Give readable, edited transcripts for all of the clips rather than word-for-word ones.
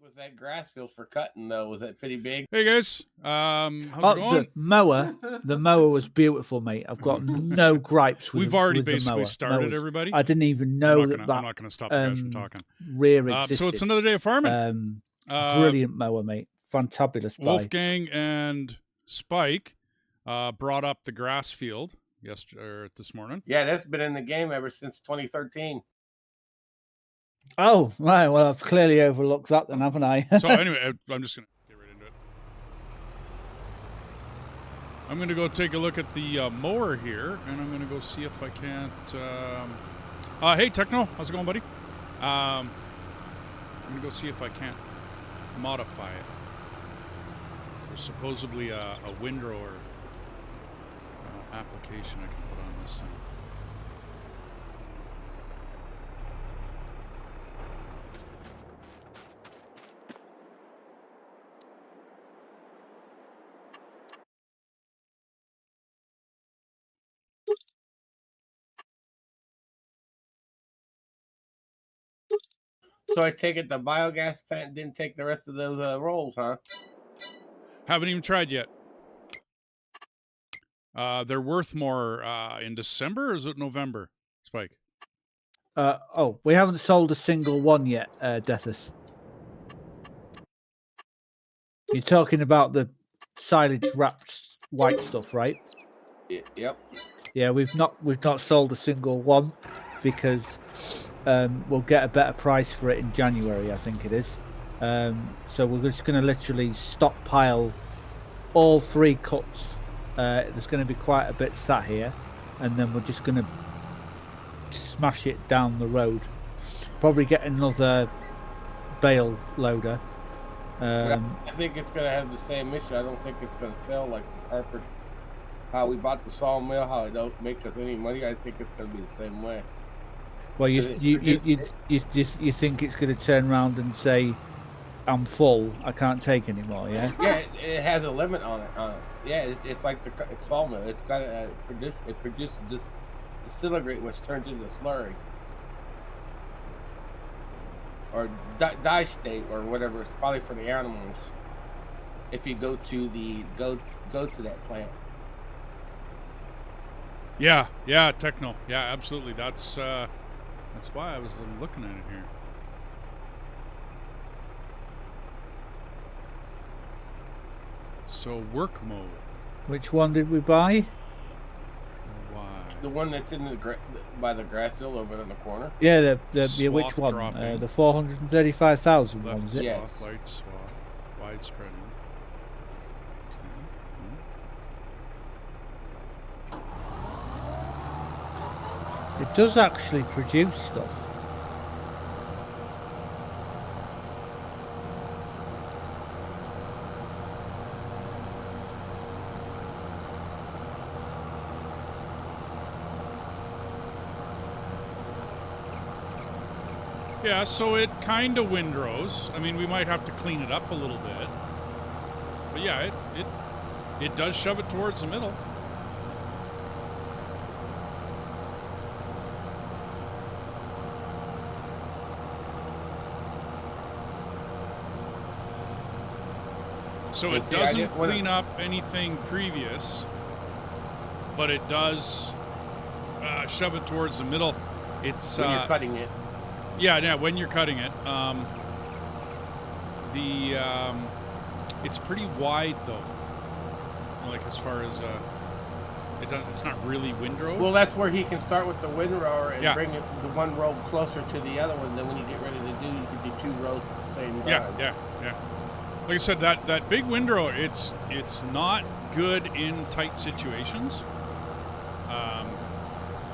Was that grass field for cutting though? Was that pretty big? Hey guys, how's it going? The mower was beautiful, mate. I've got no gripes with. We've already with basically the mower. started, everybody. I didn't even know I'm not going to stop the guys from talking. Rear existed. So it's another day of farming. Brilliant mower, mate. Fantabulous. Wolfgang and Spike brought up the grass field this morning. Yeah, that's been in the game ever since 2013. Oh, right. Well, I've clearly overlooked that then, haven't I? So anyway, I'm just going to get right into it. I'm going to go take a look at the mower here, and I'm going to go see if I can't... hey, Techno. How's it going, buddy? I'm going to go see if I can't modify it. There's supposedly a windrower application I can put on this thing. So I take it the biogas plant didn't take the rest of those rolls, huh? Haven't even tried yet. They're worth more in December, or is it November, Spike? We haven't sold a single one yet, Deathus. You're talking about the silage wrapped white stuff, right? Yep. Yeah, we've not sold a single one because we'll get a better price for it in January, I think it is. So we're just going to literally stockpile all 3 cuts. There's going to be quite a bit sat here, and then we're just going to smash it down the road. Probably get another bale loader. I think it's going to have the same issue. I don't think it's going to sell like the carpet. How we bought the sawmill, how it don't make us any money. I think it's going to be the same way. Well, you think it's going to turn around and say, "I'm full. I can't take anymore." Yeah. Yeah, it has a limit on it. Yeah, it's like the sawmill. It's got to produces this disintegrate, which turns into slurry or dye state or whatever. It's probably for the animals. If you go to that plant. Yeah, Techno. Yeah, absolutely. That's why I was looking at it here. So work mode. Which one did we buy? Why? The one that's in by the grass hill over in the corner. Yeah, which one? The 435,000 one, is it? Yeah. Light swath, widespreading. It does actually produce stuff. Yeah, so it kind of windrows. I mean, we might have to clean it up a little bit. But yeah, it does shove it towards the middle. So it doesn't clean up anything previous, but it does shove it towards the middle. It's when you're cutting it. Yeah, when you're cutting it. It's pretty wide though. Like as far as it's not really windrow. Well, that's where he can start with the windrower and bring it the one row closer to the other one. Then when you get ready to do, you can do 2 rows at the same time. Yeah. Like I said, that big windrow, it's not good in tight situations.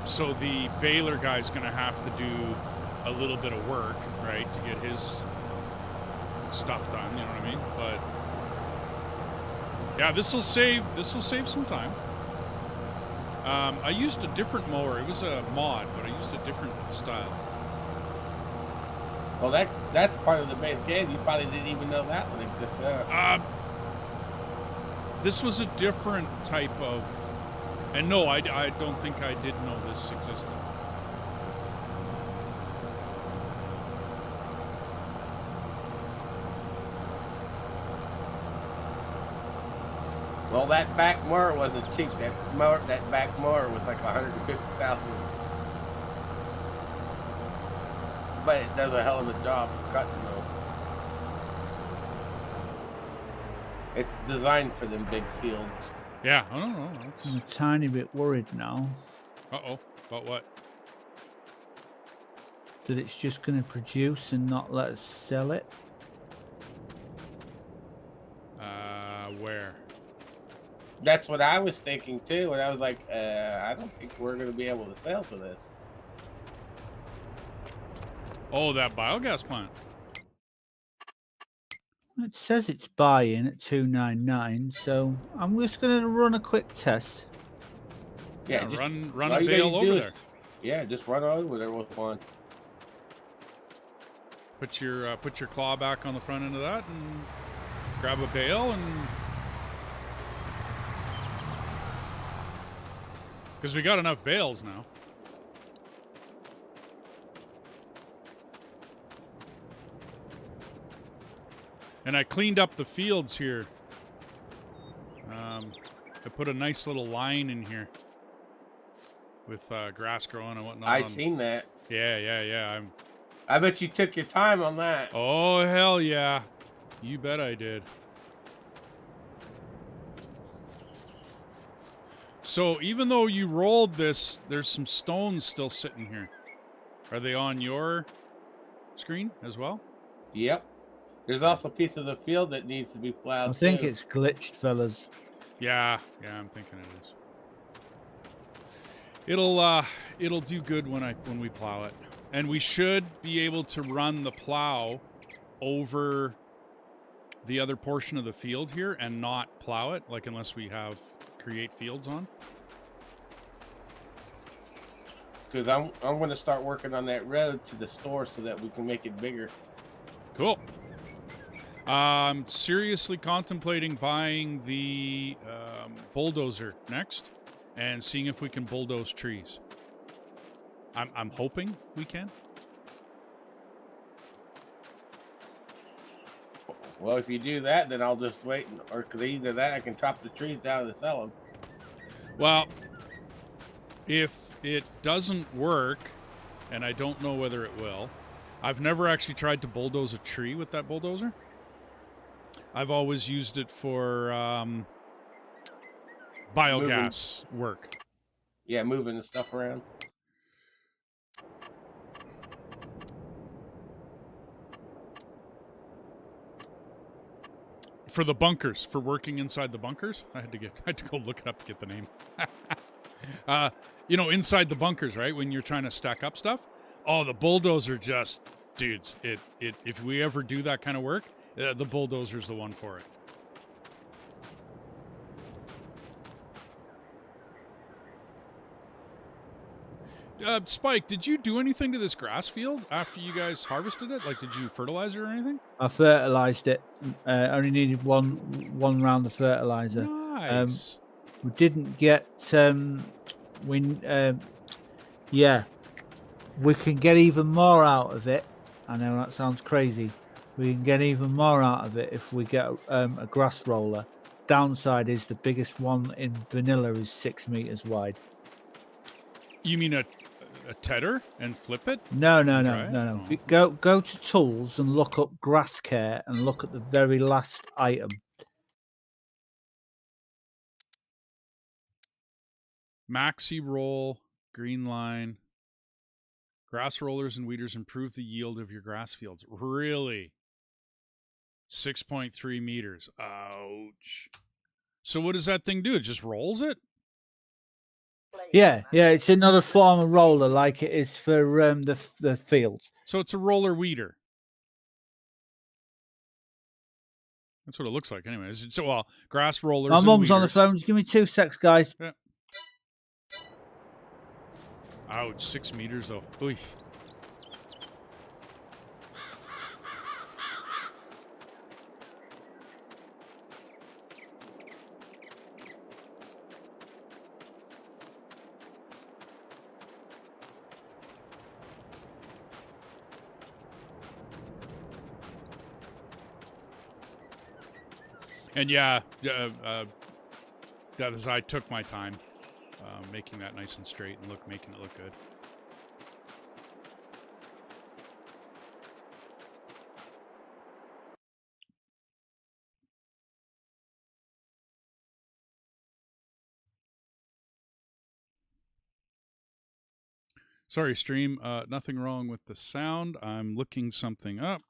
So the baler guy's going to have to do a little bit of work, right, to get his stuff done. You know what I mean? But yeah, this will save some time. I used a different mower. It was a mod, but I used a different style. Well, that's part of the base game. You probably didn't even know that one existed. This was a different type of... And no, I don't think I did know this existed. Well, that back mower wasn't cheap. That back mower was like 150,000, but it does a hell of a job for cutting though. It's designed for them big fields. Yeah, I don't know. I'm a tiny bit worried now Uh-oh. About what? that it's just going to produce and not let us sell it. Where? That's what I was thinking too, and I was like, I don't think we're going to be able to sell for this. Oh, that biogas plant. It says it's buy-in at 299, so I'm just going to run a quick test. Yeah, Yeah, just, run all a you bale gotta do over is- there. Yeah, just run over there with one. Put your claw back on the front end of that and grab a bale and. Because we got enough bales now. And I cleaned up the fields here. I put a nice little line in here with grass growing and whatnot. I seen that. Yeah. I bet you took your time on that. Oh, hell yeah. You bet I did. So even though you rolled this, there's some stones still sitting here. Are they on your screen as well? Yep. There's also a piece of the field that needs to be plowed. I think too. it's glitched, fellas. Yeah, I'm thinking it is. It'll do good when we plow it. And we should be able to run the plow over the other portion of the field here and not plow it, like unless we have create fields on. Because I'm going to start working on that road to the store so that we can make it bigger. Cool. I'm seriously contemplating buying the bulldozer next and seeing if we can bulldoze trees. I'm hoping we can. Well, if you do that, then I'll just wait, or because either that, I can chop the trees down and sell them. Well, if it doesn't work, and I don't know whether it will, I've never actually tried to bulldoze a tree with that bulldozer. I've always used it for biogas work. Yeah, moving the stuff around. For the bunkers, for working inside the bunkers. I had to go look it up to get the name. Inside the bunkers, right? When you're trying to stack up stuff. Oh, the bulldozer just, dudes, if we ever do that kind of work, the bulldozer's the one for it. Spike, did you do anything to this grass field after you guys harvested it? Like, did you fertilize it or anything? I fertilized it. Only needed one round of fertilizer. Nice. We didn't get we can get even more out of it. I know that sounds crazy. We can get even more out of it if we get a grass roller. Downside is the biggest one in vanilla is 6 meters wide. You mean a tedder and flip it? No. Oh. If you go to tools and look up grass care and look at the very last item. Maxi roll, green line. Grass rollers and weeders improve the yield of your grass fields. Really? 6.3 meters. Ouch. So what does that thing do? It just rolls it? Yeah, it's another form of roller like it is for the fields. So it's a roller weeder. That's what it looks like anyways. So, well, grass rollers My and mum's on the weeders. phone. Just give me 2 secs, guys. Yeah. Ouch, 6 meters though. Oy. And yeah, That is, I took my time making that nice and straight and making it look good. Sorry, stream. Nothing wrong with the sound. I'm looking something up.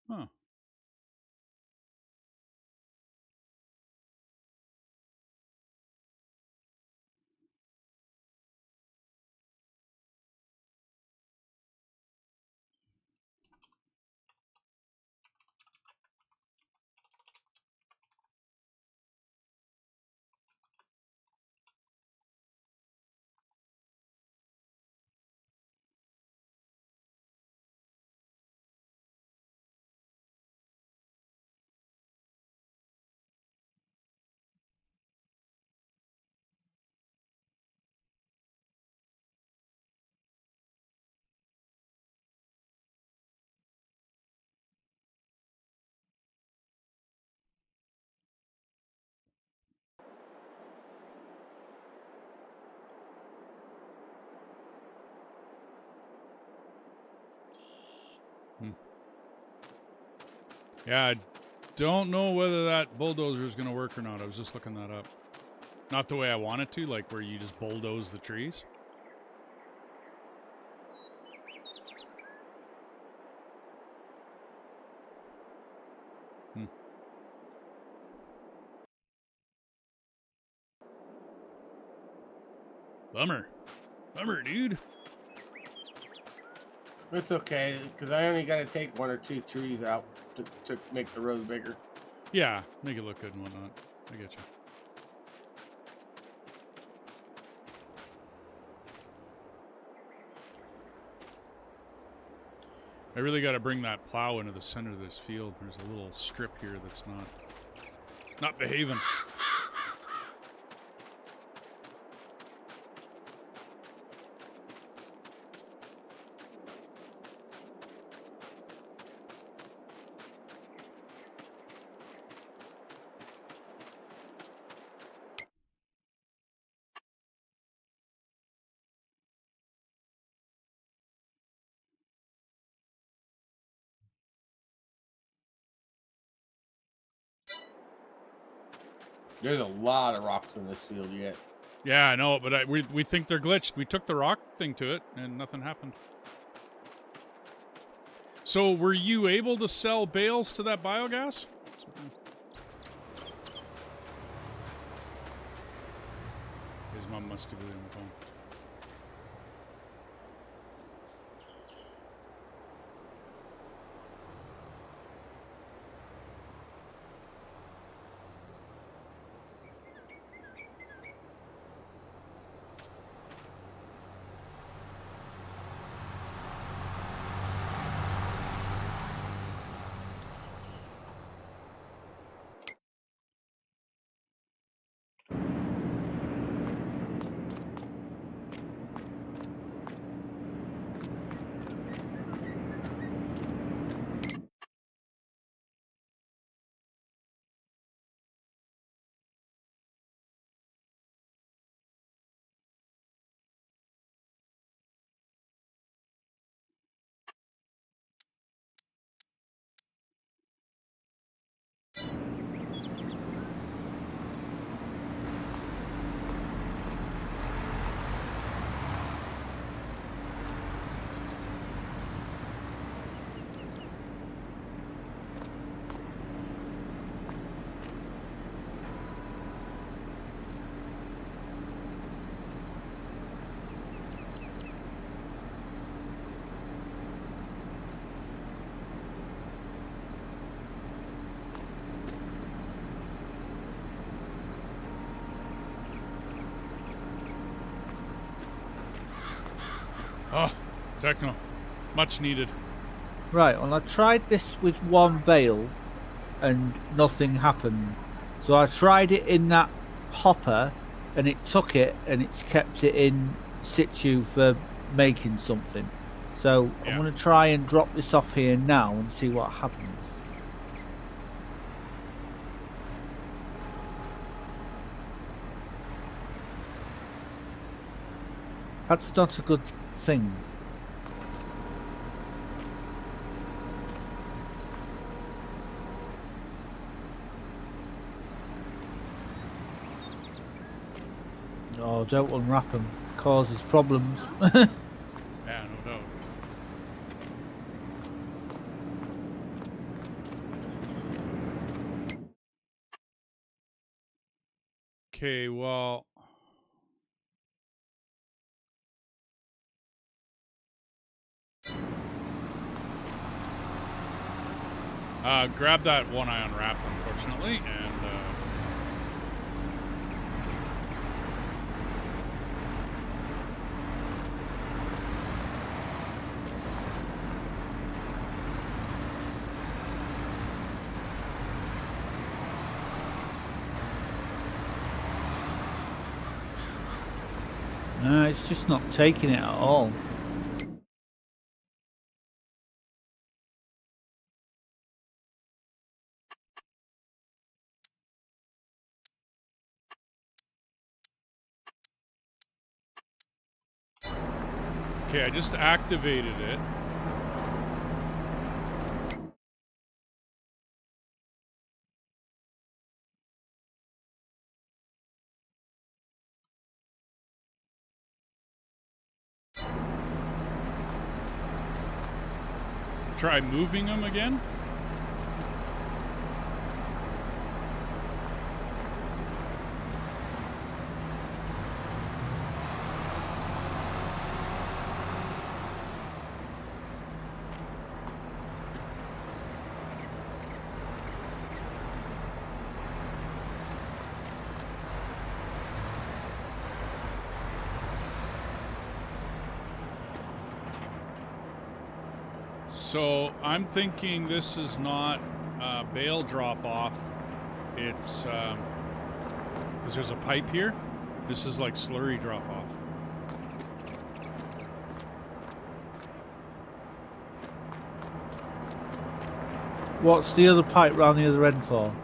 Huh. Yeah, I don't know whether that bulldozer is going to work or not. I was just looking that up. Not the way I want it to, like where you just bulldoze the trees. Bummer. Bummer, dude. It's okay, because I only got to take 1 or 2 trees out to make the road bigger. Yeah, make it look good and whatnot. I get you. I really got to bring that plow into the center of this field. There's a little strip here that's not behaving. There's a lot of rocks in this field yet. Yeah, I know, but we think they're glitched. We took the rock thing to it, and nothing happened. So, were you able to sell bales to that biogas? His mom must be on the phone. Oh, techno. Much needed. Right, well, I tried this with one bale and nothing happened. So I tried it in that hopper and it took it and it's kept it in situ for making something. So I'm Yeah. going to try and drop this off here now and see what happens. That's not a good thing. Oh, don't unwrap them. Causes problems. Yeah, no doubt. Okay, well... grab that one I unwrapped, unfortunately, and... No, it's just not taking it at all. Okay, I just activated it. Try moving them again. So I'm thinking this is not bale drop off. It's because there's a pipe here. This is like slurry drop off. What's the other pipe round the other end for?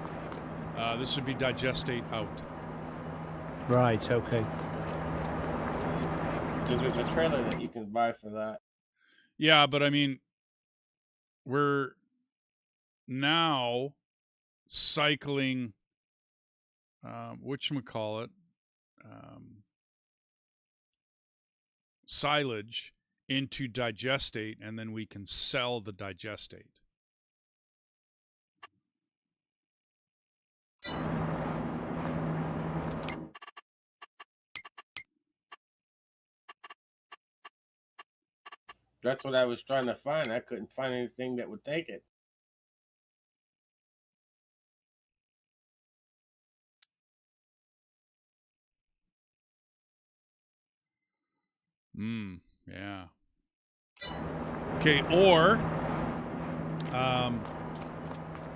This would be digestate out. Right, okay. There's a trailer that you can buy for that. Yeah, but I mean, we're now cycling whatchamacallit, silage into digestate, and then we can sell the digestate. That's what I was trying to find. I couldn't find anything that would take it. Yeah. Okay, or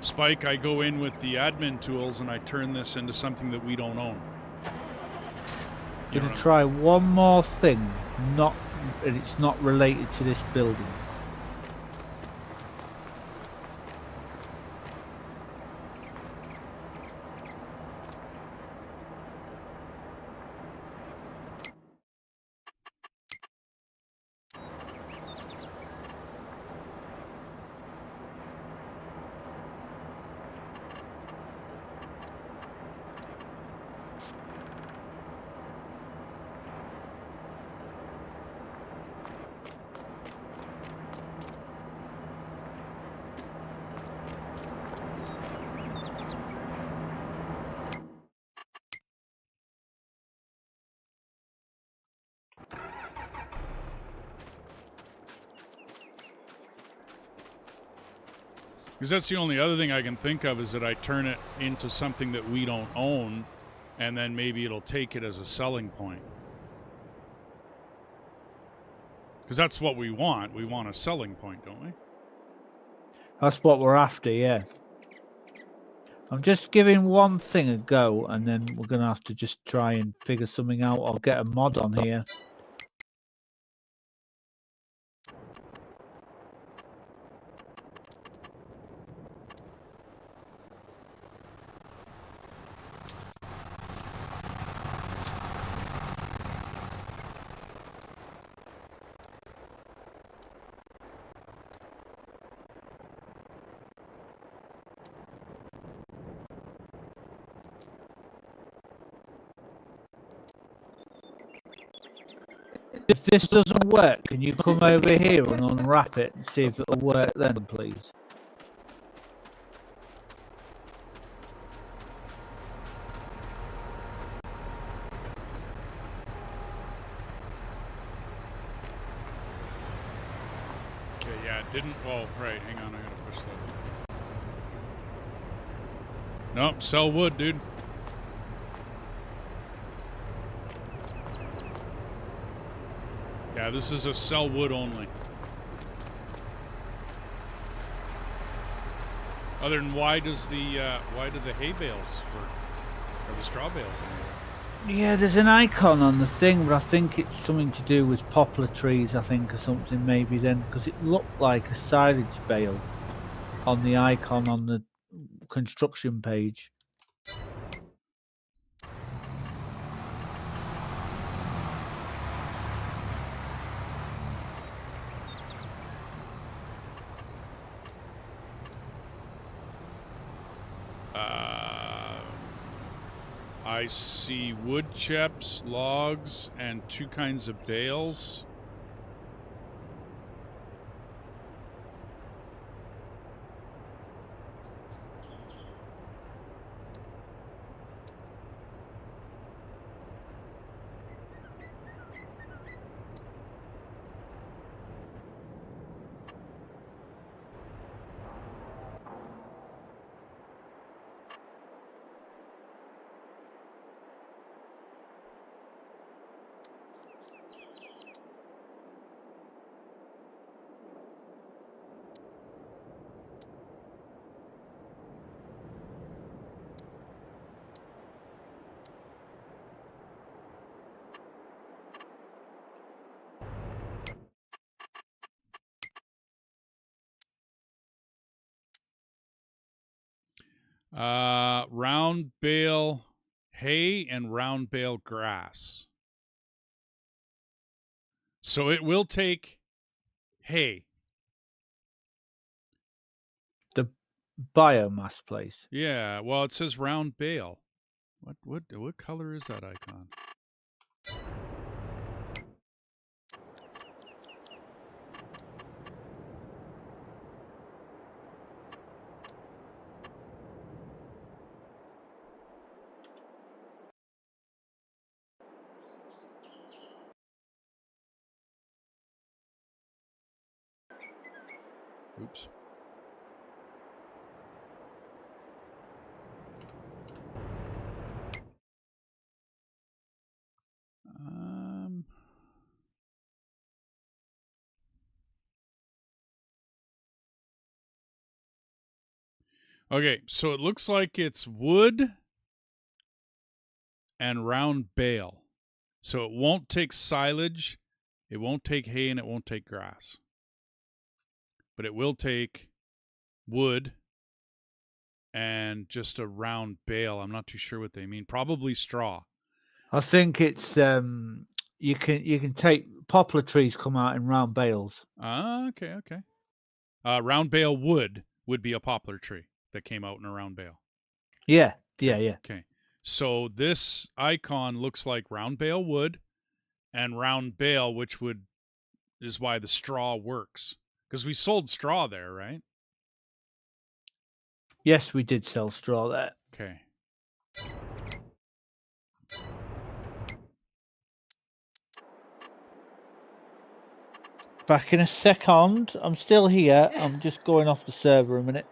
Spike, I go in with the admin tools and I turn this into something that we don't own. I'm going to try one more thing, and it's not related to this building. Because that's the only other thing I can think of is that I turn it into something that we don't own, and then maybe it'll take it as a selling point. Because that's what we want. We want a selling point, don't we? That's what we're after, yeah. I'm just giving one thing a go, and then we're going to have to just try and figure something out or get a mod on here. If this doesn't work, can you come over here and unwrap it and see if it'll work then, please? Okay, yeah, it didn't. Well, right, hang on, I gotta push that. Nope, sell wood, dude. Yeah, this is a sell wood only. Other than why do the hay bales work? Or the straw bales anyway? Yeah, there's an icon on the thing, but I think it's something to do with poplar trees, I think, or something maybe then, because it looked like a silage bale on the icon on the construction page. I see wood chips, logs, and 2 kinds of bales. Round bale hay and round bale grass. So it will take hay. The biomass place. Yeah, well, it says round bale. What color is that icon? Oops. Okay, so it looks like it's wood and round bale. So it won't take silage, it won't take hay, and it won't take grass. But it will take wood and just a round bale. I'm not too sure what they mean. Probably straw. I think it's you can take poplar trees come out in round bales. Okay. Round bale wood would be a poplar tree that came out in a round bale. Yeah, Okay. yeah. Okay. So this icon looks like round bale wood and round bale, which is why the straw works. Because we sold straw there, right? Yes, we did sell straw there. Okay. Back in a second. I'm still here. I'm just going off the server a minute.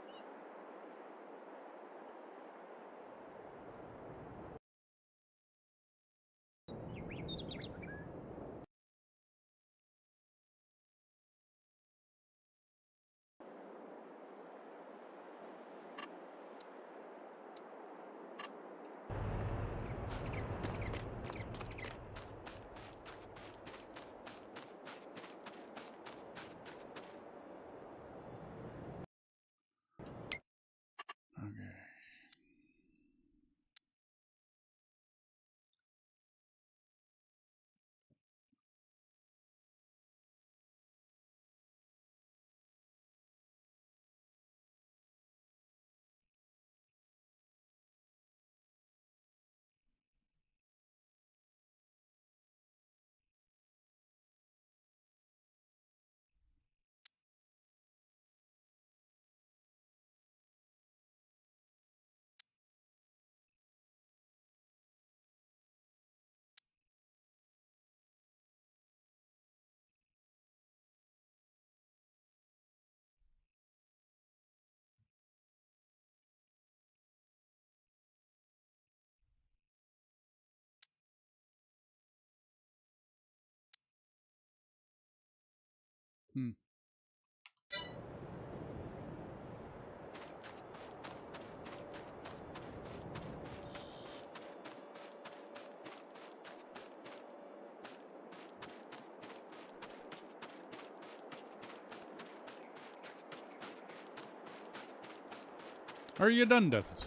Are you done, Deaths?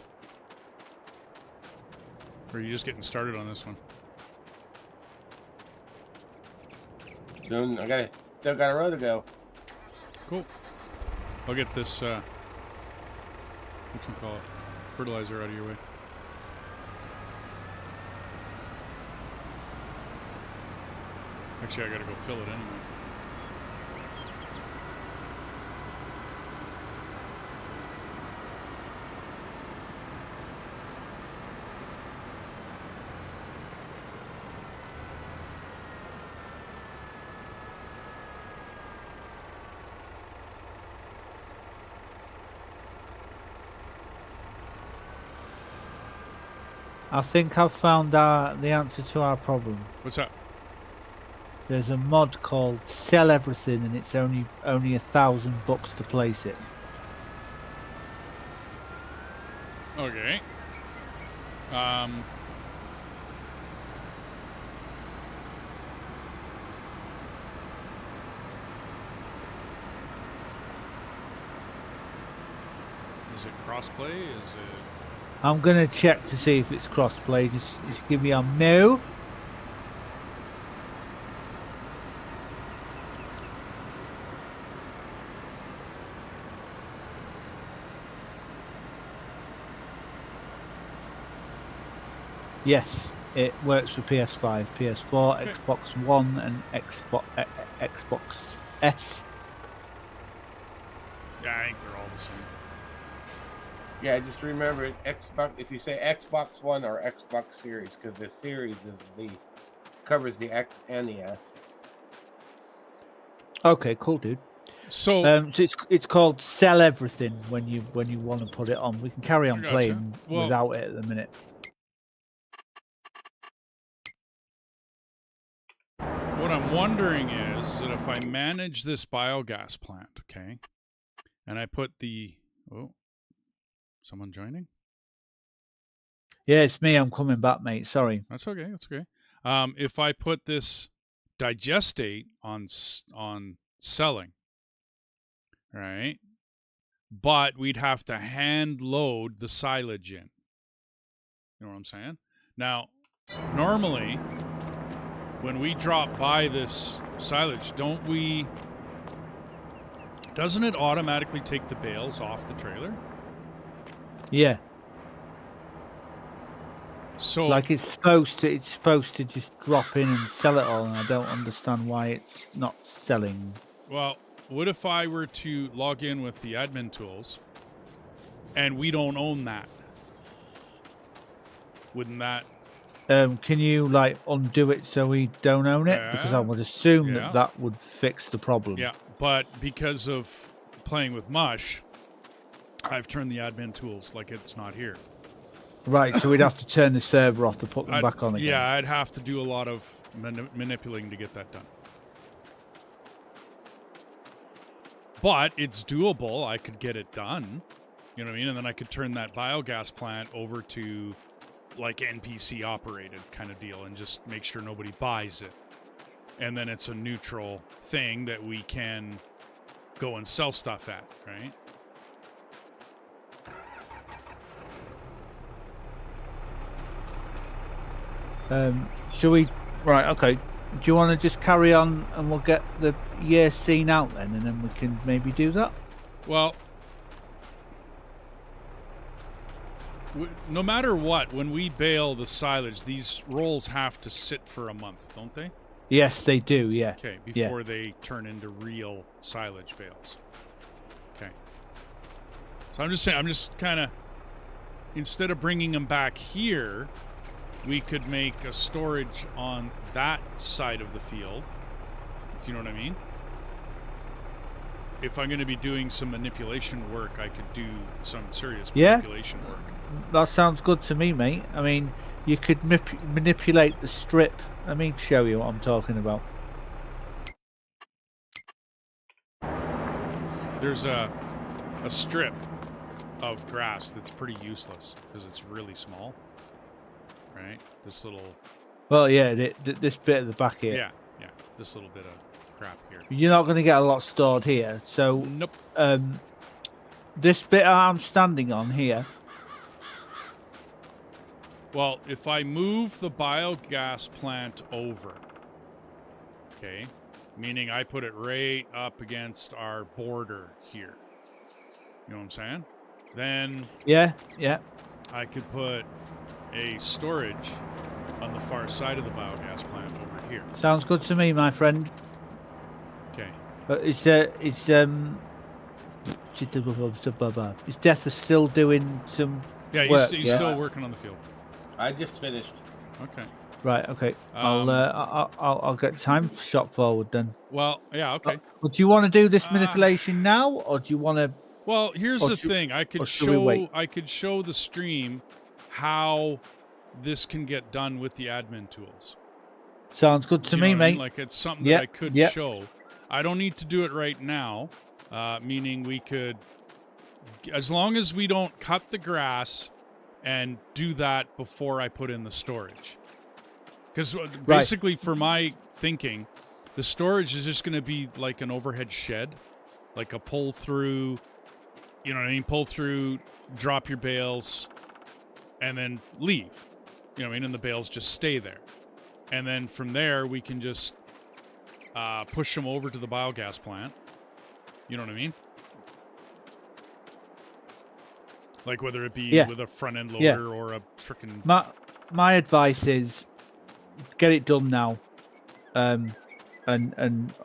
Or are you just getting started on this one? Soon, still got a row to go. Cool. I'll get this, whatchamacallit, fertilizer out of your way. Actually, I gotta go fill it anyway. I think I've found the answer to our problem. What's up? There's a mod called Sell Everything, and it's only $1,000 to place it. Okay. Is it crossplay? Is it? I'm gonna check to see if it's crossplay. Just give me a no. Yes, it works for PS5, PS4, Okay. Xbox One, and Xbox S. Yeah, I think they're all the same. Yeah, just remember Xbox. If you say Xbox One or Xbox Series, because the Series covers the X and the S. Okay, cool, dude. So, So it's called Sell Everything when you want to put it on. We can carry on gotcha. playing Well, without it at the minute. what I'm wondering is that if I manage this biogas plant, okay, and I put the someone joining? Yeah, it's me. I'm coming back, mate. Sorry. That's okay. That's okay. If I put this digestate on selling, right? But we'd have to hand load the silage in. You know what I'm saying? Now, normally, when we drop by this silage, doesn't it automatically take the bales off the trailer? Yeah. So, like it's supposed to just drop in and sell it all, and I don't understand why it's not selling. well, what if I were to log in with the admin tools and we don't own that? Wouldn't that? Can you like undo it so we don't own it? Because I would assume that would fix the problem. Yeah, but because of playing with mush, I've turned the admin tools like it's not here. Right, so we'd have to turn the server off to put them back on again. Yeah, I'd have to do a lot of manipulating to get that done. But it's doable. I could get it done. You know what I mean? And then I could turn that biogas plant over to like NPC operated kind of deal and just make sure nobody buys it. And then it's a neutral thing that we can go and sell stuff at, right? Shall we? Right, okay. Do you want to just carry on and we'll get the year scene out then, and then we can maybe do that? Well, no matter what, when we bale the silage, these rolls have to sit for a month, don't they? Yes, they do, yeah. Okay, before they turn into real silage bales. Okay. So I'm just saying, I'm just kind of, instead of bringing them back here, we could make a storage on that side of the field. Do you know what I mean? If I'm going to be doing some manipulation work, I could do some serious manipulation work. That sounds good to me, mate. I mean, you could manipulate the strip. Let me show you what I'm talking about. there's a strip of grass that's pretty useless because it's really small, right? This little... Well, yeah, this bit at the back here. Yeah, yeah, this little bit of crap here. You're not going to get a lot stored here. So, Nope. this bit I'm standing on here. Well, if I move the biogas plant over, okay, meaning I put it right up against our border here, you know what I'm saying? Then Yeah. I could put a storage on the far side of the biogas plant over here. Sounds good to me, my friend. Okay. Is Death still doing some Yeah, work? he's still working on the field. I just finished. Okay. Right. Okay. I'll get time shot forward then. Well, yeah. Okay. But do you want to do this manipulation now, or do you want to? Well, here's the thing. I could show the stream how this can get done with the admin tools. Sounds good to me, mate. Like it's something that I could show. I don't need to do it right now. Meaning we could, as long as we don't cut the grass and do that before I put in the storage. Because basically, for my thinking, the storage is just going to be like an overhead shed, like a pull through. You know what I mean? Pull through, drop your bales, and then leave. You know what I mean? And the bales just stay there. And then from there, we can just push them over to the biogas plant. You know what I mean? Like whether it be with a front end loader or a frickin'... My advice is get it done now. And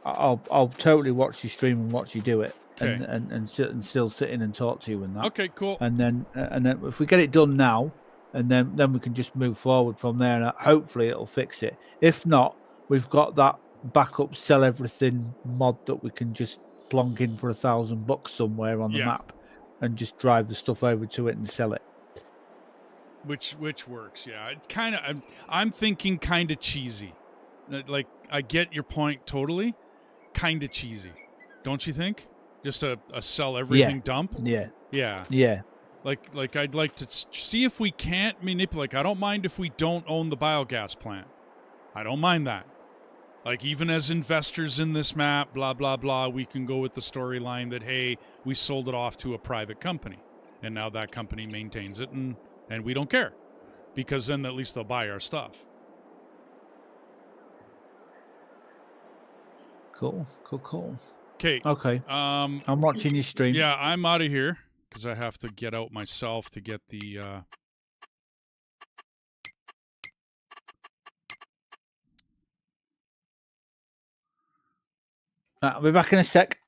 I'll totally watch you stream and watch you do it. Okay. And still sit in and talk to you and that. Okay, cool. And then if we get it done now, and then we can just move forward from there, and hopefully it'll fix it. If not, we've got that backup sell everything mod that we can just plonk in for $1,000 somewhere on the map, and just drive the stuff over to it and sell it. Which works, yeah. It's kind of I'm thinking kind of cheesy. Like I get your point totally. Kind of cheesy, don't you think? Just a sell everything dump. Yeah. Like I'd like to see if we can't manipulate. Like, I don't mind if we don't own the biogas plant. I don't mind that. Like, even as investors in this map, blah, blah, blah, we can go with the storyline that, hey, we sold it off to a private company. And now that company maintains it, and we don't care. Because then at least they'll buy our stuff. Cool. Okay. I'm watching your stream. Yeah, I'm out of here. Because I have to get out myself to get the... I'll be back in a sec.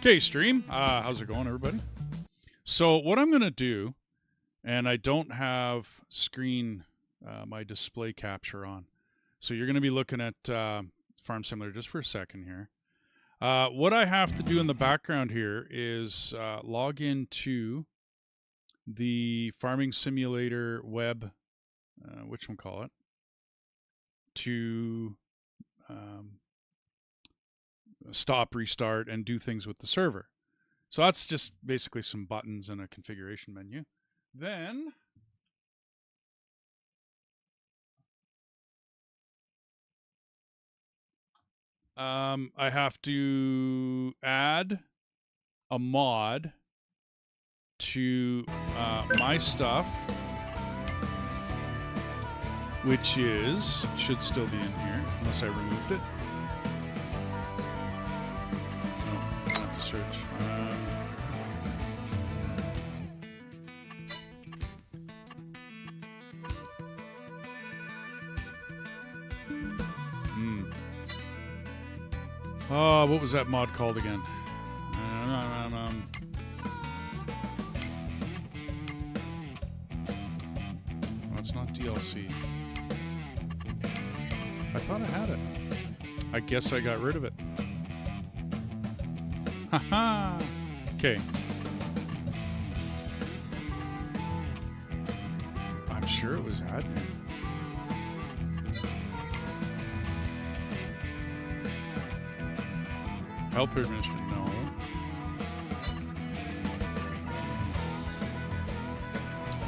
Okay, stream. How's it going, everybody? So what I'm going to do, and I don't have my display capture on, so you're going to be looking at Farm Simulator just for a second here. What I have to do in the background here is log into the Farming Simulator web, whatchamacallit, to stop, restart, and do things with the server. So that's just basically some buttons and a configuration menu. Then I have to add a mod to my stuff, which should still be in here, unless I removed it. Search. Oh, what was that mod called again? It's not DLC. I thought I had it. I guess I got rid of it. Haha! Okay. I'm sure it was admin. Help administrator, no.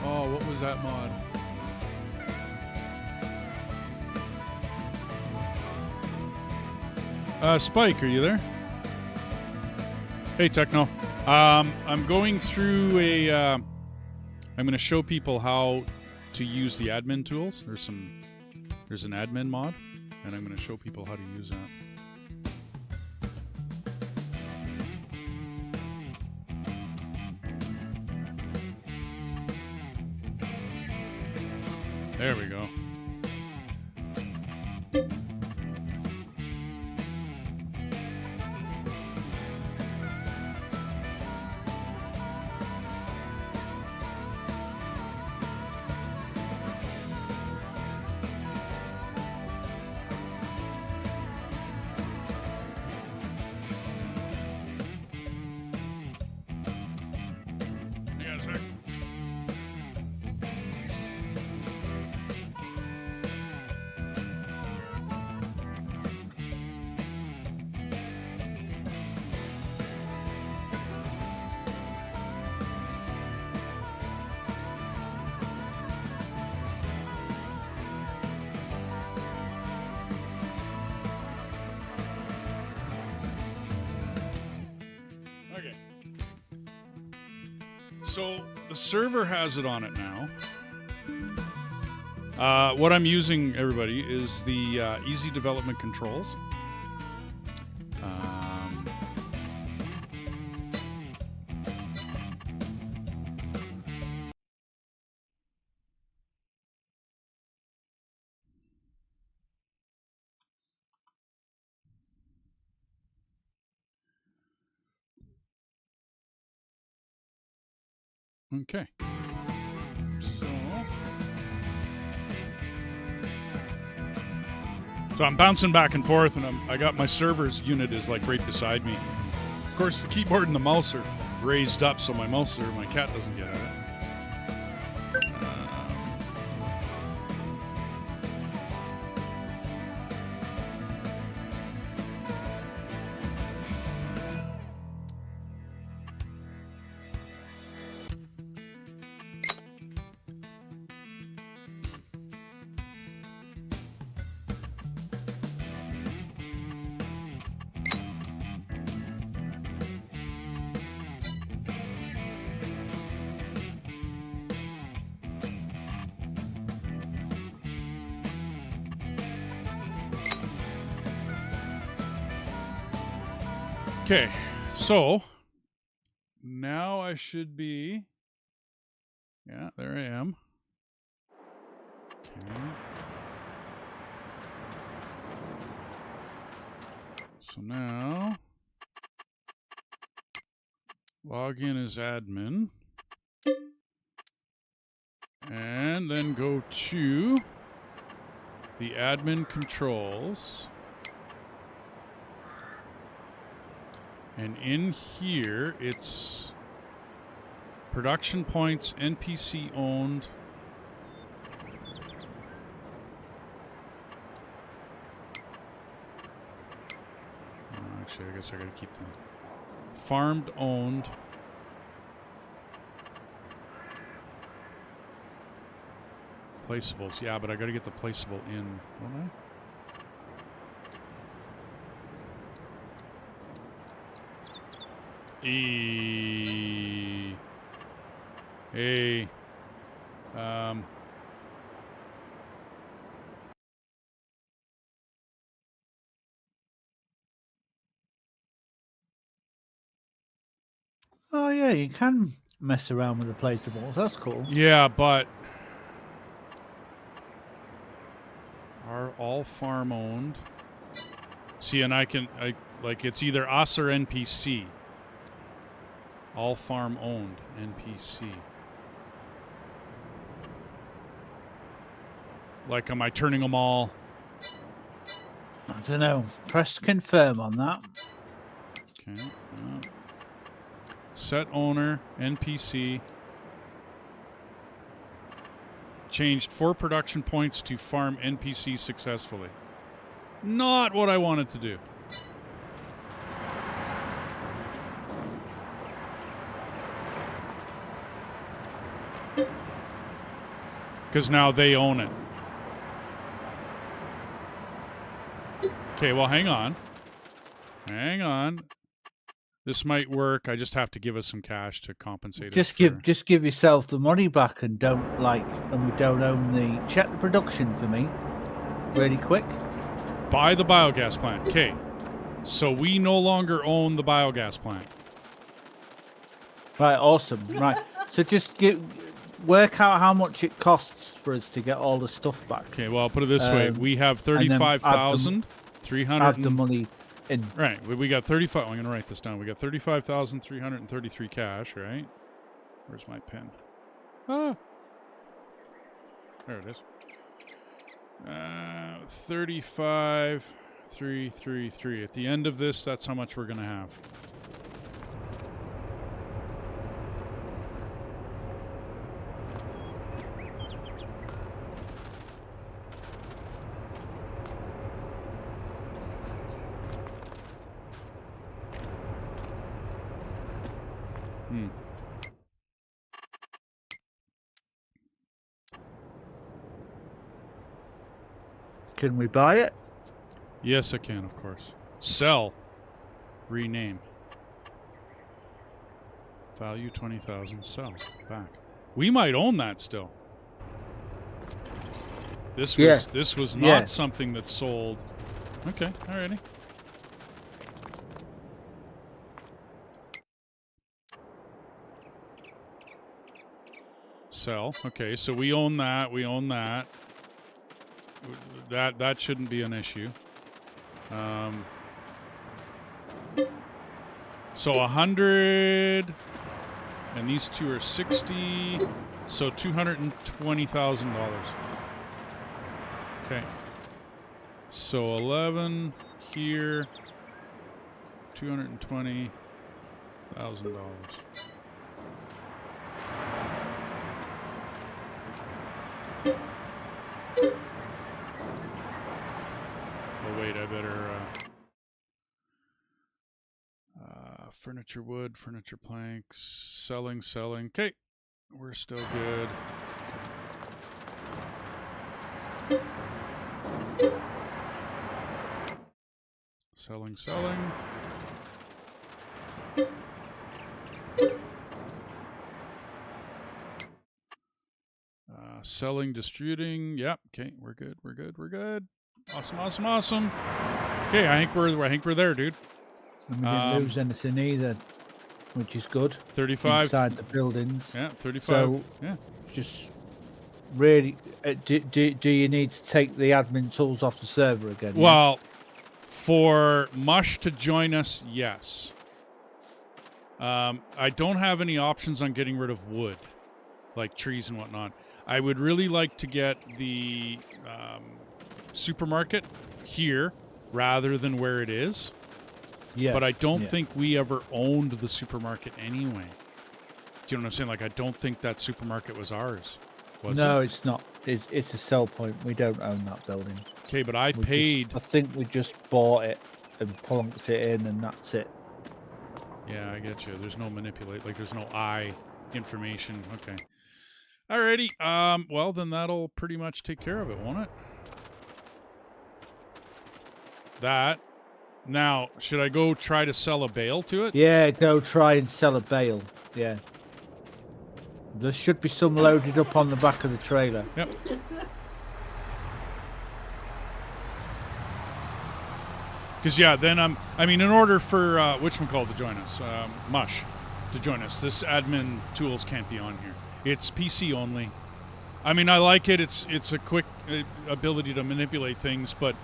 Oh, what was that mod? Spike, are you there? Hey, Techno. I'm going through a... I'm going to show people how to use the admin tools. There's an admin mod, and I'm going to show people how to use that. There we go. Hang on a sec. Okay. So the server has it on it now. What I'm using, everybody, is the easy development controls. Okay. So I'm bouncing back and forth, and I got my server's unit is like right beside me. Of course, the keyboard and the mouse are raised up so my cat doesn't get at it. Okay, so now I should be... Yeah, there I am. Okay. So now, log in as admin, and then go to the admin controls. And in here, it's production points, NPC owned. Actually, I guess I gotta keep them. Farmed owned. Placeables. Yeah, but I gotta get the placeable in, don't I? Oh yeah, you can mess around with the placeables. That's cool. Yeah, but are all farm owned? See, and like it's either us or NPC. All farm owned NPC. Like, am I turning them all? I don't know. Press confirm on that. Okay. Set owner, NPC. Changed 4 production points to farm NPC successfully. Not what I wanted to do. Because now they own it. Okay, well, hang on. Hang on. This might work. I just have to give us some cash to compensate Just us. Just give yourself the money back and we don't own the. Check the production for me, really quick. Buy the biogas plant. Okay, so we no longer own the biogas plant. Right, awesome. Right, so just work out how much it costs for us to get all the stuff back. Okay, well, I'll put it this way: we have 35,300. Add the money in. Right, we got 35. I'm going to write this down. We got 35,333 cash. Right? Where's my pen? Ah, there it is. 35,333. At the end of this, that's how much we're going to have. Can we buy it? Yes, I can, of course. Sell. Rename. Value 20,000. Sell. Back. We might own that still. This was not something that sold. Okay, alrighty. Sell. Okay, so we own that. We own that. That shouldn't be an issue. So 100, and these two are 60. So $220,000. Okay. So 11 here. $220,000. Oh, wait, I better... furniture wood, furniture planks, selling. Okay, we're still good. Selling. Selling, distributing. Yep. Okay, we're good. Awesome. Okay, I think we're there, dude. And we didn't lose anything either, which is good. 35 inside the buildings. Yeah, 35. So just really, do you need to take the admin tools off the server again? Well, for Mush to join us, yes. I don't have any options on getting rid of wood, like trees and whatnot. I would really like to get the supermarket here rather than where it is. Yeah. But I don't think we ever owned the supermarket anyway. Do you know what I'm saying? Like, I don't think that supermarket was ours. No, it's not. It's a sell point. We don't own that building. Okay, but I paid... I think we just bought it and plunked it in, and that's it. Yeah, I get you. There's no manipulate. Like, there's no information. Okay. Alrighty. Well, then that'll pretty much take care of it, won't it? That... Now, should I go try to sell a bale to it? Yeah, go try and sell a bale. Yeah. There should be some loaded up on the back of the trailer. Yep. Because, yeah, then I mean, in order for whatchamacallit to join us, Mush to join us, this admin tools can't be on here. It's PC only. I mean, I like it. It's a quick ability to manipulate things, but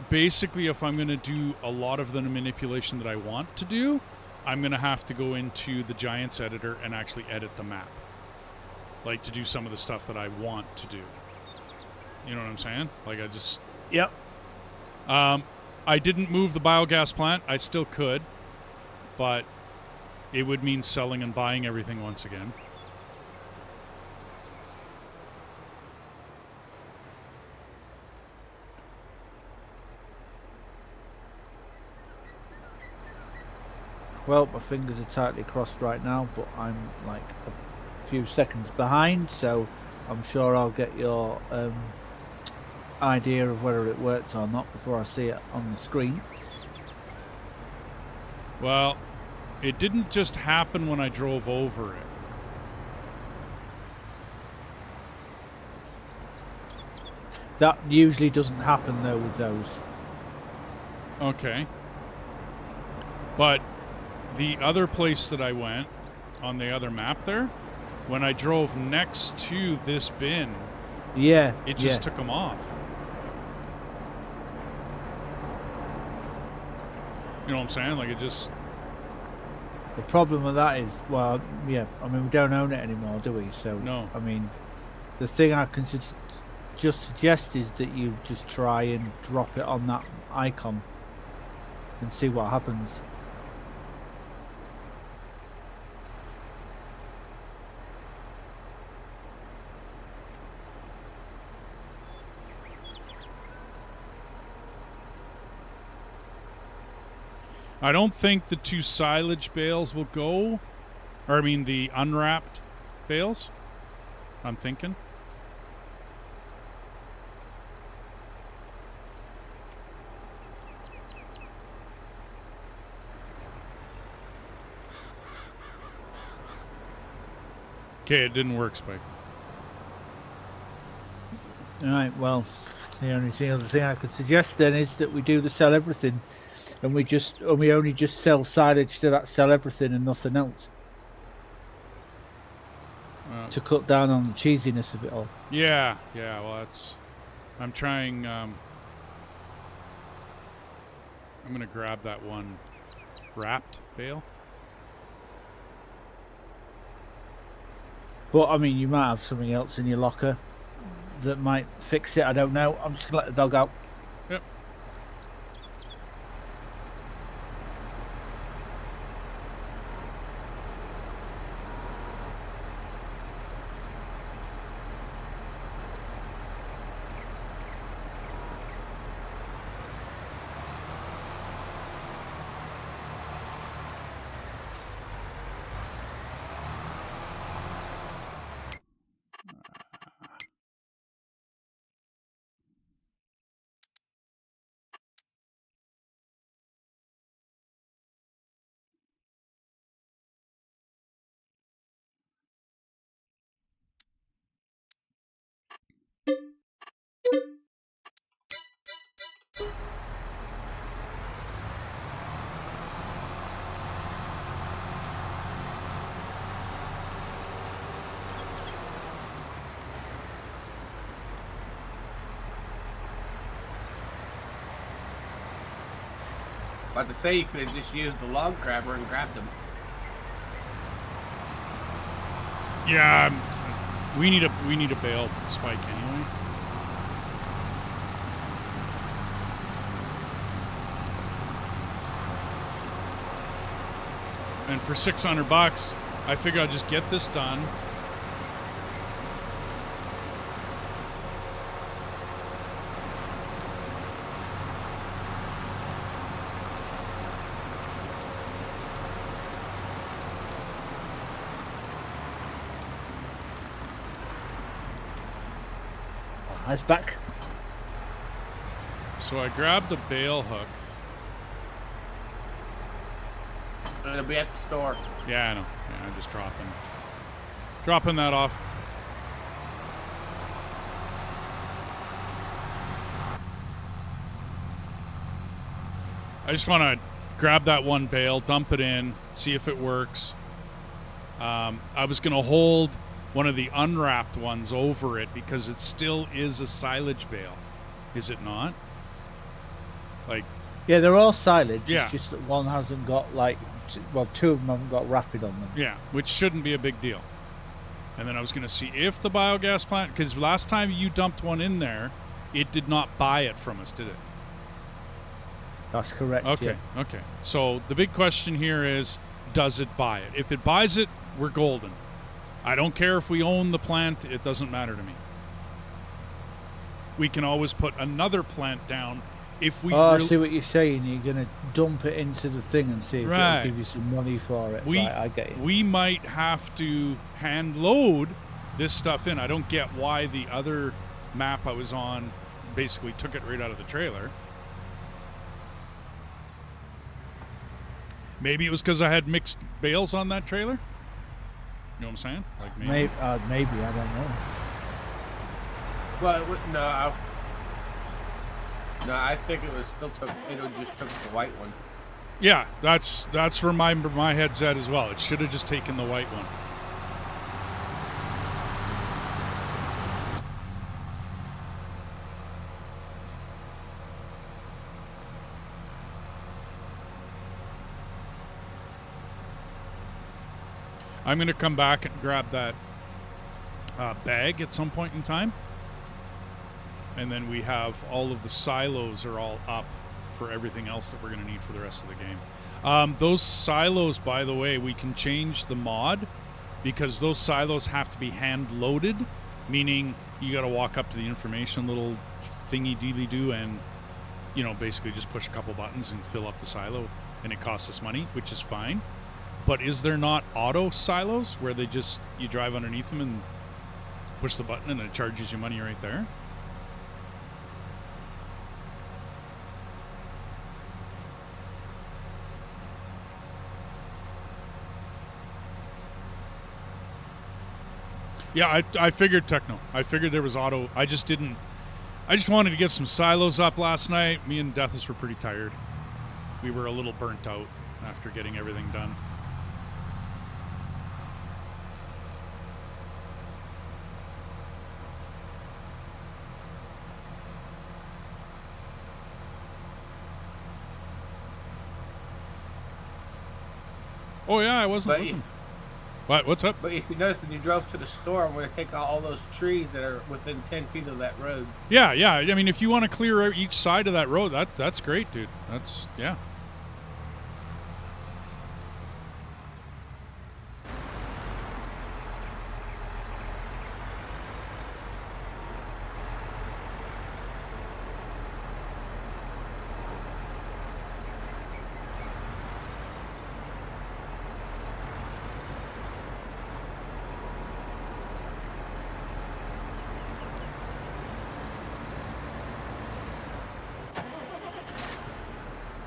basically, if I'm going to do a lot of the manipulation that I want to do, I'm going to have to go into the Giants editor and actually edit the map. Like, to do some of the stuff that I want to do. You know what I'm saying? Like I just. Yep. I didn't move the biogas plant. I still could, but it would mean selling and buying everything once again. Well, my fingers are tightly crossed right now, but I'm like a few seconds behind, so I'm sure I'll get your idea of whether it works or not before I see it on the screen. Well, it didn't just happen when I drove over it. That usually doesn't happen though with those. Okay. But the other place that I went on the other map there, when I drove next to this bin, yeah, it just took them off. You know what I'm saying? Like it just. The problem with that is, well, yeah, I mean, we don't own it anymore, do we? So, no. I mean, the thing I can just suggest is that you just try and drop it on that icon and see what happens. I don't think the 2 silage bales will go, or I mean the unwrapped bales, I'm thinking. Okay, it didn't work, Spike. Alright, well, the only other thing I could suggest then is that we do the sell everything. And we only just sell silage to that sell everything and nothing else. To cut down on the cheesiness of it all. Yeah, well that's... I'm trying... I'm going to grab that one wrapped bale. But, I mean, you might have something else in your locker that might fix it. I don't know. I'm just going to let the dog out. Yep. About to say you could have just used the log grabber and grabbed them. Yeah, we need a bale, Spike, anyway. And for $600, I figure I'll just get this done. It's back. So I grabbed the bale hook. It'll be at the store. Yeah, I know. Yeah, I'm just dropping that off. I just want to grab that one bale, dump it in, see if it works. I was going to hold one of the unwrapped ones over it because it still is a silage bale, is it not? Like, yeah, they're all silage. Yeah. It's just that one hasn't got, like, well, 2 of them haven't got wrapping on them. Yeah, which shouldn't be a big deal. And then I was going to see if the biogas plant, because last time you dumped one in there, it did not buy it from us, did it? That's correct. Okay, yeah. okay. So the big question here is, does it buy it? If it buys it, we're golden. I don't care if we own the plant. It doesn't matter to me. We can always put another plant down if we I see what you're saying. You're going to dump it into the thing and see if Right. it'll give you some money for it. We, right, I get you. We might have to hand load this stuff in. I don't get why the other map I was on basically took it right out of the trailer. Maybe it was because I had mixed bales on that trailer. You know what I'm saying? Like Maybe, I don't know. Well, no, I think it was still took. It just took the white one. Yeah, that's where my head's at as well. It should have just taken the white one. I'm going to come back and grab that bag at some point in time. And then we have all of the silos are all up for everything else that we're going to need for the rest of the game. Those silos, by the way, we can change the mod because those silos have to be hand-loaded, meaning you got to walk up to the information little thingy-dealy-do and, you know, basically just push a couple buttons and fill up the silo, and it costs us money, which is fine. But is there not auto silos where they just, you drive underneath them and push the button and it charges you money right there? Yeah, I figured techno. I figured there was auto. I just wanted to get some silos up last night. Me and Deathless were pretty tired. We were a little burnt out after getting everything done. Oh yeah, I wasn't looking. What? What's up? But if you notice, when you drove to the store, I'm going to take out all those trees that are within 10 feet of that road. Yeah, yeah. I mean, if you want to clear out each side of that road, that's great, dude. That's, yeah.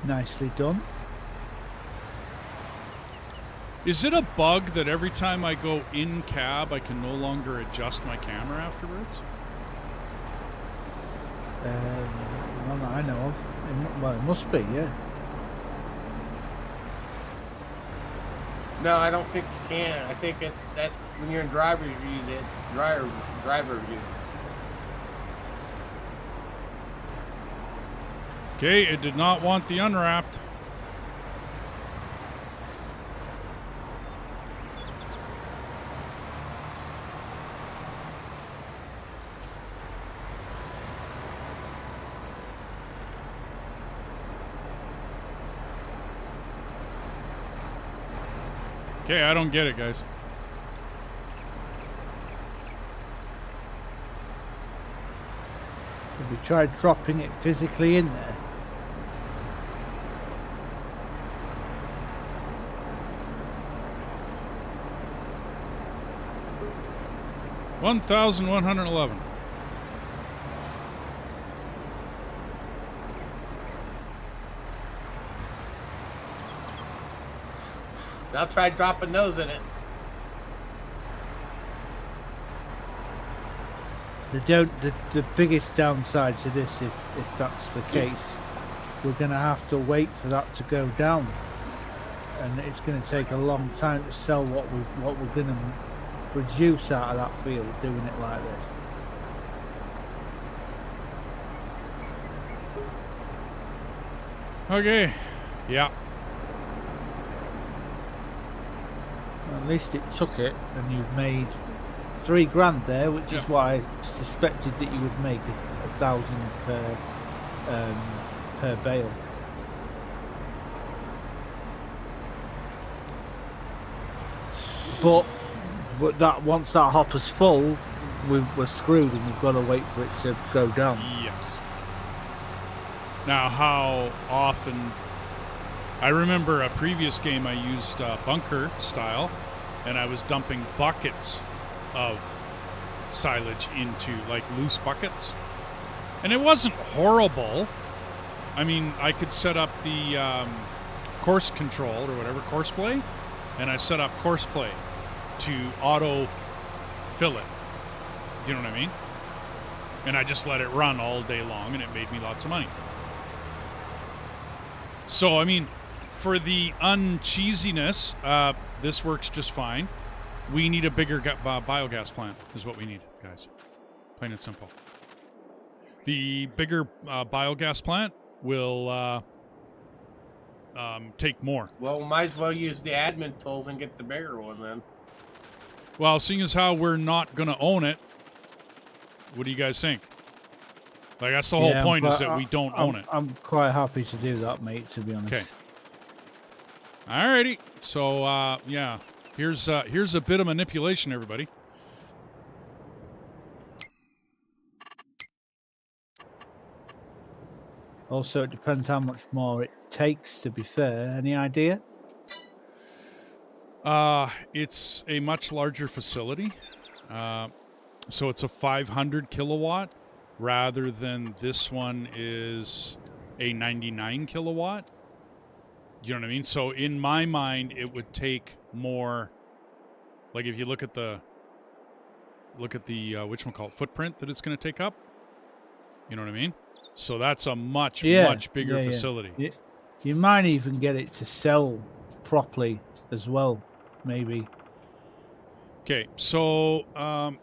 Nicely done. Is it a bug that every time I go in cab, I can no longer adjust my camera afterwards? None that I know of. Well, it must be, yeah. No, I don't think you can. I think that's when you're in driver's view, that's driver view. Okay, it did not want the unwrapped. Okay, I don't get it, guys. Have you tried dropping it physically in there? $1,111. I'll try dropping those in it. The biggest downside to this, if that's the case, we're going to have to wait for that to go down, and it's going to take a long time to sell what we're going to produce out of that field doing it like this. Okay, yeah. Well, at least it took it, and you've made 3,000 there, which Yeah. is what I suspected that you would make, is 1,000 per bale. But that once that hopper's full, we're screwed, and we've got to wait for it to go down. Yes. Now, how often? I remember a previous game I used bunker style, and I was dumping buckets of silage into, like, loose buckets. And it wasn't horrible. I mean, I could set up the course control or whatever, course play, and I set up course play to auto fill it. Do you know what I mean? And I just let it run all day long, and it made me lots of money. So, I mean, for the uncheesiness, this works just fine. We need a bigger biogas plant is what we need, guys. Plain and simple. The bigger biogas plant will take more. Well, we might as well use the admin tools and get the bigger one then. Well, seeing as how we're not going to own it, what do you guys think? Like, that's the whole point, is that we don't own it. I'm quite happy to do that, mate, to be honest. Okay. Alrighty. So, yeah. Here's a bit of manipulation, everybody. Also, it depends how much more it takes, to be fair. Any idea? It's a much larger facility. So it's a 500 kilowatt rather than this one is a 99 kilowatt. You know what I mean? So in my mind, it would take more. Like, if you look at the whatchamacallit, footprint that it's going to take up. You know what I mean? So that's a much bigger facility. You might even get it to sell properly as well, maybe. Okay, so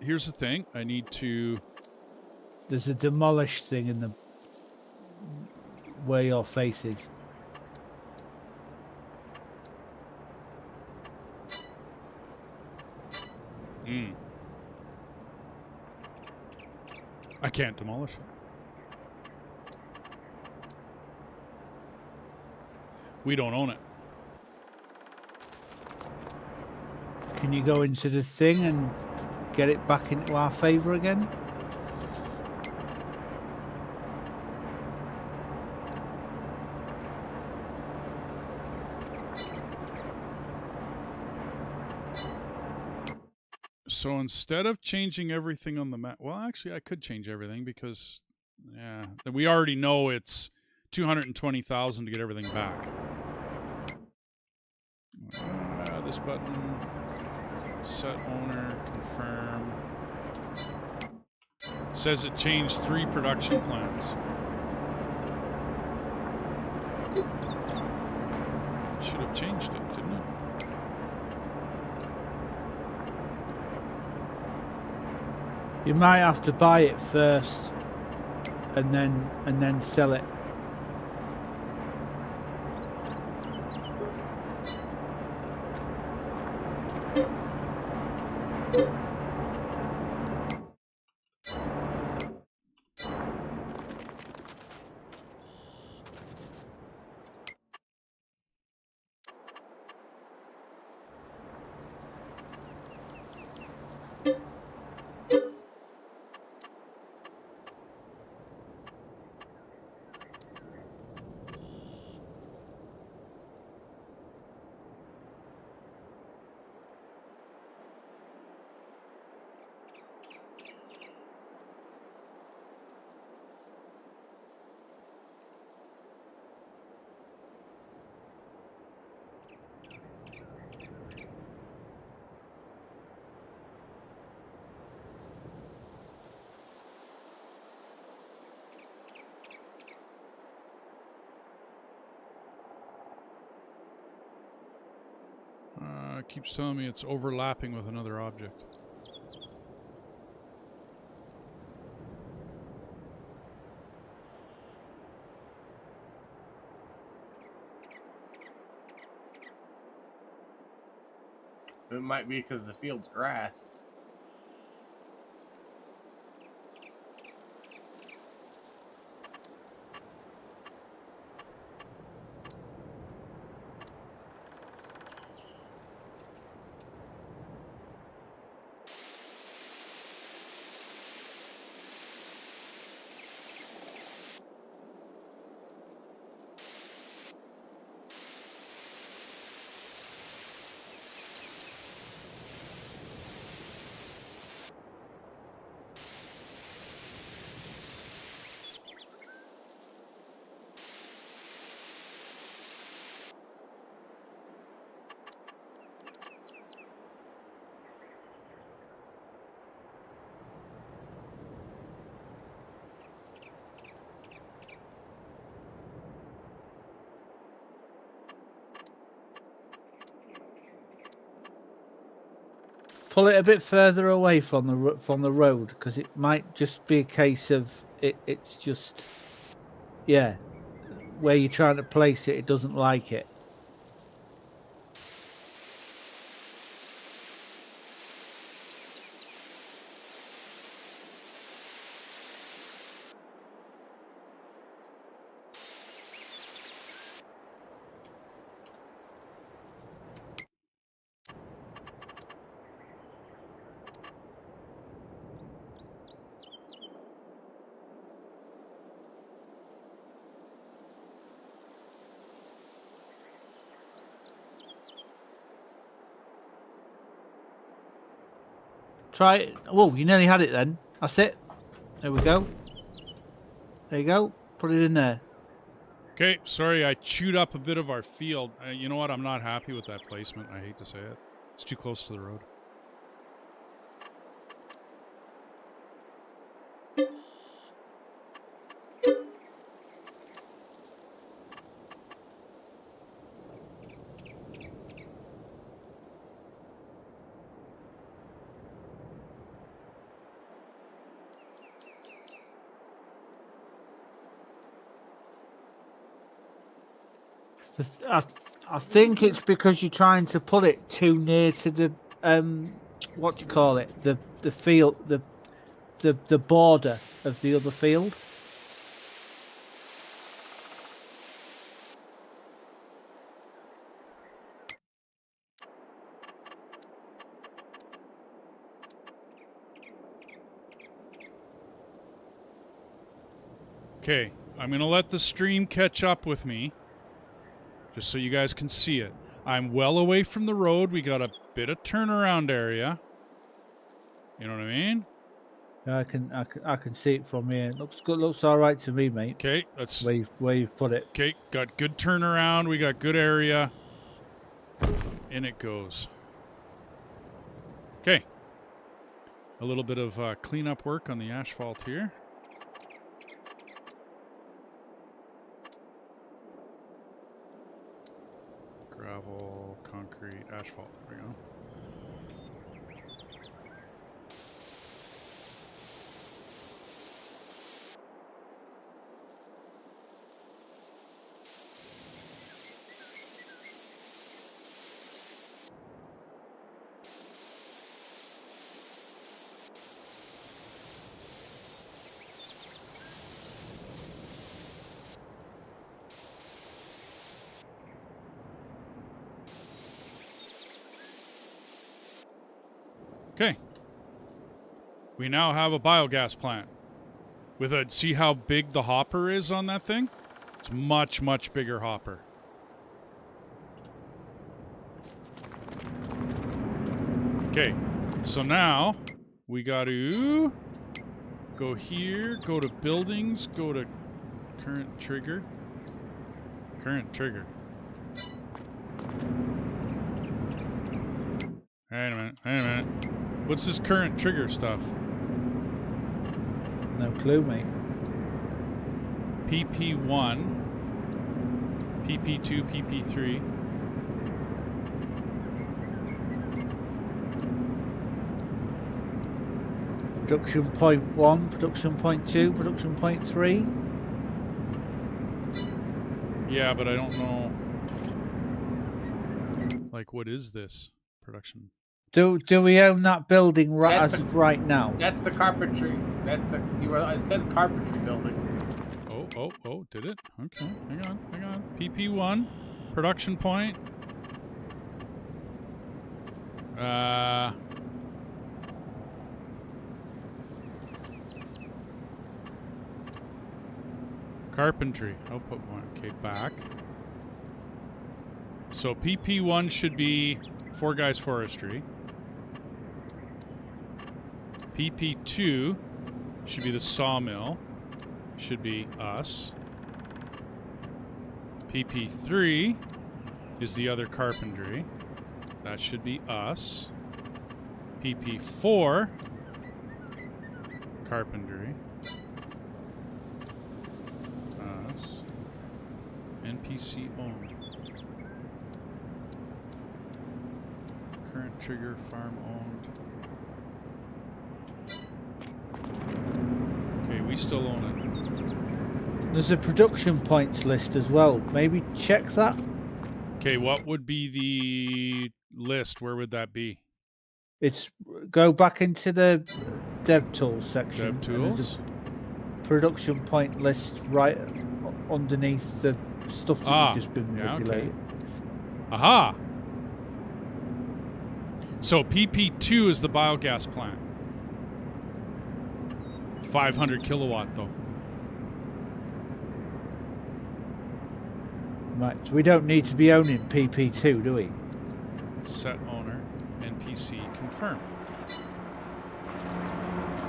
here's the thing. I need to... There's a demolish thing in the where your face is. I can't demolish it. We don't own it. Can you go into the thing and get it back into our favor again? So instead of changing everything on the map, well, actually, I could change everything because, yeah, we already know it's 220,000 to get everything back. This button, set owner, confirm. Says it changed 3 production plants. Should have changed it, didn't it? You might have to buy it first and then sell it. It keeps telling me it's overlapping with another object. It might be because the field's grass. pull it a bit further away from the road, because it might just be a case of it's just, yeah, where you're trying to place it, it doesn't like it. Try it. Whoa, you nearly had it then. That's it. There we go. There you go. Put it in there. Okay, sorry, I chewed up a bit of our field. You know what? I'm not happy with that placement. I hate to say it. It's too close to the road. I think it's because you're trying to put it too near to the what do you call it? The field, the border of the other field. Okay, I'm going to let the stream catch up with me, just so you guys can see it. I'm well away from the road. We got a bit of turnaround area. You know what I mean? I can see it from here. It looks good. Looks all right to me, mate. Okay, let's... Where you've put it. Okay, got good turnaround. We got good area. In it goes. Okay. A little bit of cleanup work on the asphalt here. Gravel, concrete, asphalt. There we go. Okay. We now have a biogas plant. With a, see how big the hopper is on that thing? It's much, much bigger hopper. Okay, so now we got to go here, go to buildings, go to current trigger. Current trigger. Wait a minute. What's this current trigger stuff? No clue, mate. PP1, PP2, PP3. Production point 1, production point 2, production point 3. Yeah, but I don't know. Like, what is this production? Do we own that building as of right now? That's the carpentry. I said carpentry building. Oh, did it? Okay, hang on. PP1, production point. Carpentry, output 1. Okay, back. So PP1 should be 4 Guys Forestry. PP2 should be the sawmill. Should be us. PP3 is the other carpentry. That should be us. PP4 carpentry. Us. NPC owned. Current Trigger farm owned. Okay, we still own it. There's a production points list as well. Maybe check that. Okay, what would be the list? Where would that be? It's go back into the dev tools section. Dev tools. Production point list right underneath the stuff that you've just been manipulating. Okay. Aha! So PP2 is the biogas plant. 500 kilowatt though. Right, so we don't need to be owning PP2, do we? Set owner, NPC, confirm.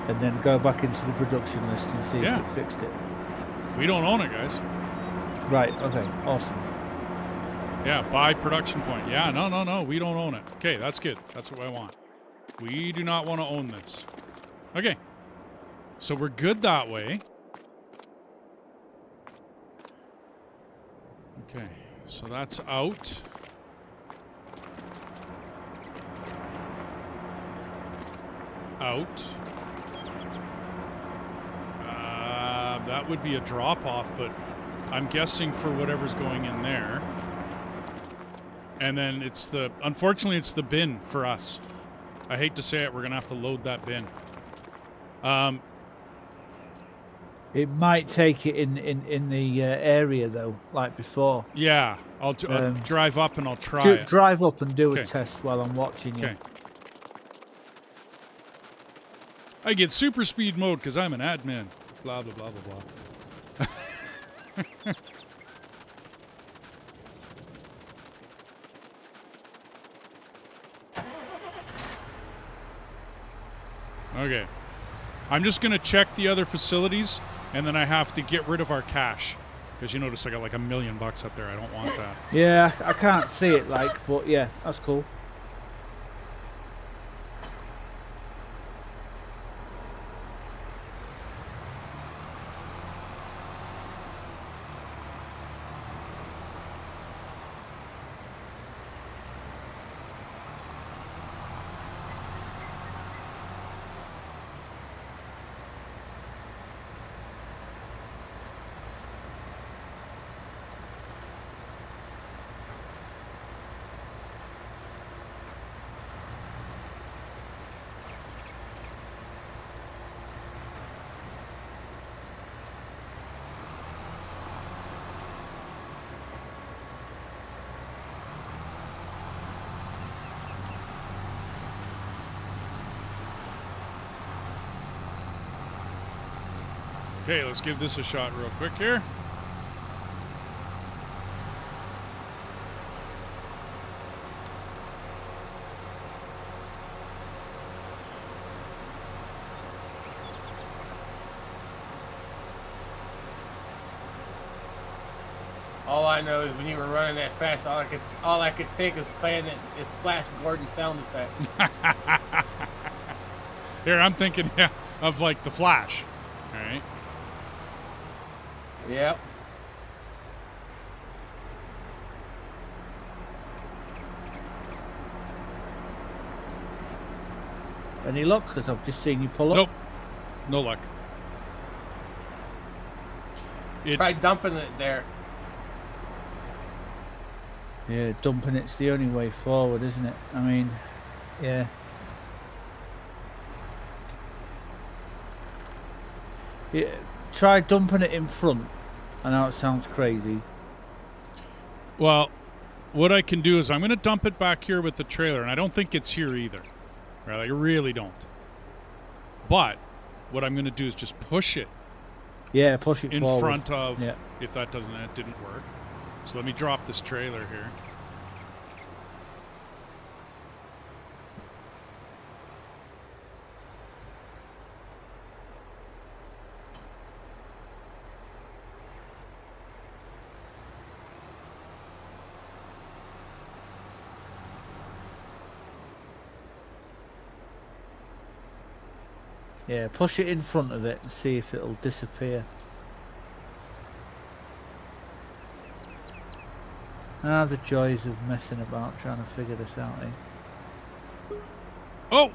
And then go back into the production list and see Yeah. if it fixed it. We don't own it, guys. Right, okay, awesome. Yeah, buy production point. Yeah, no, we don't own it. Okay, that's good. That's what I want. We do not want to own this. Okay. So we're good that way. Okay, so that's out. Out. That would be a drop-off, but I'm guessing for whatever's going in there. And then it's the... Unfortunately, it's the bin for us. I hate to say it, we're going to have to load that bin. It might take it in the area, though, like before. Yeah, I'll drive up and I'll try it. Drive up and do a test while I'm watching you. Okay. I get super speed mode because I'm an admin. Blah, blah, blah, blah, blah. Okay. I'm just going to check the other facilities, and then I have to get rid of our cash. Because you notice I got like $1 million up there. I don't want that. Yeah, I can't see it, but yeah, that's cool. Okay, let's give this a shot real quick here. All I know is when you were running that fast, all I could think is playing it is Flash Gordon sound effect. Here, I'm thinking of like the Flash. All right. Yep. Any luck? Because I've just seen you pull up. Nope. No luck. Try dumping it there. Yeah, dumping it's the only way forward, isn't it? I mean, yeah. Yeah, try dumping it in front. I know it sounds crazy. Well, what I can do is I'm going to dump it back here with the trailer, and I don't think it's here either. Right? I really don't. But what I'm going to do is just push it. Yeah, push it in forward. front of. Yeah. If that didn't work. So let me drop this trailer here. Yeah, push it in front of it and see if it'll disappear. Ah, the joys of messing about trying to figure this out, eh? Oh!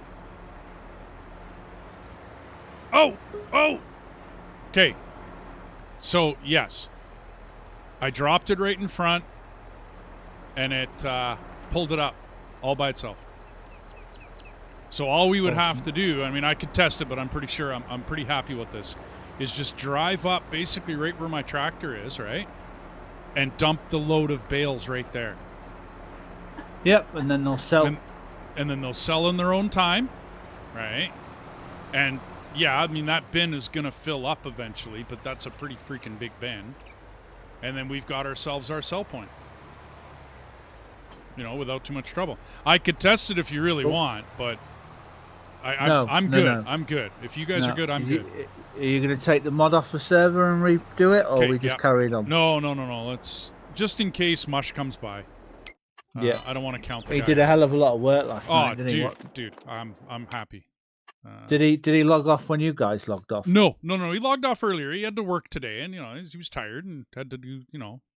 Oh! Oh! Okay. So, yes. I dropped it right in front, and it pulled it up all by itself. So all we would have to do, I mean, I could test it, but I'm pretty sure I'm pretty happy with this, is just drive up basically right where my tractor is, right? And dump the load of bales right there. Yep, and then they'll sell. And then they'll sell in their own time, right? And yeah, I mean, that bin is going to fill up eventually, but that's a pretty freaking big bin. And then we've got ourselves our sell point. You know, without too much trouble. I could test it if you really want, but I'm good. No. I'm good. If you guys are good, I'm good. Are you going to take the mod off the server and redo it, or we just carry it on? No. Let's, just in case Mush comes by. Yeah, I don't want to count the guy. He did a hell of a lot of work last night, didn't he? Dude, I'm happy. Did he log off when you guys logged off? No. He logged off earlier. He had to work today, and you know he was tired and had to do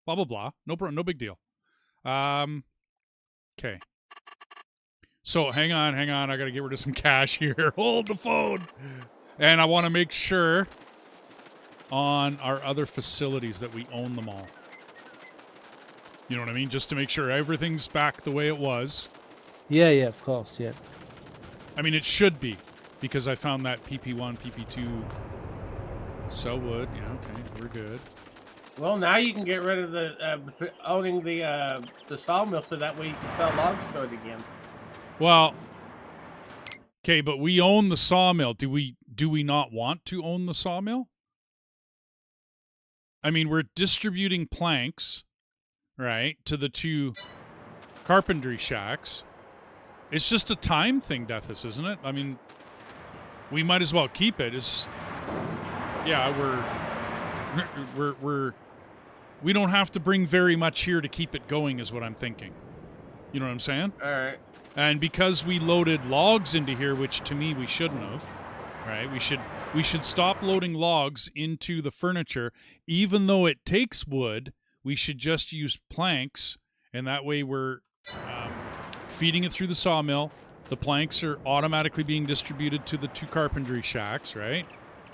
blah blah blah. No big deal. Okay. So hang on. I got to get rid of some cash here. Hold the phone. And I want to make sure on our other facilities that we own them all. You know what I mean? Just to make sure everything's back the way it was. Yeah, of course, yeah. I mean, it should be, because I found that PP1, PP2 sell wood. Yeah, okay, we're good. Well, now you can get rid of the owning the sawmill, so that way you can sell logs to it again. Well, okay, but we own the sawmill. Do we not want to own the sawmill? I mean, we're distributing planks, right, to the 2 carpentry shacks. It's just a time thing, Deathus, isn't it? I mean, we might as well keep it. We don't have to bring very much here to keep it going, is what I'm thinking. You know what I'm saying? All right. And because we loaded logs into here, which to me we shouldn't have, right? We should stop loading logs into the furniture, even though it takes wood. We should just use planks, and that way we're feeding it through the sawmill. The planks are automatically being distributed to the 2 carpentry shacks, right?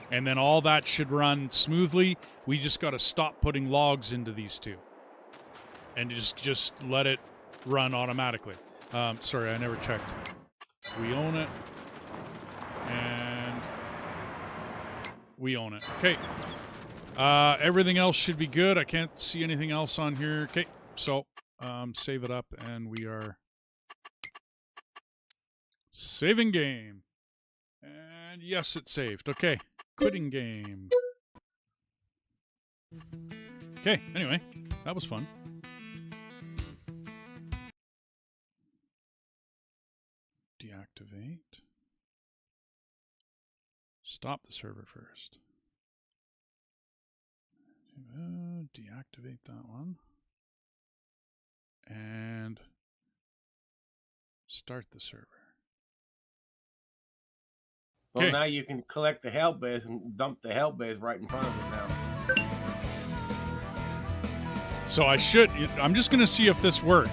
And then all that should run smoothly. We just got to stop putting logs into these 2, and just let it run automatically. Sorry, I never checked. We own it, and we own it. Okay. Everything else should be good. I can't see anything else on here. Okay, so save it up, and we are saving game. And yes, it saved. Okay, quitting game. Okay, anyway, that was fun. Deactivate. Stop the server first. Deactivate that one. And start the server. Well, now you can collect the hell base and dump the hell base right in front of it now. So I'm just going to see if this worked.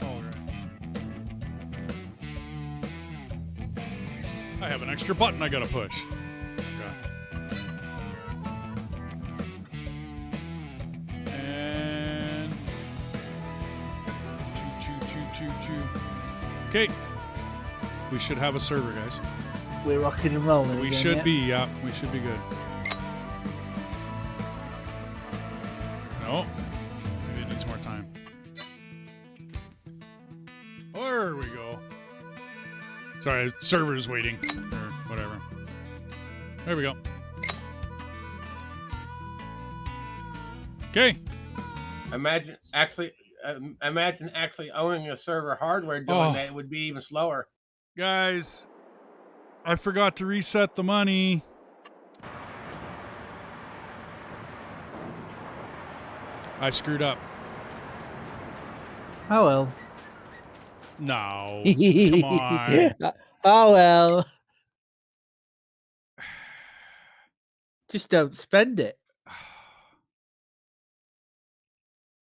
All right. I have an extra button I got to push. And choo. Okay. We should have a server, guys. We're rocking and rolling. We should be, yeah. We should be good. No. Maybe it needs more time. There we go. Sorry, server's waiting. Or whatever. There we go. Okay. Imagine actually owning a server hardware doing that. It would be even slower. Guys, I forgot to reset the money. I screwed up. Oh well. No. Come on. Oh well. Just don't spend it.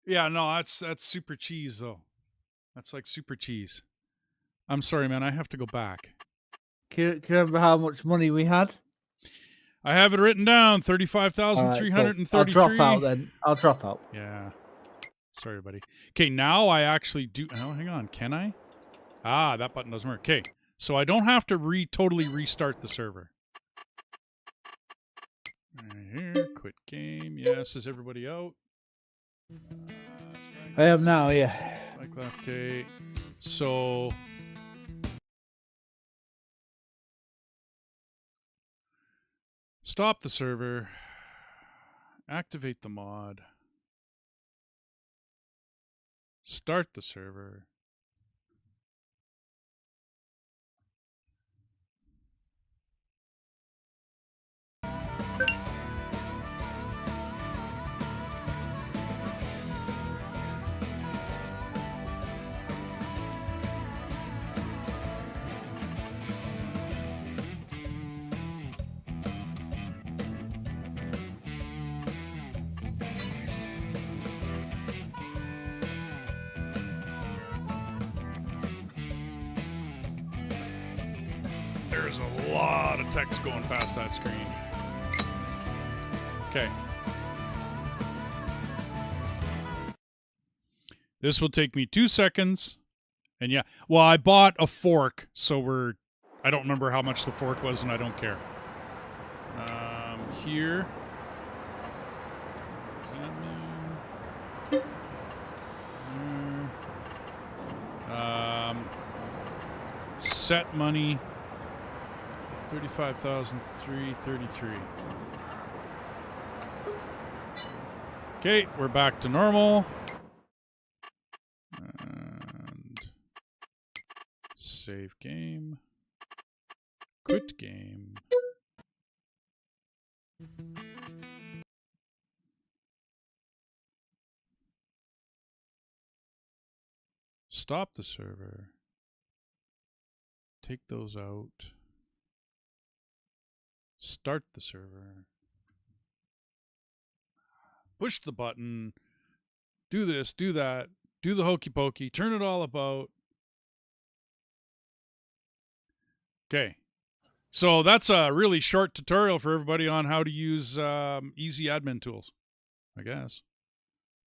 Yeah, no, that's super cheese though. That's like super cheese. I'm sorry, man. I have to go back. Can you remember how much money we had? I have it written down. All right, cool. 35,333. I'll drop out then. I'll drop out. Yeah. Sorry, buddy. Okay, now I actually do. Oh, hang on. Can I? Ah, that button doesn't work. Okay, so I don't have to totally restart the server. Right here, quit game. Yes, is everybody out? I am now, yeah. Like left, okay. So stop the server. Activate the mod. Start the server. There's a lot of text going past that screen. Okay. This will take me 2 seconds. And yeah, well, I bought a fork, so I don't remember how much the fork was, and I don't care. Here. Set money. 35,333. Okay, we're back to normal. And save game. Quit game. Stop the server. Take those out. Start the server. Push the button. Do this, do that. Do the hokey pokey. Turn it all about. Okay. So that's a really short tutorial for everybody on how to use easy admin tools, I guess,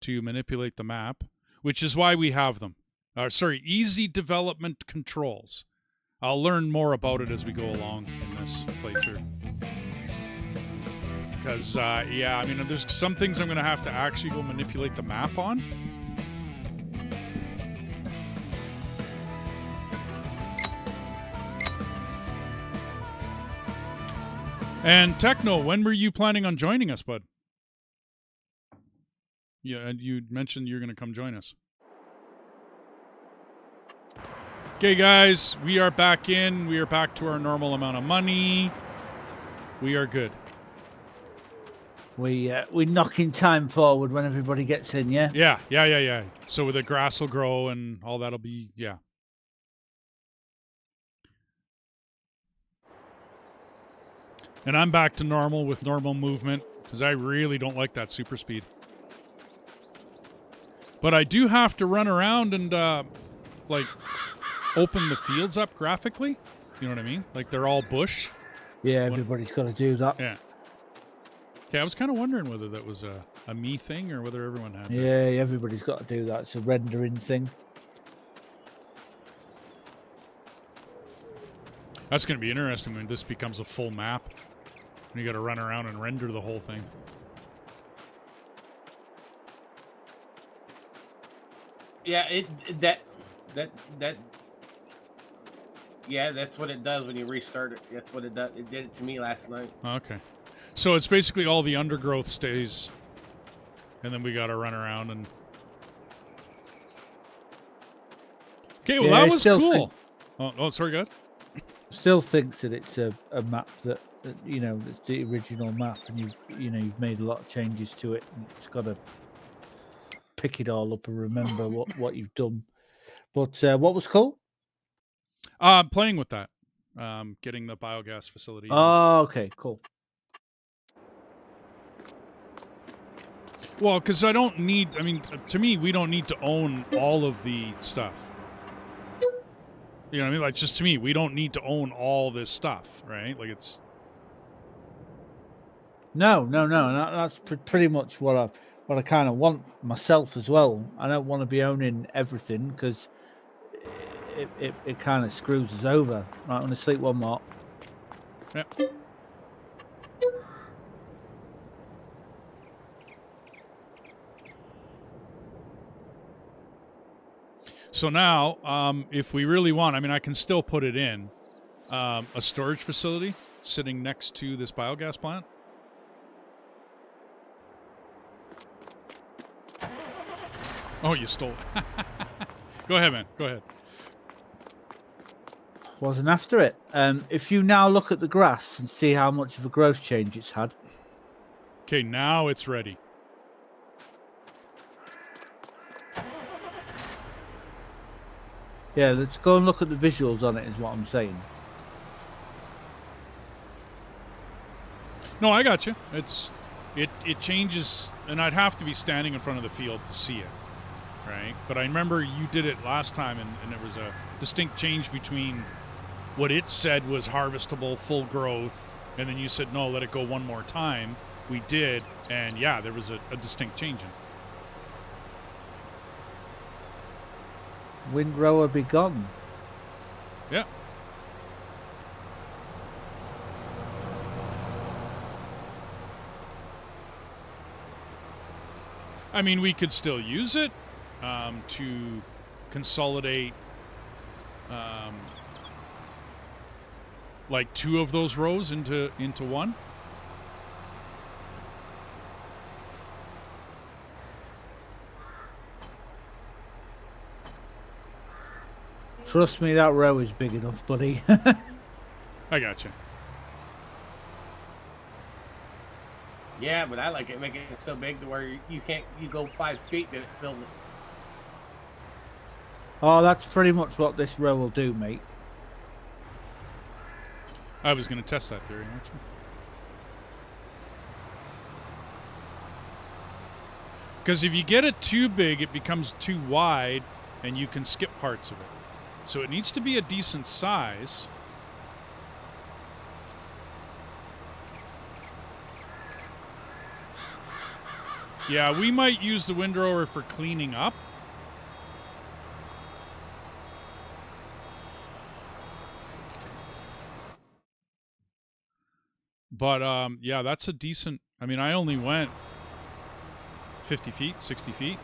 to manipulate the map, which is why we have them. Easy development controls. I'll learn more about it as we go along in this playthrough. Because, yeah, I mean, there's some things I'm going to have to actually go manipulate the map on. And Techno, when were you planning on joining us, bud? Yeah, and you mentioned you're going to come join us. Okay, guys, we are back in. We are back to our normal amount of money. We are good. We're knocking time forward when everybody gets in, yeah? Yeah. So the grass will grow and all that'll be, yeah. And I'm back to normal with normal movement because I really don't like that super speed. But I do have to run around and, like, open the fields up graphically. You know what I mean? Like they're all bush. Yeah, everybody's got to do that. Yeah. Okay, I was kind of wondering whether that was a me thing or whether everyone had that. Yeah, everybody's got to do that. It's a rendering thing. That's going to be interesting when this becomes a full map. And you got to run around and render the whole thing. Yeah, yeah, that's what it does when you restart it. That's what it does. It did it to me last night. Okay. So it's basically all the undergrowth stays. And then we got to run around and... Okay, well, that was cool. Oh, sorry, go ahead. Still thinks that it's a map that, you know, it's the original map, and you've made a lot of changes to it, and it's got to pick it all up and remember what you've done. But what was cool? Playing with that. Getting the biogas facility. Oh, okay, cool. Well, because I don't need. I mean, to me, we don't need to own all of the stuff. You know what I mean? Like, just to me, we don't need to own all this stuff, right? Like, it's. No. That's pretty much what I kind of want myself as well. I don't want to be owning everything because it kind of screws us over. Right, I'm gonna sleep one more. Yeah. So now, if we really want, I mean, I can still put it in a storage facility sitting next to this biogas plant. Oh, you stole it. Go ahead, man. Go ahead. Wasn't after it. If you now look at the grass and see how much of a growth change it's had. Okay, now it's ready. Yeah, let's go and look at the visuals on it, is what I'm saying. No, I got you. It changes, and I'd have to be standing in front of the field to see it, right? But I remember you did it last time, and there was a distinct change between what it said was harvestable, full growth, and then you said, no, let it go one more time. We did, and yeah, there was a distinct change in it. Windrower be gone. Yeah. I mean, we could still use it to consolidate like 2 of those rows into one. Trust me, that row is big enough, buddy. I got you. Yeah, but I like it making it so big to where you can't. You go 5 feet, then it fills it. Oh, that's pretty much what this row will do, mate. I was going to test that theory, actually. Because if you get it too big, it becomes too wide, and you can skip parts of it. So it needs to be a decent size. Yeah, we might use the windrower for cleaning up. But, yeah, that's a decent... I mean, I only went 50 feet, 60 feet.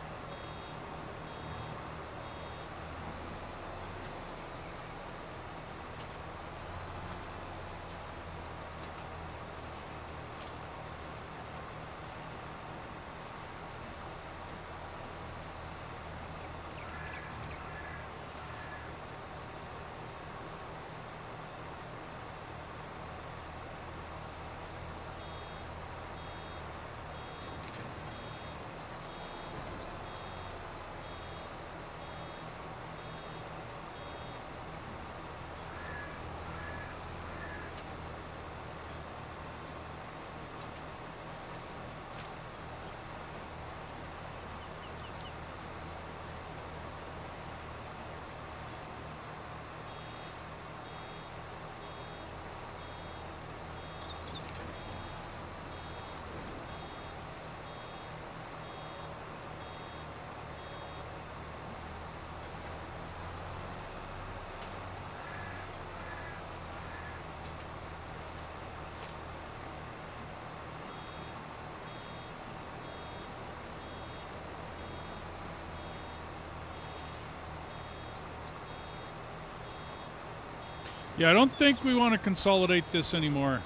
Yeah, I don't think we want to consolidate this anymore.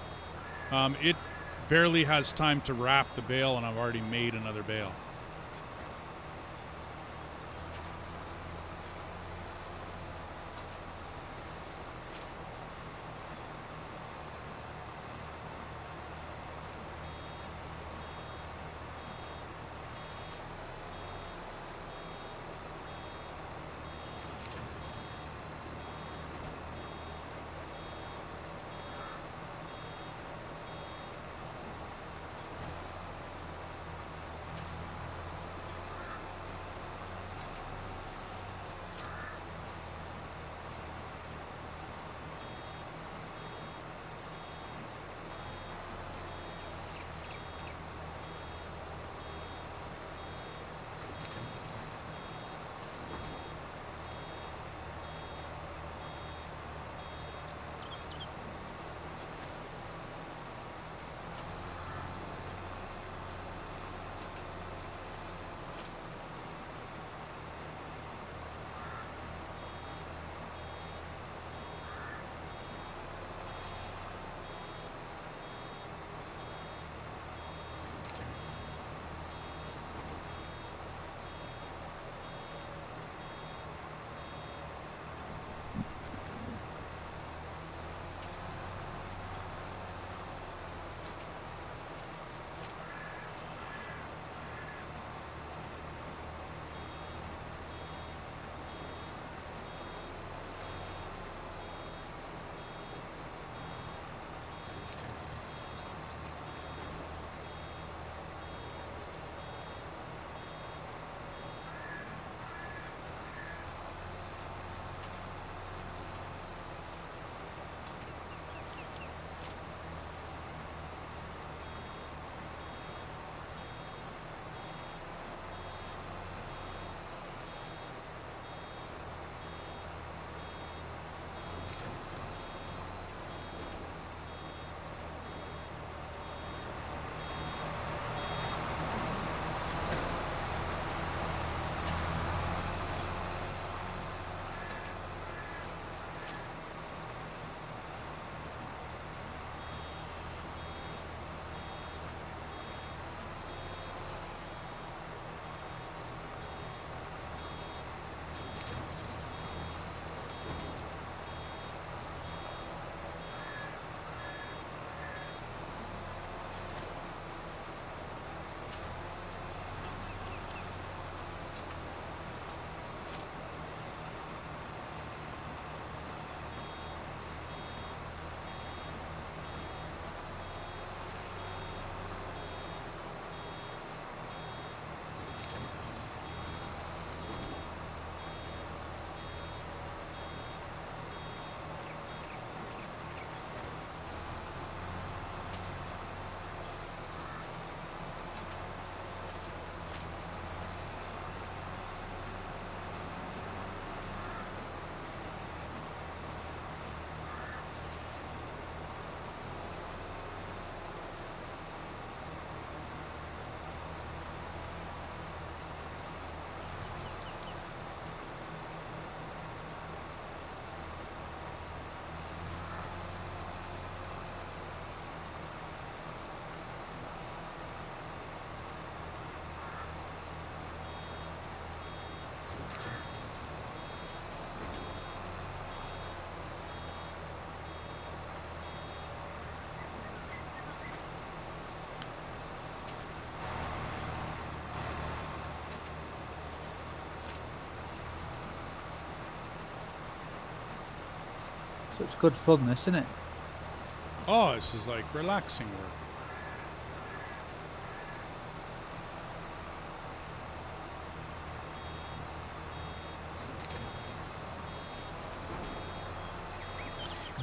It barely has time to wrap the bale, and I've already made another bale. So it's good fun, this, isn't it? Oh, this is like relaxing work.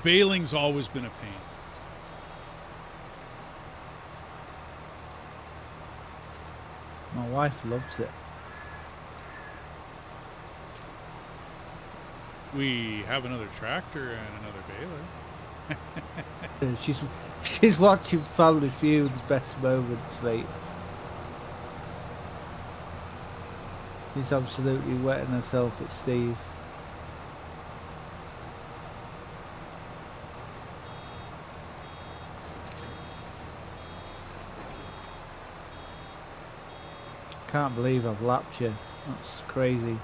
Baling's always been a pain. My wife loves it. We have another tractor and another baler. She's watching Family Feud, best moments, mate. She's absolutely wetting herself at Steve. Can't believe I've lapped you. That's crazy.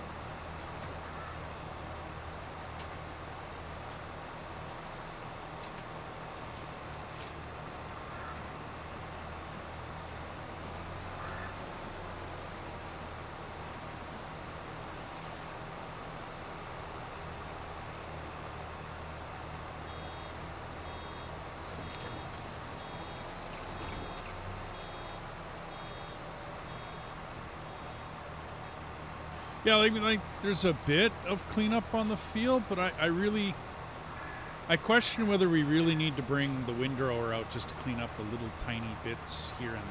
Yeah, like there's a bit of cleanup on the field, but I question whether we really need to bring the windrower out just to clean up the little tiny bits here and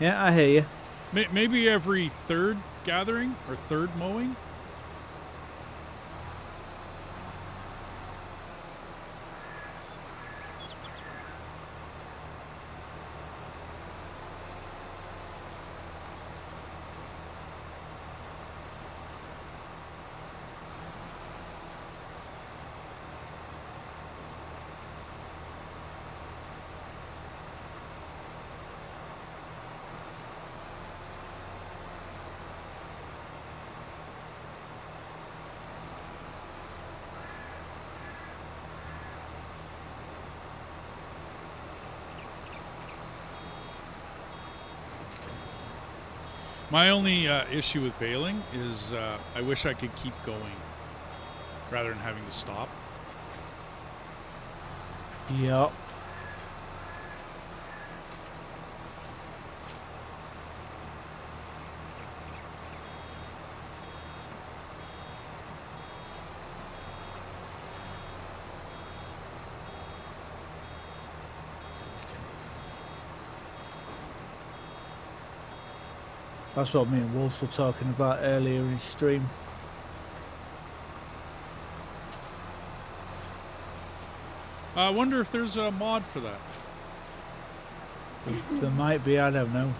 there. Yeah, I hear you. Maybe every third gathering or third mowing. My only issue with baling is I wish I could keep going rather than having to stop. Yup. That's what me and Wolf were talking about earlier in stream. I wonder if there's a mod for that. There might be, I don't know.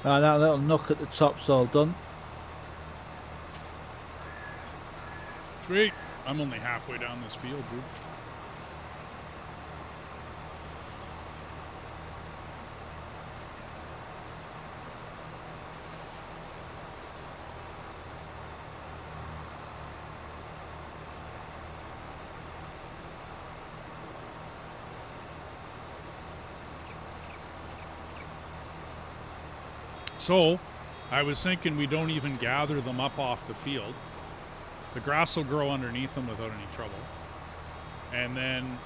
That little nook at the top's all done. Sweet. I'm only halfway down this field, dude. So, I was thinking we don't even gather them up off the field. The grass will grow underneath them without any trouble. And then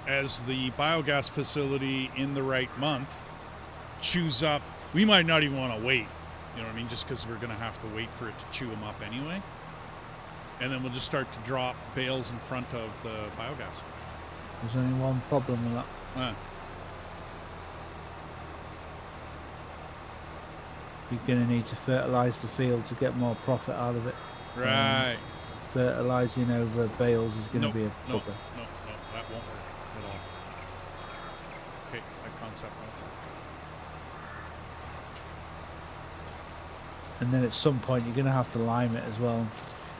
as the biogas facility in the right month chews up, we might not even want to wait, you know what I mean, just because we're going to have to wait for it to chew them up anyway. And then we'll just start to drop bales in front of the biogas. There's only one problem with that. You're going to need to fertilise the field to get more profit out of it. Right. Fertilising over bales is going to be a bugger. No, that won't work at all. Okay, that concept won't work. And then at some point you're going to have to lime it as well.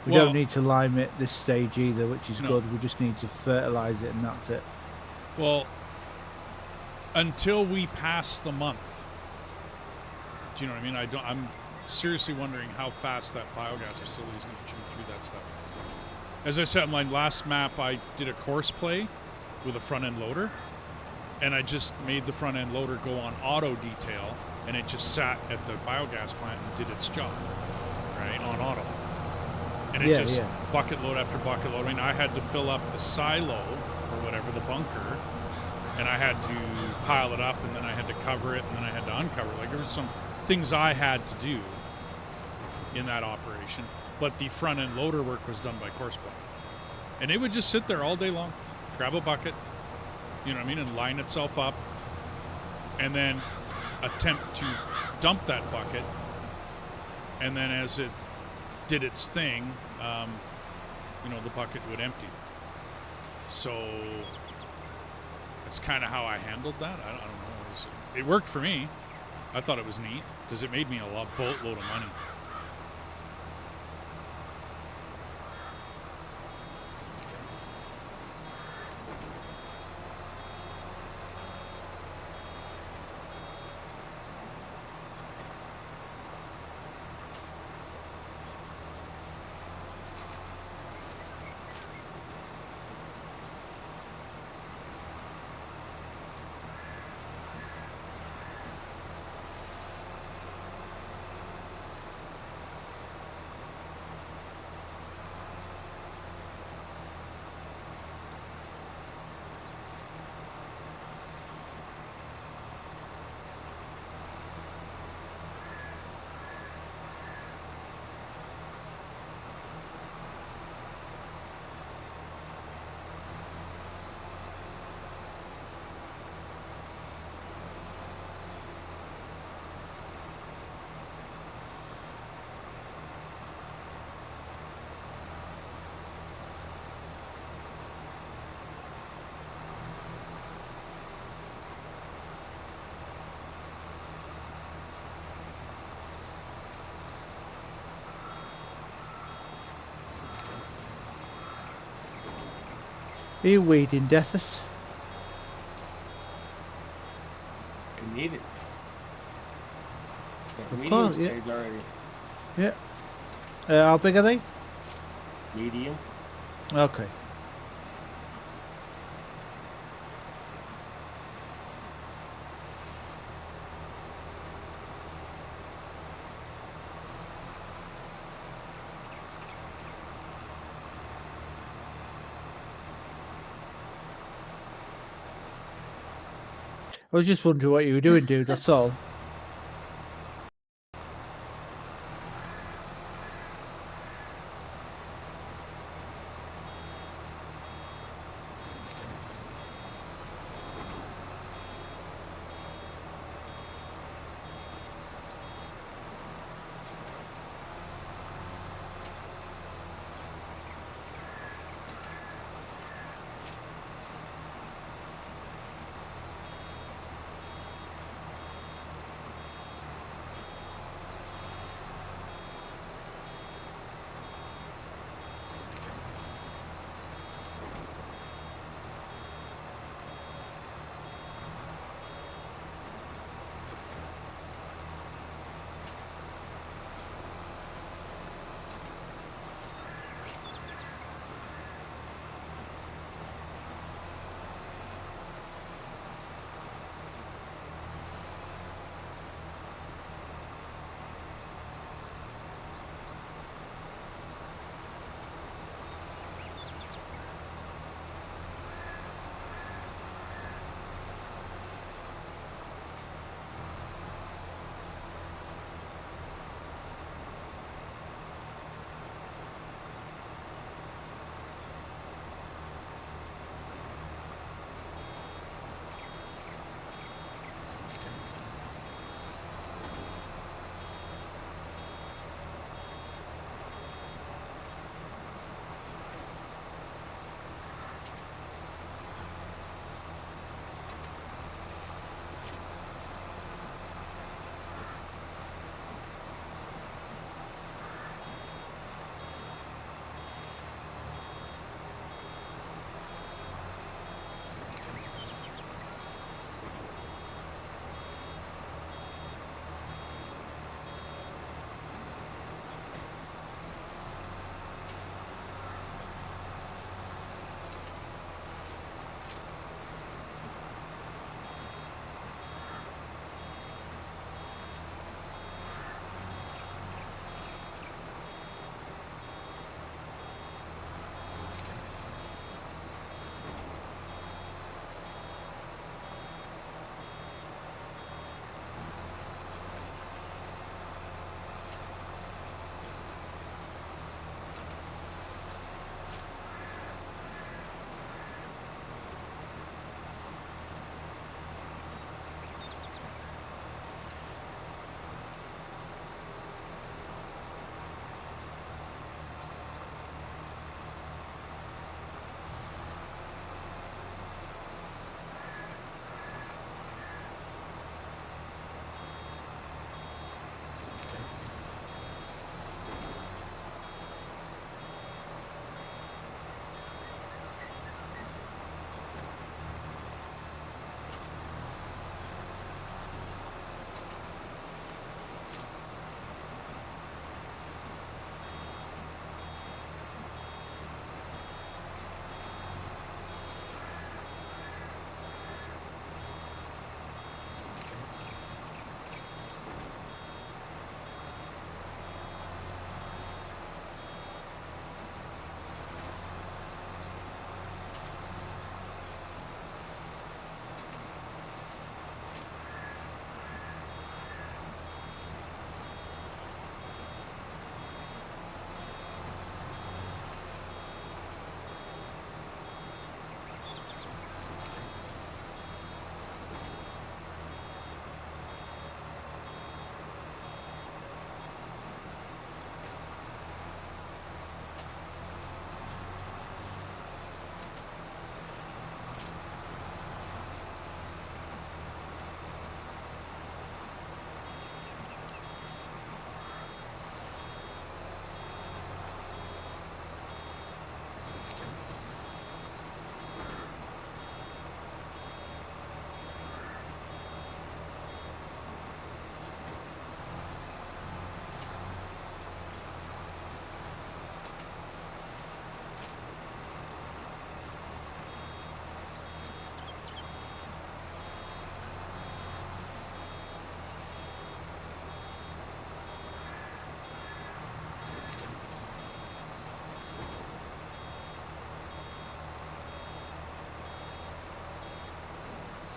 We don't need to lime it this stage either, which is good. We just need to fertilise it and that's it. Well, until we pass the month. Do you know what I mean? I'm seriously wondering how fast that biogas facility is going to chew through that stuff. As I said on my last map, I did a course play with a front-end loader, and I just made the front-end loader go on auto detail, and it just sat at the biogas plant and did its job, right, on auto. And it bucket load after bucket load. I mean, I had to fill up the silo, or whatever, the bunker, and I had to pile it up, and then I had to cover it, and then I had to uncover it. Like, there was some things I had to do in that operation, but the front end loader work was done by course play, and it would just sit there all day long, grab a bucket, you know what I mean, and line itself up, and then attempt to dump that bucket, and then as it did its thing, you know, the bucket would empty. So that's kind of how I handled that. I don't know. It worked for me. I thought it was neat because it made me a boatload of money. Are you weeding, Deathus? I need it. Of course, yeah. Already. Yeah. How big are they? Medium. Okay. I was just wondering what you were doing, dude, that's all.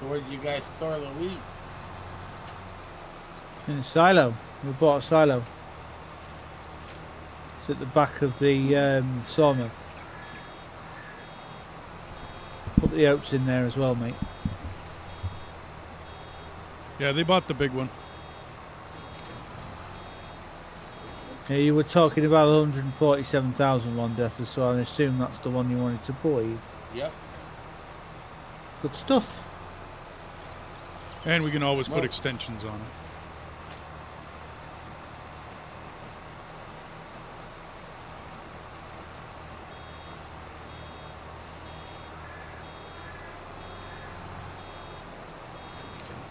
where do you guys store the wheat? In a silo. We bought a silo. It's at the back of the sawmill. Put the oats in there as well, mate. Yeah, they bought the big one. Yeah, you were talking about 147,000 one, Death, so I assume that's the one you wanted to buy. Yep. Good stuff. And we can always put Well- extensions on it.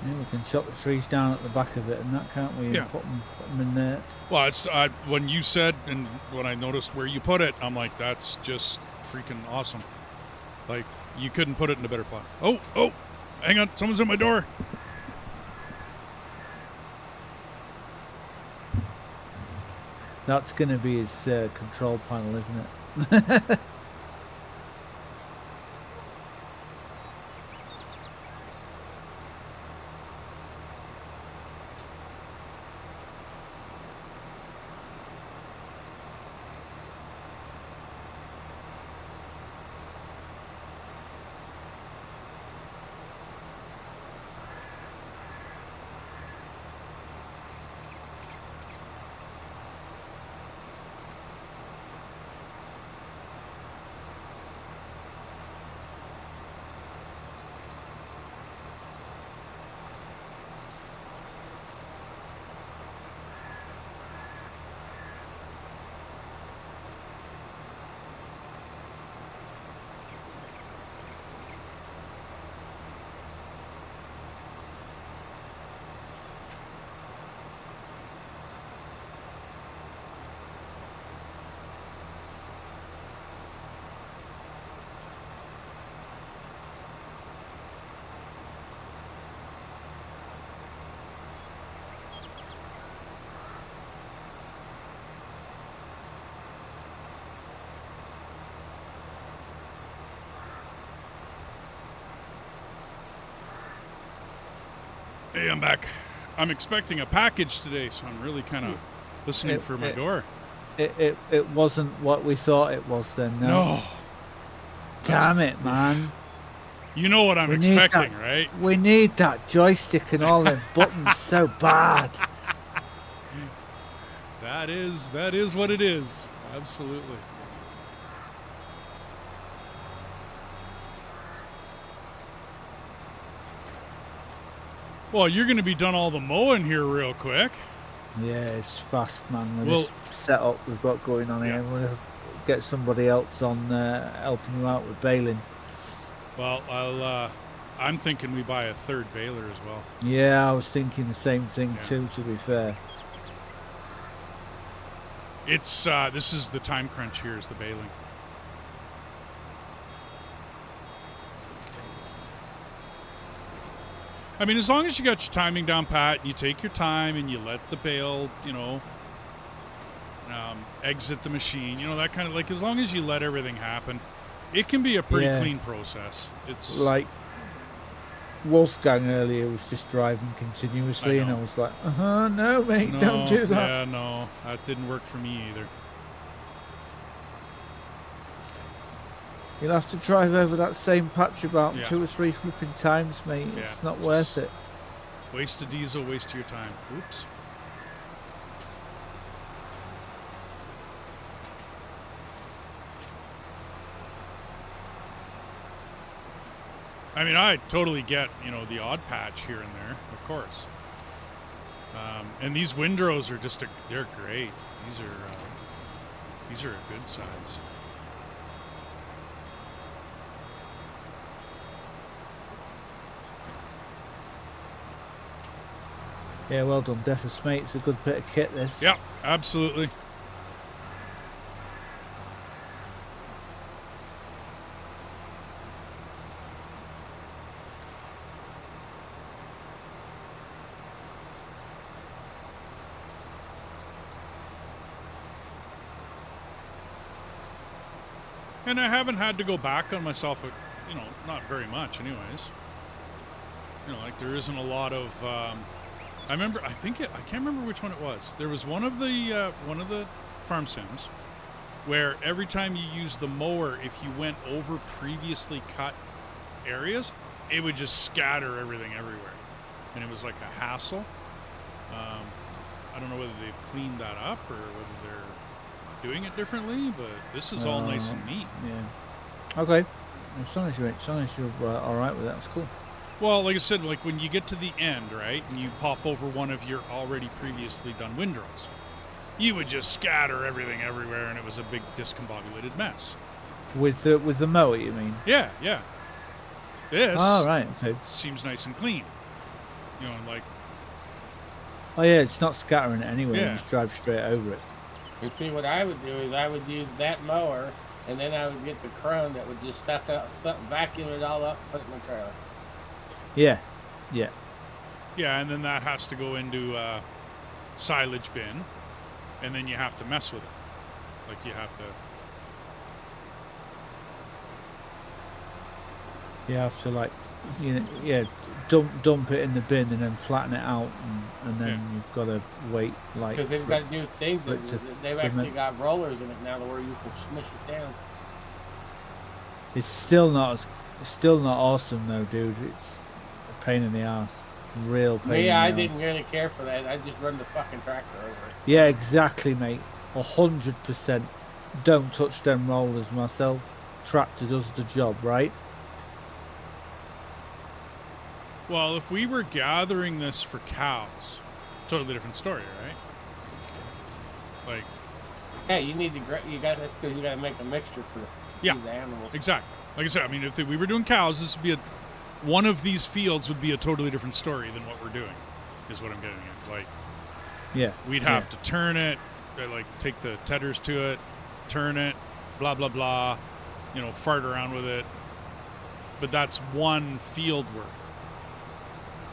Yeah, we can chop the trees down at the back of it and that, can't we? And Yeah. put them in there. Well, it's when you said and when I noticed where you put it, I'm like, that's just freaking awesome. Like, you couldn't put it in a better spot. Oh, hang on, someone's at my door. That's going to be his control panel, isn't it? Hey, I'm back. I'm expecting a package today, so I'm really kind of listening for my door. It wasn't what we thought it was then. No. Damn it, man. You know what I'm We need expecting, that. right? We need that joystick and all them buttons so bad. That is what it is. Absolutely. Well, you're going to be done all the mowing here real quick. Yeah, it's fast, man. With Well- this setup we've got going on here, Yeah. we'll get somebody else on helping you out with baling. Well, I'm thinking we buy a third baler as well. Yeah, I was thinking the same thing Yeah. too, to be fair. It's this is the time crunch here is the baling. I mean, as long as you got your timing down pat, you take your time and you let the bale, exit the machine, that kind of, like, as long as you let everything happen, it can be a pretty Yeah. clean process. It's Like Wolfgang earlier was just driving continuously, I and I know. was like, no, mate, no, don't do that. Yeah, no, that didn't work for me either. You'll have to drive over that same patch about Yeah. 2 or 3 flipping times, mate. Yeah, It's not worth just- it. Waste of diesel, waste of your time. Oops. I mean, I totally get, the odd patch here and there, of course. And these windrows are they're great. These are a good size. Yeah, well done, Deathus, mate. It's a good bit of kit, this. Yeah, absolutely. And I haven't had to go back on myself, not very much anyways. You know, like there isn't a lot of. I can't remember which one it was. There was one of the farm sims where every time you use the mower, if you went over previously cut areas, it would just scatter everything everywhere, and it was like a hassle. I don't know whether they've cleaned that up or whether they're doing it differently, but this is all nice and neat. Yeah. Okay. As long as you're all right with that, that's cool. Well, like I said, like when you get to the end, right, and you pop over one of your already previously done windrows, you would just scatter everything everywhere, and it was a big discombobulated mess. With the mower, you mean? Yeah. This. Oh, right. Okay. Seems nice and clean. You know, like. Oh yeah, it's not scattering it anyway. Yeah. You just drive straight over it. You see, what I would do is I would use that mower, and then I would get the crone that would just vacuum it all up, put it in the trailer. Yeah. Yeah, and then that has to go into a silage bin, and then you have to mess with it. Like you have to. You have to like, dump it in the bin and then flatten it out, and then you've got to wait like. Because they've got to do things. They've actually ferment. got rollers in it now, to where you can smush it down. It's still not awesome though, dude. It's a pain in the ass. Real pain. Me, in I the didn't really care for that. I just run the fucking tractor over it. Yeah, exactly, mate. 100%. Don't touch them rollers myself. Tractor does the job, right? Well, if we were gathering this for cows, totally different story, right? Like. Yeah, you got to make a mixture for the animals. Exactly. Like I said, I mean, if we were doing cows, this would be one of these fields would be a totally different story than what we're doing, is what I'm getting at. Like, we'd have to turn it, like take the tethers to it, turn it, blah, blah, blah, fart around with it. But that's one field worth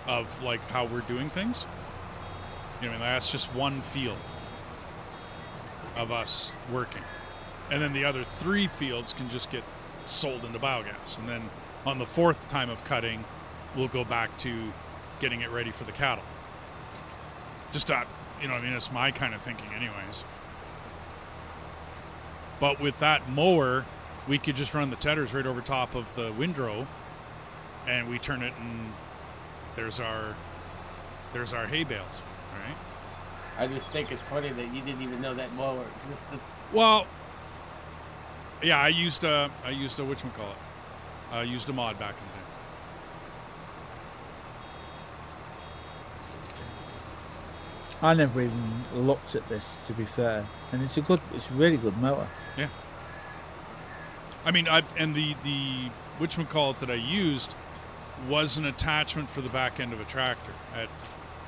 of like how we're doing things. I mean, that's just one field of us working. And then the other 3 fields can just get sold into biogas. And then on the 4th time of cutting, we'll go back to getting it ready for the cattle. Just it's my kind of thinking anyways. But with that mower, we could just run the tethers right over top of the windrow, and we turn it, and there's our hay bales, right? I just think it's funny that you didn't even know that mower existed. Well, yeah, I used a whatchamacallit. I used a mod back in the day. I never even looked at this, to be fair, and it's a really good mower. Yeah. I mean, the whatchamacallit that I used was an attachment for the back end of a tractor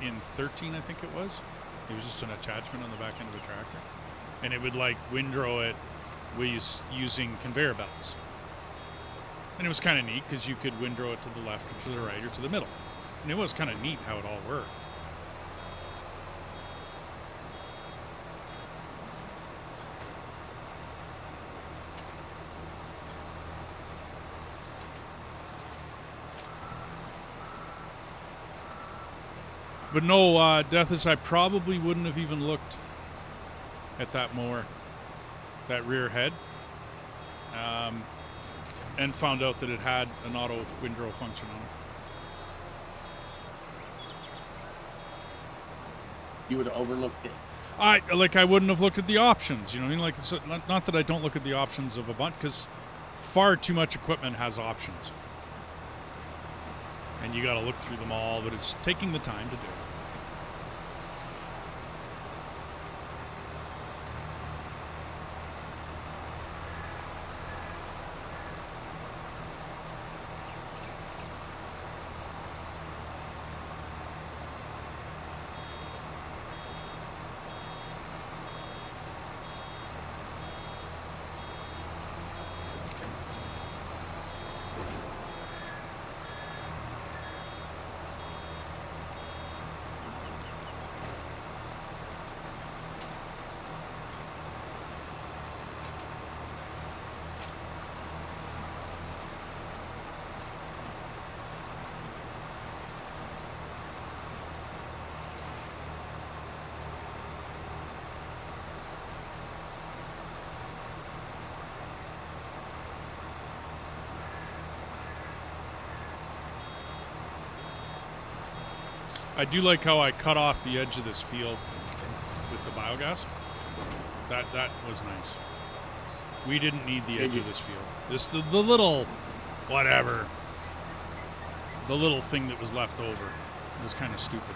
in 13, I think it was. It was just an attachment on the back end of a tractor, and it would like windrow it using conveyor belts. And it was kind of neat because you could windrow it to the left or to the right or to the middle, and it was kind of neat how it all worked. But no, Deathis, I probably wouldn't have even looked at that mower, that rear head, and found out that it had an auto windrow function on it. You would have overlooked it. I wouldn't have looked at the options. You know what I mean? Like, it's not that I don't look at the options of a bunch, because far too much equipment has options. And you got to look through them all, but it's taking the time to do it. I do like how I cut off the edge of this field with the biogas. That was nice. We didn't need the edge of this field. The little whatever. The little thing that was left over was kind of stupid.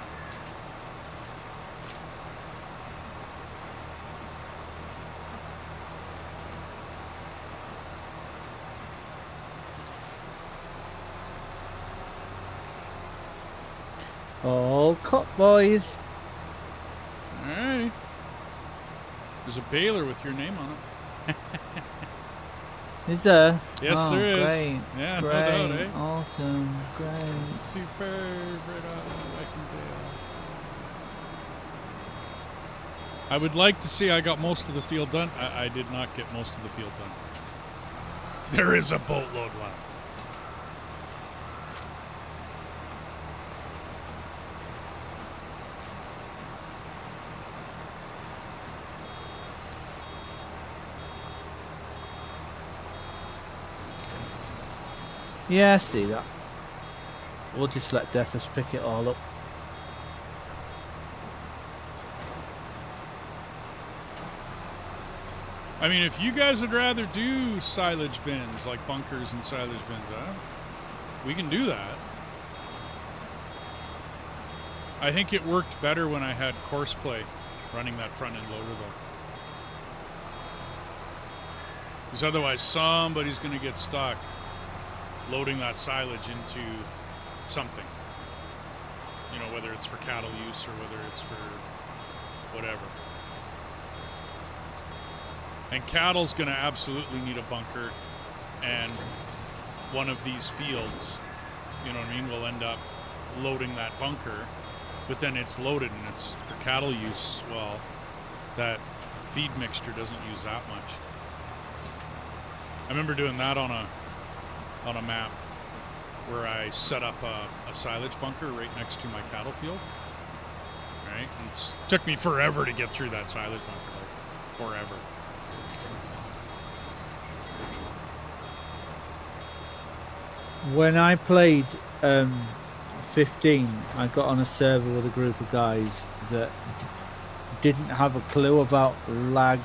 All cut, boys. Alrighty. There's a baler with your name on it. Is there? Yes, oh, there is. Great. Yeah, Great. no doubt, eh? Awesome. Great. Superb. Right on. I would like to see I got most of the field done. I did not get most of the field done. There is a boatload left. Yeah, I see that. We'll just let Deathus pick it all up. I mean, if you guys would rather do silage bins, like bunkers and silage bins, we can do that. I think it worked better when I had course play running that front end loader, though. Because otherwise somebody's going to get stuck loading that silage into something. You know, whether it's for cattle use or whether it's for whatever. And cattle's going to absolutely need a bunker, and one of these fields, you know what I mean, will end up loading that bunker, but then it's loaded and it's for cattle use. Well, that feed mixture doesn't use that much. I remember doing that on a map where I set up a silage bunker right next to my cattle field. Right? And it took me forever to get through that silage bunker, like forever. When I played 15, I got on a server with a group of guys that didn't have a clue about lag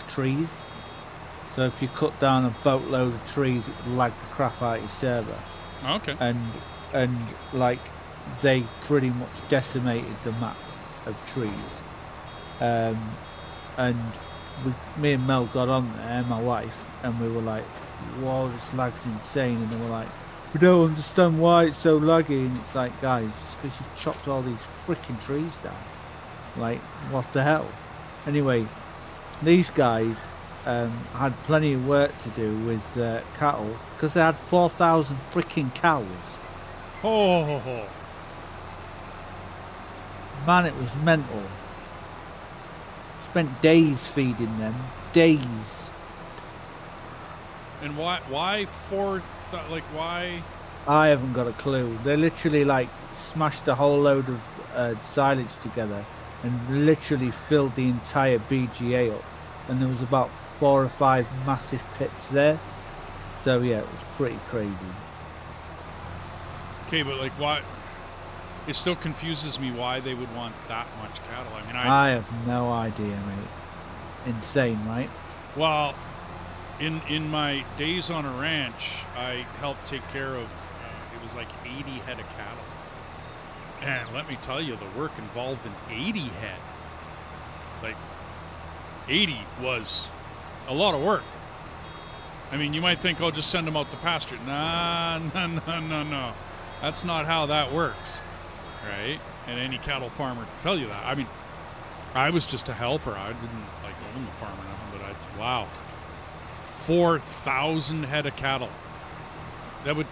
trees. So if you cut down a boatload of trees, it would lag the crap out of your server. Okay. And like they pretty much decimated the map of trees. And me and Mel got on there, my wife, and we were like, whoa, this lag's insane. And they were like, we don't understand why it's so laggy. And it's like, guys, it's because you've chopped all these freaking trees down. Like, what the hell? Anyway, these guys had plenty of work to do with cattle because they had 4,000 freaking cows. Oh. Man, it was mental. Spent days feeding them. Days. And why why? I haven't got a clue. They literally like smashed a whole load of silage together and literally filled the entire BGA up. And there was about 4 or 5 massive pits there. So yeah, it was pretty crazy. Okay, but like why? It still confuses me why they would want that much cattle. I mean, I have no idea, mate. Insane, right? Well, in my days on a ranch, I helped take care of, it was like 80 head of cattle. And let me tell you, the work involved in 80 head. Like, 80 was a lot of work. I mean, you might think, oh, just send them out to pasture. No. That's not how that works, right? And any cattle farmer can tell you that. I mean, I was just a helper. I didn't, like, own the farm or nothing, but wow. 4,000 head of cattle. That would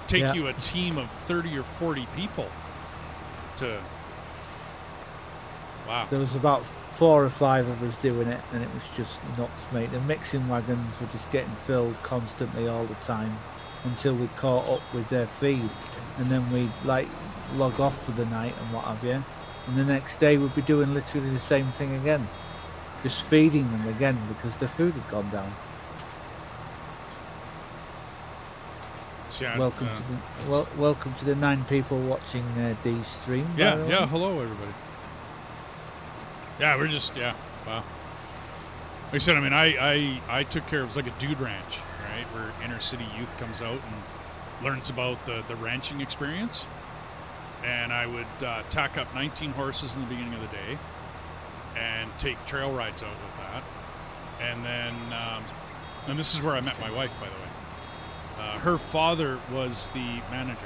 take you a team of 30 or 40 people to... Wow. There was about 4 or 5 of us doing it, and it was just nuts, mate. The mixing wagons were just getting filled constantly all the time until we caught up with their feed, and then we'd like log off for the night and what have you, and the next day we'd be doing literally the same thing again, just feeding them again because their food had gone down. See, welcome to the 9 people watching Dee's stream. Yeah, yeah. Hello, everybody. Yeah, we're just wow. Like I said, I mean, I took care of, it was like a dude ranch, right, where inner city youth comes out and learns about the ranching experience. And I would tack up 19 horses in the beginning of the day and take trail rides out with that. And then, and this is where I met my wife, by the way. Her father was the manager.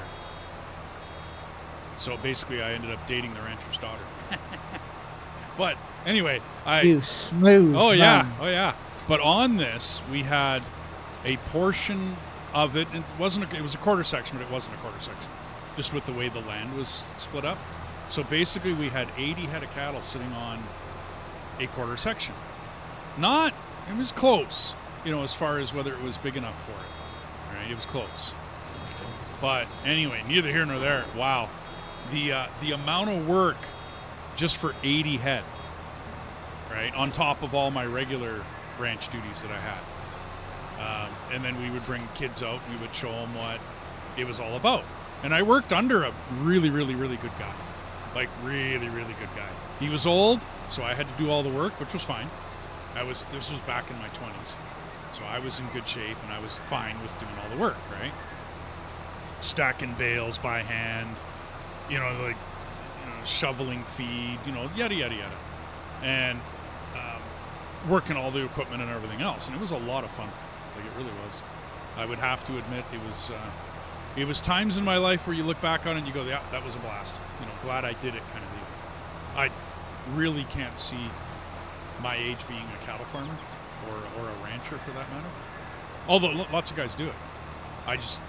So basically I ended up dating the rancher's daughter. But anyway, you smooth. Oh, man. yeah. Oh, yeah. But on this, we had a portion of it. It was a quarter section, but it wasn't a quarter section. Just with the way the land was split up. So basically we had 80 head of cattle sitting on a quarter section. It was close, as far as whether it was big enough for it. Right? It was close. But anyway, neither here nor there. Wow. The amount of work just for 80 head, right, on top of all my regular ranch duties that I had. And then we would bring kids out and we would show them what it was all about. And I worked under a really, really, really good guy. Like, really, really good guy. He was old, so I had to do all the work, which was fine. This was back in my 20s. So I was in good shape and I was fine with doing all the work, right? Stacking bales by hand, shoveling feed, yada, yada, yada. And working all the equipment and everything else. And it was a lot of fun. Like, it really was. I would have to admit it was times in my life where you look back on it and you go, yeah, that was a blast. Glad I did it kind of deal. I really can't see my age being a cattle farmer or a rancher for that matter. Although lots of guys do it.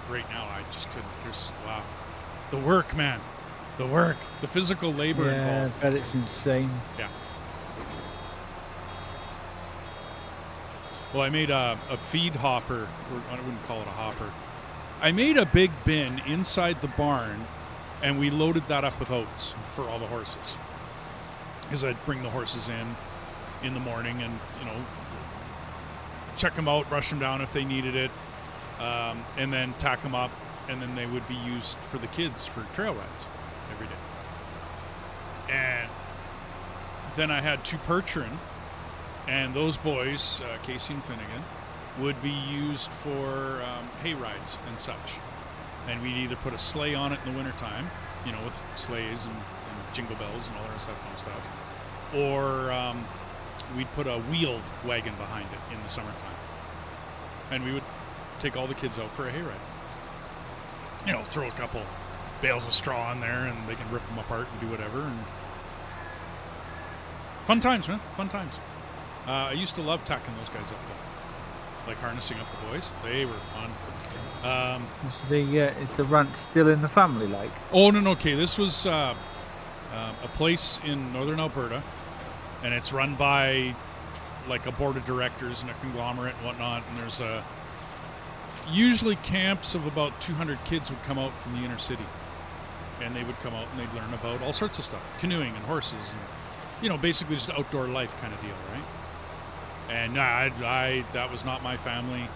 Right now, I just couldn't. Wow. The work, man. The work. The physical labor involved. Yeah, but it's insane. Yeah. Well, I made a feed hopper, or I wouldn't call it a hopper. I made a big bin inside the barn, and we loaded that up with oats for all the horses. Because I'd bring the horses in the morning and, check them out, brush them down if they needed it, and then tack them up, and then they would be used for the kids for trail rides every day. And then I had 2 Percheron, and those boys, Casey and Finnegan, would be used for hay rides and such. And we'd either put a sleigh on it in the wintertime, with sleighs and jingle bells and all the rest of that fun stuff, or we'd put a wheeled wagon behind it in the summertime. And we would take all the kids out for a hay ride. Throw a couple bales of straw in there and they can rip them apart and do whatever. And fun times, man. Fun times. I used to love tacking those guys up, though. Like harnessing up the boys. They were fun. Is the ranch still in the family, like? Oh, no. Okay, this was a place in northern Alberta, and it's run by like a board of directors and a conglomerate and whatnot, and there's usually camps of about 200 kids would come out from the inner city, and they would come out and they'd learn about all sorts of stuff, canoeing and horses and, basically just outdoor life kind of deal, right? And I that was not my family.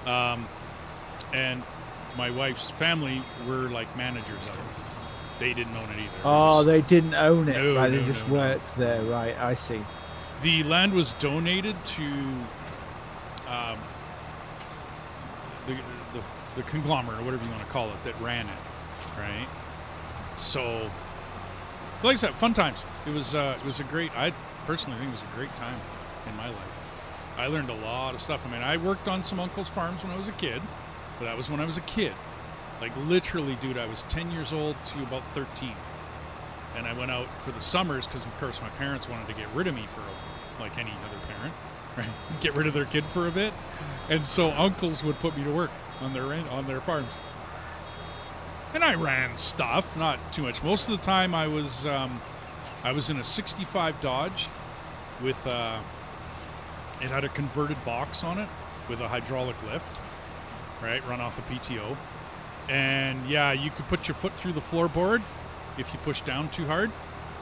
And my wife's family were like managers of it. They didn't own it either. Oh, they didn't own it. No, right? no, They just no, worked there, right? I see. The land was donated to the conglomerate, or whatever you want to call it, that ran it, right? So, like I said, fun times. It was a great. I personally think it was a great time in my life. I learned a lot of stuff. I mean, I worked on some uncle's farms when I was a kid, but that was when I was a kid. Like, literally, dude, I was 10 years old to about 13. And I went out for the summers because, of course, my parents wanted to get rid of me like any other parent, right? Get rid of their kid for a bit. And so uncles would put me to work on their farms. And I ran stuff, not too much. Most of the time I was in a 65 Dodge with... it had a converted box on it with a hydraulic lift, right, run off a PTO. And, yeah, you could put your foot through the floorboard. If you pushed down too hard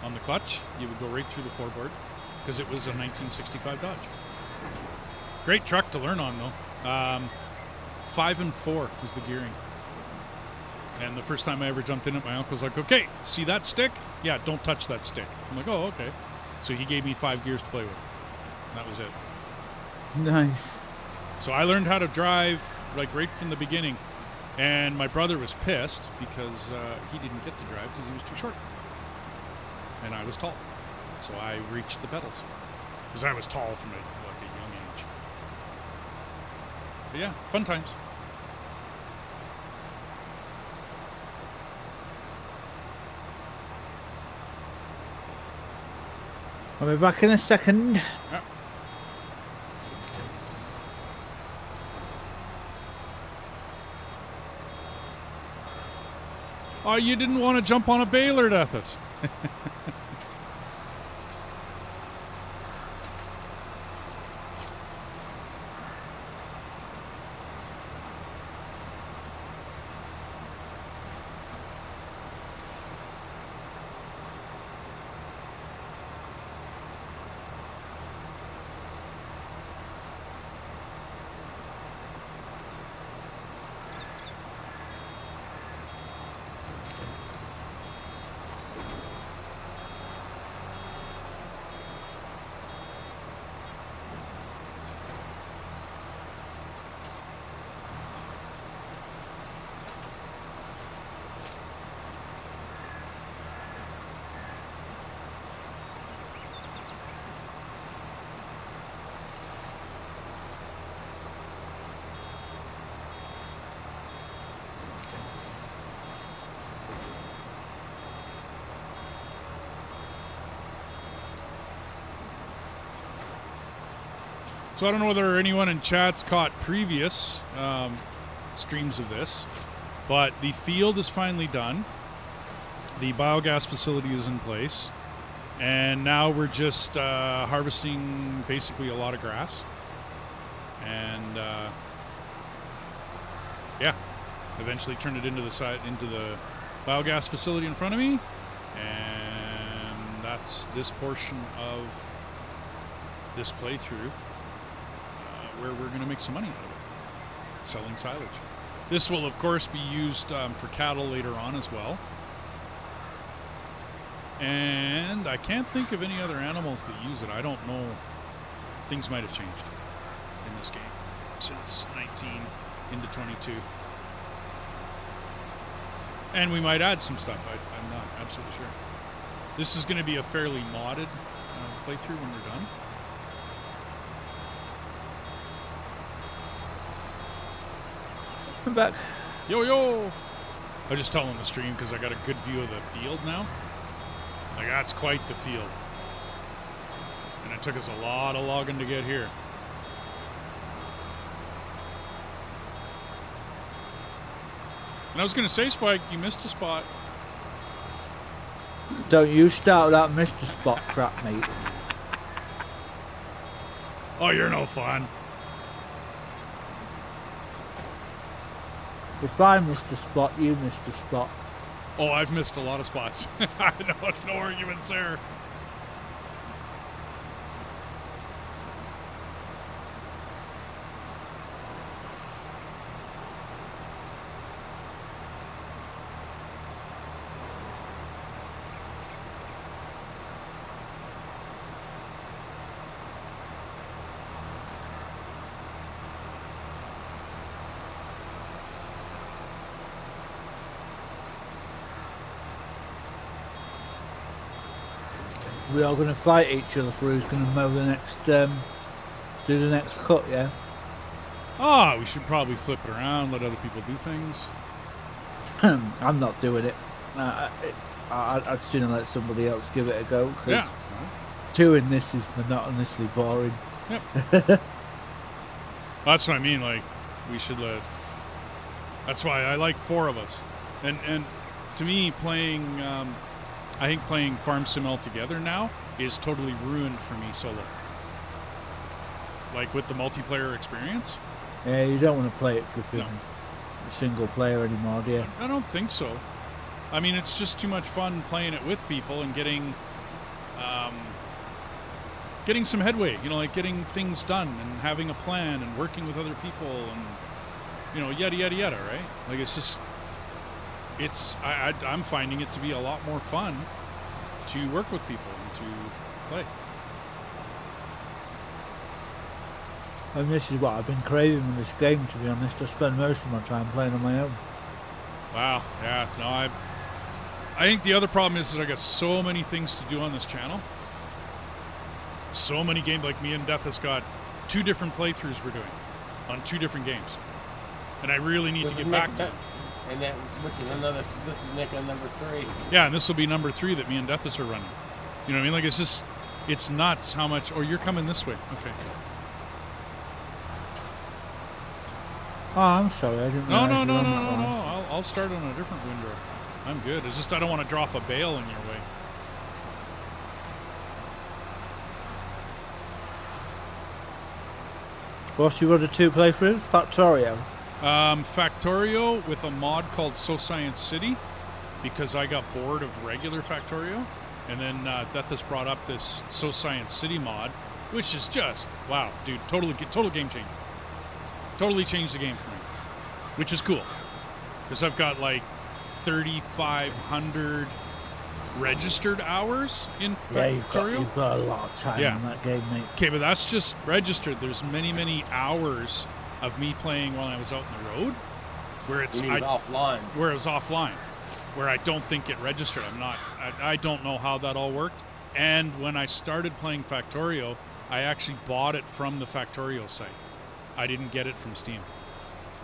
on the clutch, you would go right through the floorboard because it was a 1965 Dodge. Great truck to learn on, though. 5 and 4 was the gearing. And the first time I ever jumped in it, my uncle's like, okay, see that stick? Yeah, don't touch that stick. I'm like, oh, okay. So he gave me 5 gears to play with. And that was it. Nice. So I learned how to drive like right from the beginning. And my brother was pissed because he didn't get to drive because he was too short. And I was tall. So I reached the pedals. Because I was tall from a young age. But yeah, fun times. I'll be back in a second. Yeah. Oh, you didn't want to jump on a baler, Deathus. So I don't know whether anyone in chat's caught previous streams of this, but the field is finally done. The biogas facility is in place. And now we're just harvesting basically a lot of grass. And yeah, eventually turn it into the biogas facility in front of me. And that's this portion of this playthrough. Where we're going to make some money out of it, selling silage. This will, of course, be used for cattle later on as well. And I can't think of any other animals that use it. I don't know. Things might have changed in this game since 19 into 22. And we might add some stuff. I'm not absolutely sure. This is going to be a fairly modded playthrough when we're done. Come back. Yo, yo! I just tell on the stream because I got a good view of the field now. Like, that's quite the field. And it took us a lot of logging to get here. And I was going to say, Spike, you missed a spot. Don't you start that Mr. Spot crap, mate. Oh, you're no fun. If I missed a spot, you missed a spot. Oh, I've missed a lot of spots. No arguments there. We are going to fight each other for who's going to mow the next, do the next cut, yeah? Ah, we should probably flip it around, let other people do things. I'm not doing it. I'd sooner let somebody else give it a go, because doing this is monotonously boring. Yep. That's what I mean, like, we should let... That's why I like 4 of us. And to me, playing... I think playing Farm Sim together now is totally ruined for me solo. Like with the multiplayer experience. Yeah, you don't want to play it flipping single player anymore, do you? I don't think so. I mean, it's just too much fun playing it with people and getting some headway. You know, like getting things done and having a plan and working with other people and, you know, yada, yada, yada, right? Like it's just... I'm finding it to be a lot more fun to work with people and to play. And this is what I've been craving in this game, to be honest. I spend most of my time playing on my own. Wow, yeah, no, I think the other problem is that I got so many things to do on this channel. So many games, like me and Death has got 2 different playthroughs we're doing on 2 different games. And I really need to get back to it. And that, which is another, this is making number 3. Yeah, and this will be number 3 that me and Death are running. You know what I mean? Like, it's nuts how much, oh, you're coming this way. Okay. Oh, I'm sorry, I didn't realize No. you were on that line. I'll start on a different window. I'm good. It's just I don't want to drop a bale in your way. What's your other 2 playthroughs? Factorio? Factorio with a mod called So Science City, because I got bored of regular Factorio. And then Death has brought up this So Science City mod, which is just, wow, dude, total game changer. Totally changed the game for me, which is cool. Because I've got like 3,500 registered hours in Factorio. Yeah, you've got a lot of time in that game, mate. Okay, but that's just registered. There's many hours of me playing while I was out in the road, where it's offline. Where it was offline, where I don't think it registered. I don't know how that all worked. And when I started playing Factorio, I actually bought it from the Factorio site. I didn't get it from Steam.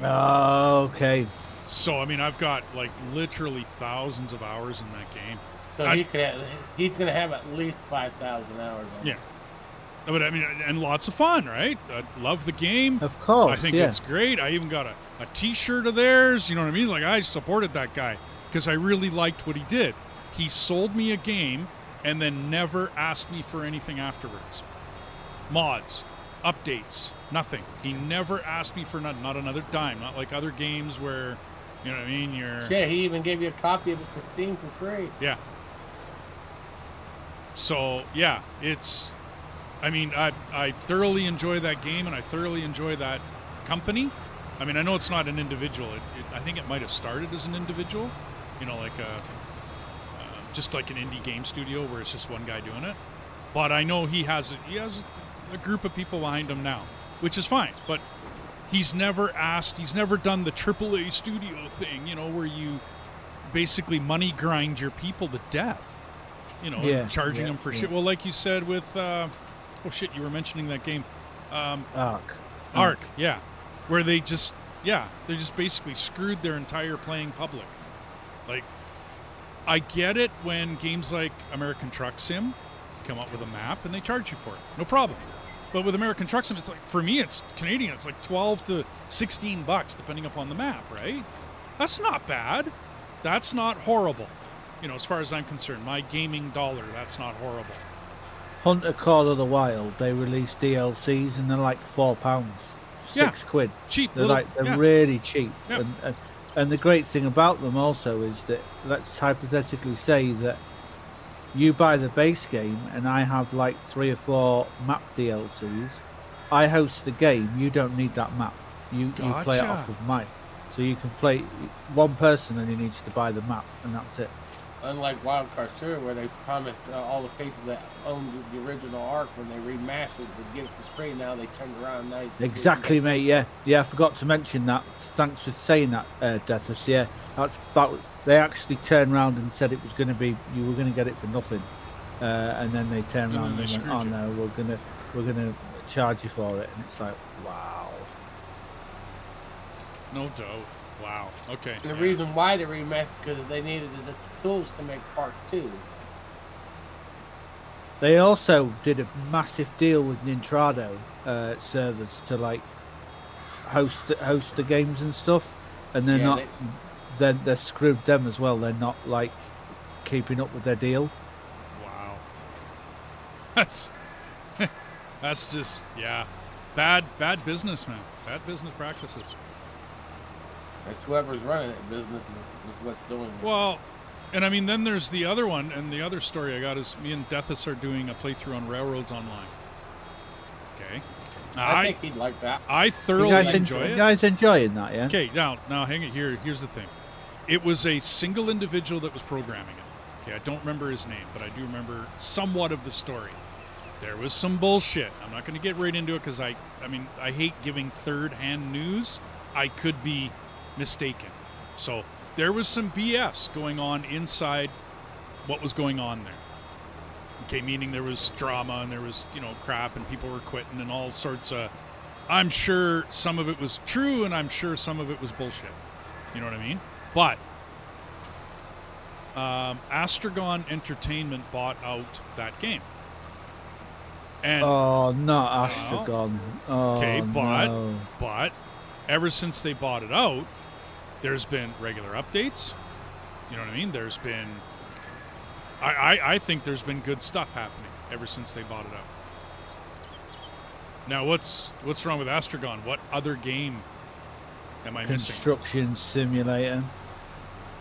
Oh, okay. So, I mean, I've got like literally thousands of hours in that game. So he's going to have at least 5,000 hours on it. Yeah. But I mean, and lots of fun, right? I love the game. Of course, I think it's great. I even got a t-shirt of theirs, you know what I mean? Like, I supported that guy because I really liked what he did. He sold me a game and then never asked me for anything afterwards. Mods, updates, nothing. He never asked me for not another dime. Not like other games where, you know what I mean, Yeah, he even gave you a copy of it for Steam for free. Yeah. So, yeah, I mean, I thoroughly enjoy that game, and I thoroughly enjoy that company. I mean, I know it's not an individual. I think it might have started as an individual, you know, like just like an indie game studio where it's just one guy doing it. But I know he has a group of people behind him now, which is fine. But he's never done the AAA studio thing, you know, where you basically money grind your people to death, you know, charging them for shit. Well, like you said with, you were mentioning that game. Ark, yeah. Where they just basically screwed their entire playing public. Like, I get it when games like American Truck Sim come up with a map and they charge you for it. No problem. But with American Truck Sim, it's like, for me, it's Canadian. It's like $12 to $16 depending upon the map, right? That's not bad. That's not horrible. You know, as far as I'm concerned, my gaming dollar, that's not horrible. Hunter Call of the Wild, they release DLCs and they're like £4, £6. Cheap. They're really cheap. Yep. And the great thing about them also is that, let's hypothetically say that you buy the base game and I have like 3 or 4 map DLCs. I host the game, you don't need that map. You play it off of mine. So you can play, one person only needs to buy the map and that's it. Unlike Wildcard 2, where they promised all the people that owned the original Ark when they remastered would get it for free, now they turned around. Now exactly, mate. Yeah, I forgot to mention that. Thanks for saying that, Deathus. Yeah, they actually turned around and said it was going to be, you were going to get it for nothing, and then they turned around and went, "Oh no, we're gonna charge you for it," and it's like, wow. No doubt. Wow. Okay. And the reason why they remastered because they needed the tools to make part 2. They also did a massive deal with Nintrado servers to like host the games and stuff, and they're they're screwed them as well. They're not like keeping up with their deal. Wow. That's just bad business, man. Bad business practices. That's whoever's running it business is what's doing it. Well, and I mean, then there's the other one, and the other story I got is me and Deathus are doing a playthrough on Railroads Online. Okay. I think he'd like that. I thoroughly enjoy it. You guys enjoying that, yeah? Okay, now hang it here. Here's the thing. It was a single individual that was programming it. Okay, I don't remember his name, but I do remember somewhat of the story. There was some bullshit. I'm not going to get right into it because I hate giving third-hand news. I could be mistaken. So there was some BS going on inside what was going on there. Okay, meaning there was drama and there was, crap and people were quitting and all sorts of... I'm sure some of it was true and I'm sure some of it was bullshit. You know what I mean? But Astragon Entertainment bought out that game. And not Astragon. Okay, No. but ever since they bought it out, there's been regular updates. You know what I mean? There's been... I think there's been good stuff happening ever since they bought it out. Now, what's wrong with Astragon? What other game am I missing? Construction simulator.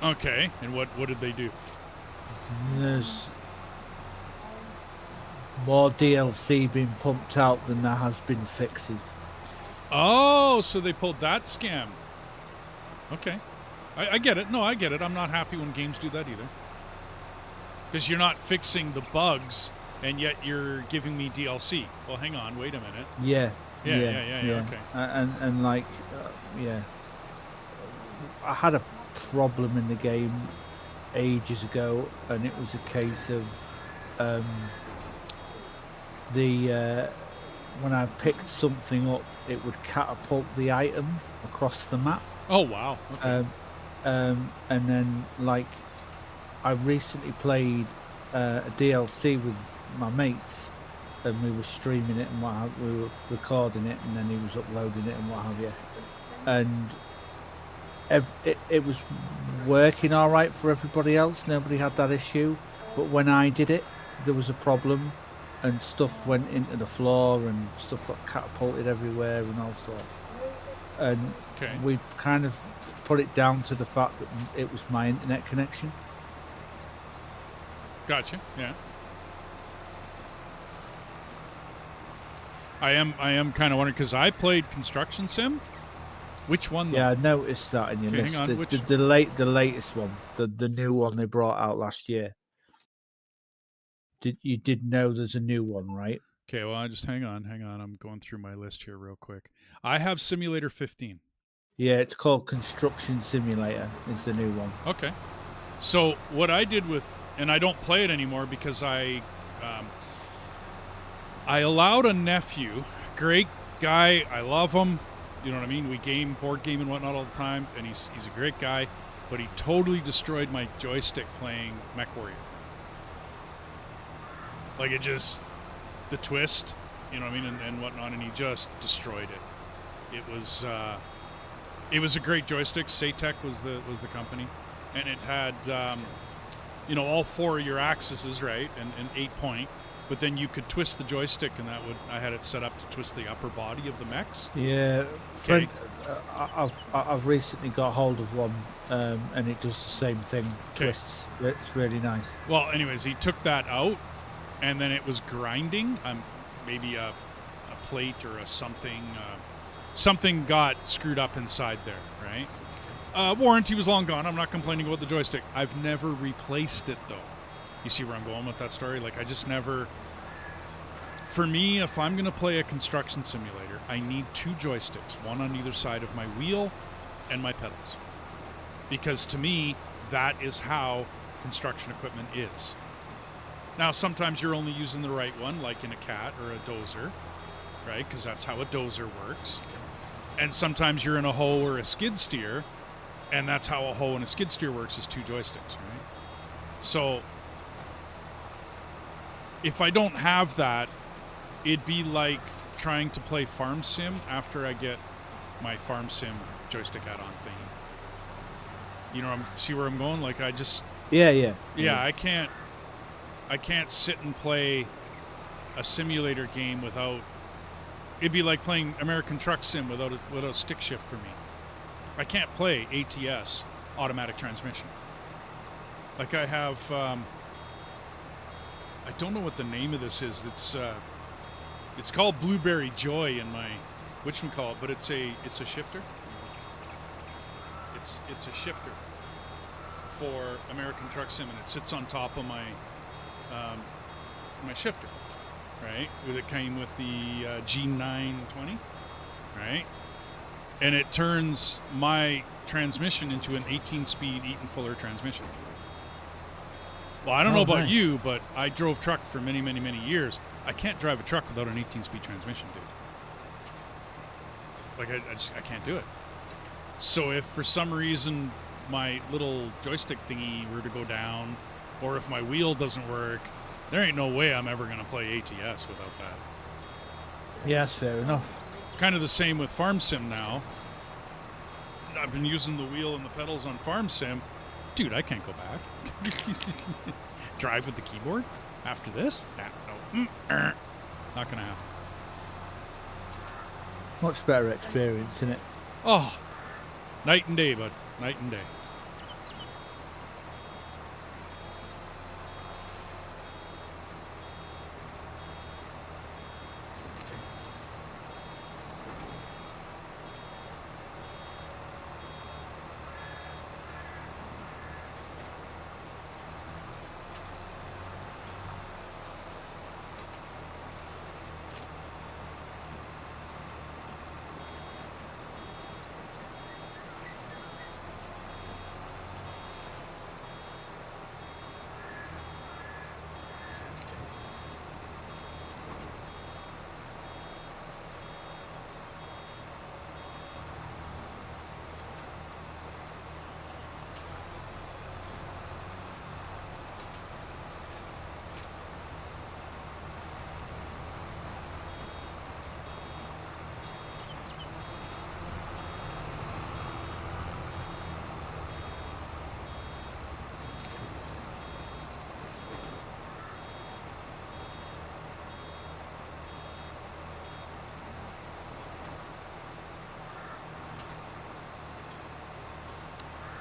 Okay, and what did they do? There's more DLC being pumped out than there has been fixes. Oh, so they pulled that scam. Okay. I get it. No, I get it. I'm not happy when games do that either. Because you're not fixing the bugs, and yet you're giving me DLC. Well, hang on. Wait a minute. Yeah. Okay. And like, yeah. I had a problem in the game ages ago, and it was a case of when I picked something up, it would catapult the item across the map. Oh wow! Okay. And then like I recently played a DLC with my mates, and we were streaming it and we were recording it, and then he was uploading it and what have you. And it was working all right for everybody else. Nobody had that issue, but when I did it, there was a problem, and stuff went into the floor, and stuff got catapulted everywhere, and all sorts. And we kind of put it down to the fact that it was my internet connection. Gotcha. Yeah. I am kind of wondering because I played Construction Sim. Which one? Though? Yeah, I noticed that in your list. Hang on. The latest one, the new one they brought out last year. You did know there's a new one, right? Okay, well, I just hang on. I'm going through my list here real quick. I have Simulator 15. Yeah, it's called Construction Simulator. Is the new one. Okay. So what I did with, and I don't play it anymore because I allowed a nephew, great guy, I love him. You know what I mean? We board game and whatnot all the time, and he's a great guy, but he totally destroyed my joystick playing MechWarrior. Like the twist, you know what I mean, and whatnot, and he just destroyed it. It was a great joystick. Satec was the company, and it had all four of your axes, right, and 8-point. But then you could twist the joystick, and I had it set up to twist the upper body of the mechs. Yeah, friend, I've recently got hold of one, and it does the same thing. Twists. It's really nice. Well, anyways, he took that out, and then it was grinding. Maybe a plate or a something. Something got screwed up inside there, right? Warranty was long gone. I'm not complaining about the joystick. I've never replaced it though. You see where I'm going with that story? Like, I just never... For me, if I'm going to play a construction simulator, I need two joysticks, one on either side of my wheel and my pedals. Because to me, that is how construction equipment is. Now, sometimes you're only using the right one, like in a cat or a dozer, right? Because that's how a dozer works. And sometimes you're in a hoe or a skid steer, and that's how a hoe and a skid steer works, is two joysticks, right? So... if I don't have that, it'd be like trying to play Farm Sim after I get my Farm Sim joystick add-on thingy. You know, see where I'm going? Like, I just... Yeah. I can't sit and play a simulator game without... It'd be like playing American Truck Sim without a stick shift for me. I can't play ATS, automatic transmission. Like, I have... I don't know what the name of this is. It's called Blueberry Joy in my whatchamacallit, but it's a shifter. It's a shifter. for American Truck Sim, and it sits on top of my my shifter, right? It came with the G920, right? And it turns my transmission into an 18-speed Eaton Fuller transmission. Well, I don't know about nice. you, but I drove truck for many, many, many years. I can't drive a truck without an 18-speed transmission, dude. Like, I can't do it. So if for some reason my little joystick thingy were to go down, or if my wheel doesn't work, there ain't no way I'm ever going to play ATS without that. Yes, fair enough. Kind of the same with Farm Sim now. I've been using the wheel and the pedals on Farm Sim. Dude, I can't go back. Drive with the keyboard after this? No. Not going to happen. Much better experience, isn't it? Oh, night and day, bud. Night and day.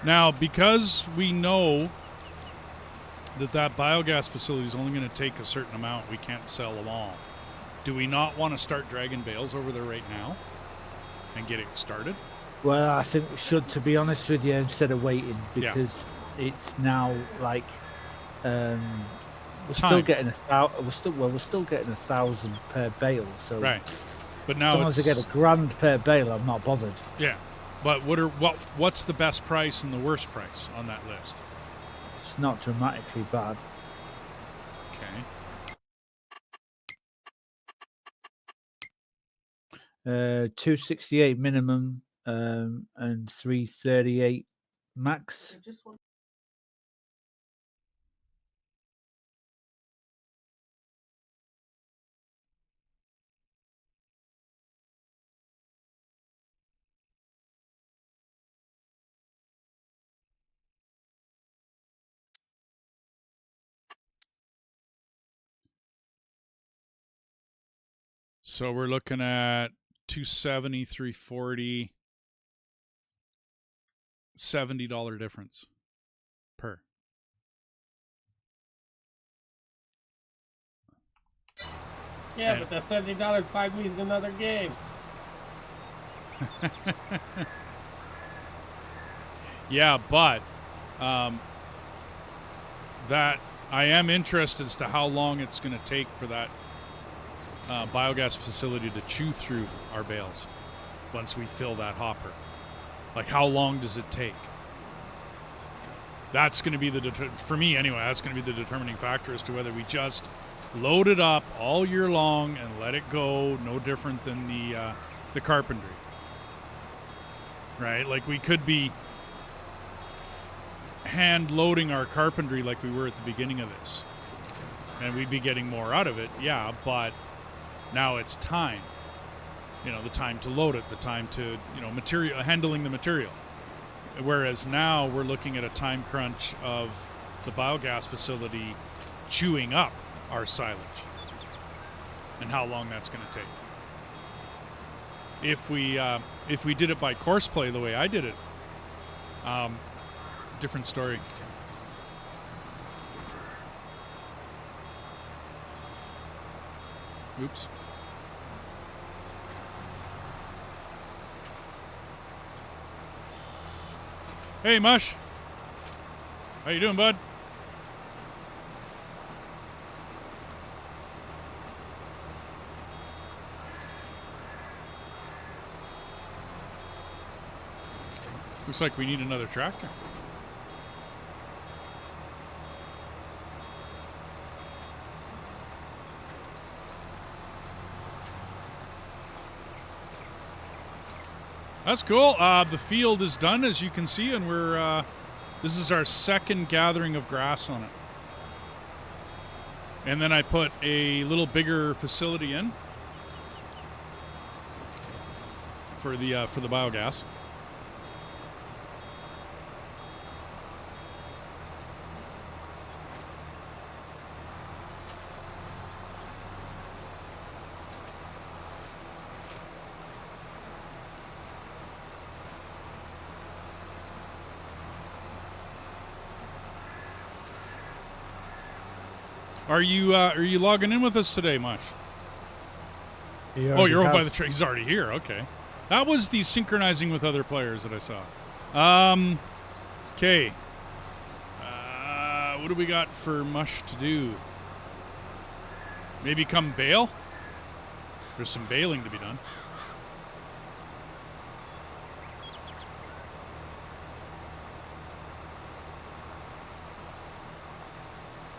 Now, because we know that biogas facility is only going to take a certain amount, we can't sell them all. Do we not want to start dragging bales over there right now and get it started? Well, I think we should, to be honest with you, instead of waiting, because it's now like we're still getting we're still getting 1,000 per bale. So right, but now as long as I get $1,000 per bale, I'm not bothered. Yeah. But what's the best price and the worst price on that list? It's not dramatically bad. Okay. 268 minimum and 338 max. So we're looking at 270, 340, $70 difference per. Yeah, and but that $70 buys me another game. Yeah, but that I am interested as to how long it's going to take for that biogas facility to chew through our bales once we fill that hopper. Like, how long does it take? That's going to be for me anyway, that's going to be the determining factor as to whether we just load it up all year long and let it go, no different than the carpentry. Right? Like, we could be hand loading our carpentry like we were at the beginning of this, and we'd be getting more out of it, yeah, but now it's time. You know, the time to load it, the time to, material, handling the material. Whereas now we're looking at a time crunch of the biogas facility chewing up our silage and how long that's going to take. If we did it by course play the way I did it, different story. Oops. Hey, Mush. How you doing, bud? Looks like we need another tractor. That's cool. The field is done, as you can see, and we're this is our second gathering of grass on it. And then I put a little bigger facility in for the biogas. Are you logging in with us today, Mush? Oh, you're over by the tree. He's already here. Okay, that was the synchronizing with other players that I saw. Okay. What do we got for Mush to do? Maybe come bale. There's some baling to be done.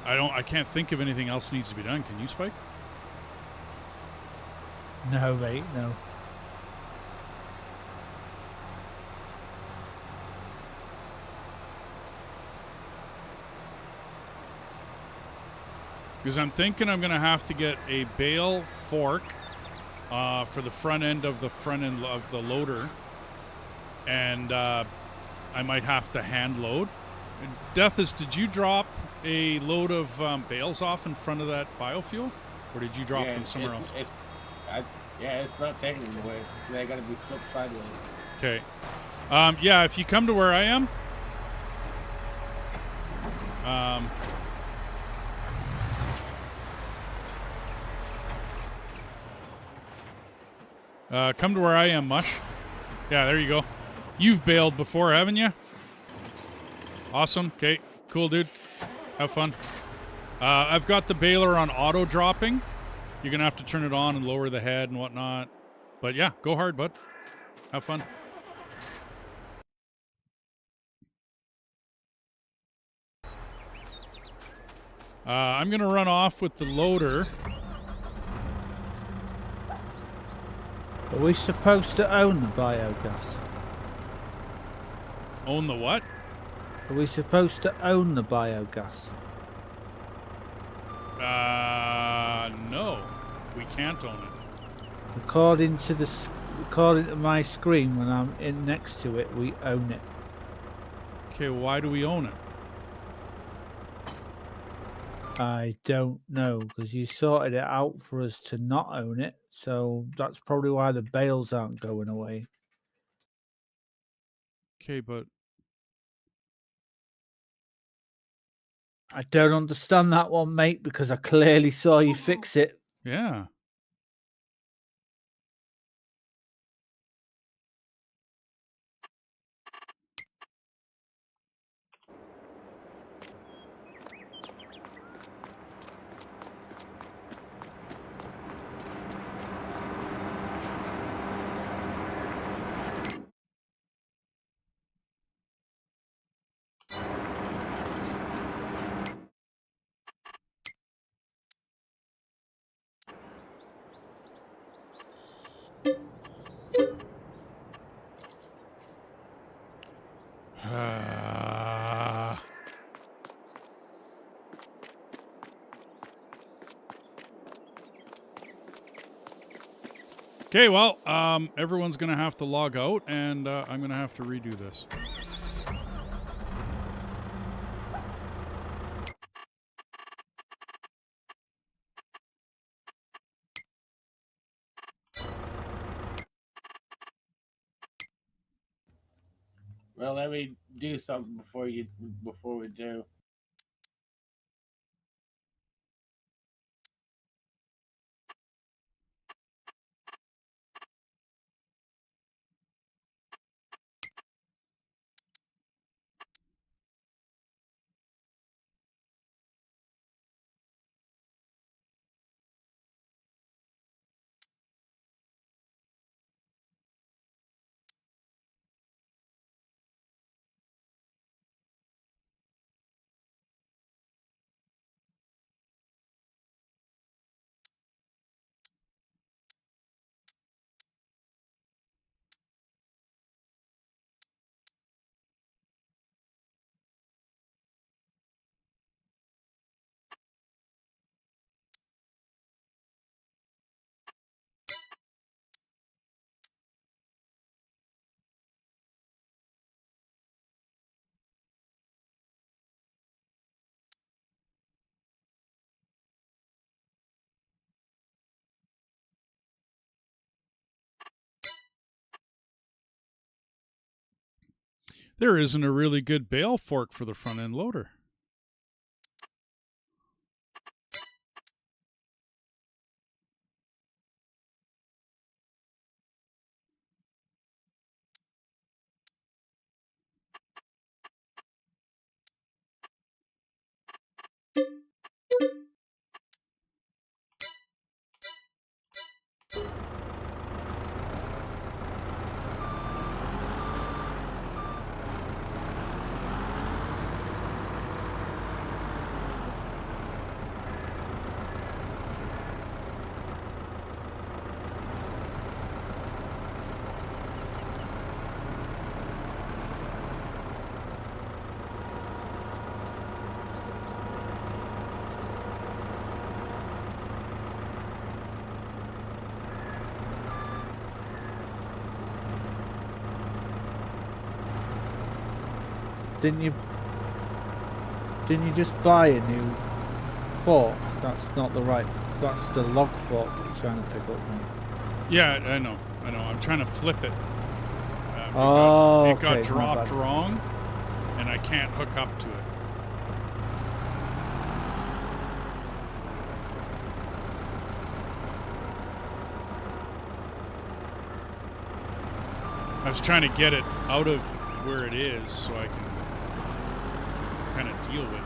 I can't think of anything else needs to be done. Can you, Spike? No, mate, no. Because I'm thinking I'm going to have to get a bale fork for the front end of the loader. And I might have to hand load. Deathis, did you drop a load of bales off in front of that biofuel? Or did you drop them somewhere else? It's not taking them away. They got to be flipped sideways. Okay. Yeah, if you come to where I am, come to where I am, Mush. Yeah, there you go. You've bailed before, haven't you? Awesome. Okay, cool, dude. Have fun. I've got the baler on auto dropping. You're going to have to turn it on and lower the head and whatnot. But yeah, go hard, bud. Have fun. I'm going to run off with the loader. Are we supposed to own the biogas? Own the what? Are we supposed to own the biogas? No. We can't own it. According to my screen, when I'm in next to it, we own it. Okay, why do we own it? I don't know, because you sorted it out for us to not own it, so that's probably why the bales aren't going away. Okay, but I don't understand that one, mate, because I clearly saw you fix it. yeah. Okay, well, everyone's going to have to log out, and I'm going to have to redo this. Well, let me do something before we do. There isn't a really good bale fork for the front end loader. Didn't you just buy a new fork? That's not the right. That's the log fork that you're trying to pick up, mate. Yeah, I know. I'm trying to flip it. It got dropped wrong, and I can't hook up to it. I was trying to get it out of where it is so I can kind of deal with it.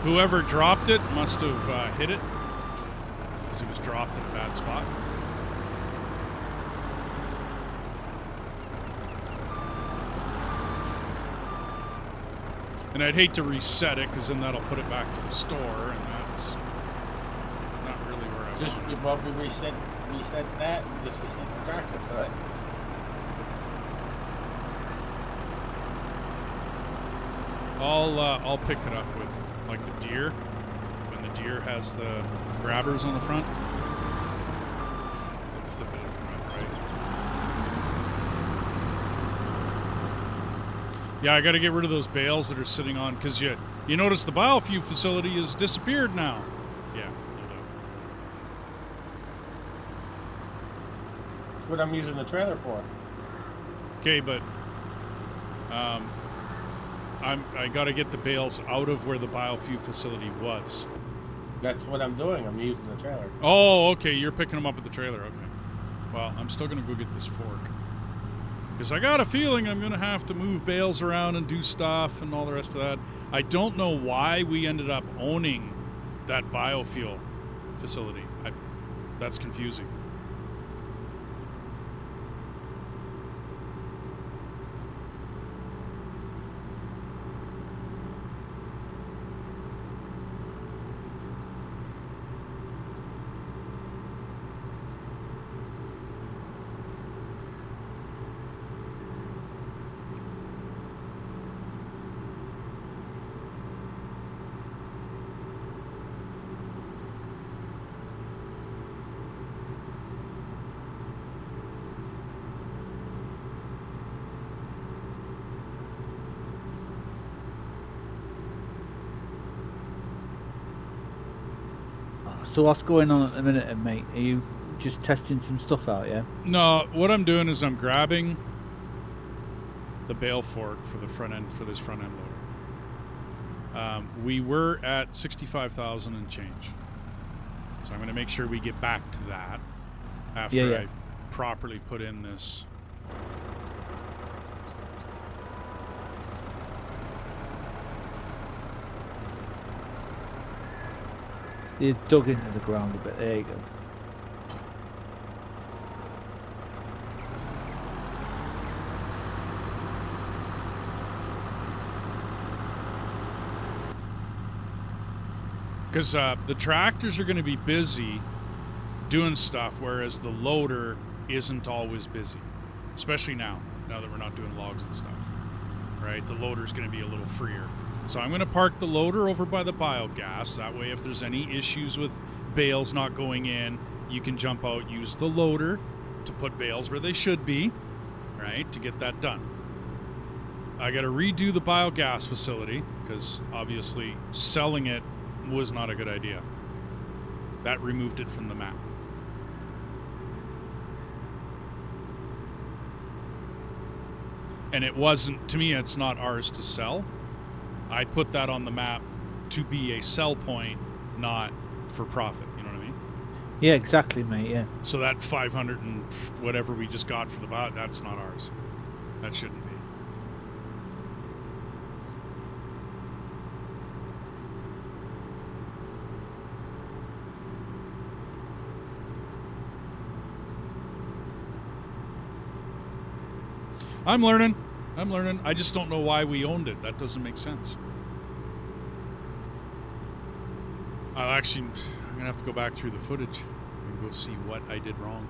Whoever dropped it must have hit it because it was dropped in a bad spot. And I'd hate to reset it because then that'll put it back to the store, and that's not really where I want it. Well, if we reset that, and just reset the tractor for it. I'll pick it up with like the deer, when the deer has the grabbers on the front. I'll flip it upright. Yeah, I got to get rid of those bales that are sitting on, because you notice the biofuel facility has disappeared now. Yeah, no doubt. That's what I'm using the trailer for. Okay, but I got to get the bales out of where the biofuel facility was. That's what I'm doing. I'm using the trailer. Oh, okay. You're picking them up at the trailer. Okay. Well, I'm still going to go get this fork. Because I got a feeling I'm going to have to move bales around and do stuff and all the rest of that. I don't know why we ended up owning that biofuel facility. That's confusing. So what's going on at the minute, mate? Are you just testing some stuff out, yeah? No, what I'm doing is I'm grabbing the bale fork for the front end, for this front end loader. We were at 65,000 and change. So I'm going to make sure we get back to that after I properly put in this. You dug into the ground a bit. There you go. Because the tractors are going to be busy doing stuff, whereas the loader isn't always busy. Especially now that we're not doing logs and stuff. Right? The loader's going to be a little freer. So I'm going to park the loader over by the biogas. That way, if there's any issues with bales not going in, you can jump out, use the loader to put bales where they should be, right, to get that done. I got to redo the biogas facility because obviously selling it was not a good idea. That removed it from the map. and it wasn't, to me, it's not ours to sell. I put that on the map to be a sell point, not for profit. You know what I mean? Yeah, exactly, mate. Yeah. So that 500 and whatever we just got for the bot, that's not ours. That shouldn't be. I'm learning. I just don't know why we owned it. That doesn't make sense. I'm gonna have to go back through the footage and go see what I did wrong,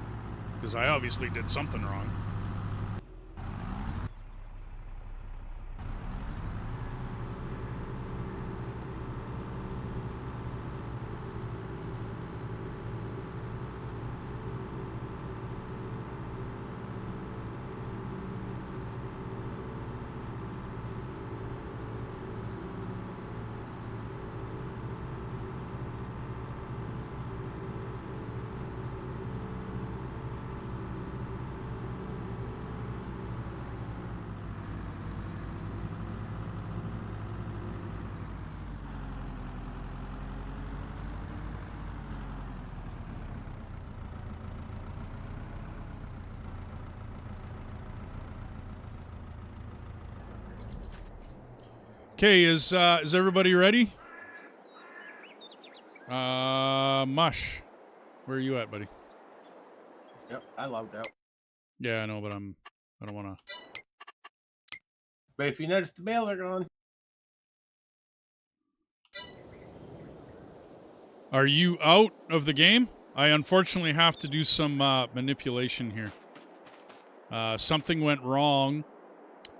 because I obviously did something wrong. Okay, is everybody ready? Mush, where are you at, buddy? Yep, I logged out. Yeah, I know, but I don't want to. But if you notice the bell, they're gone. Are you out of the game? I unfortunately have to do some manipulation here. Something went wrong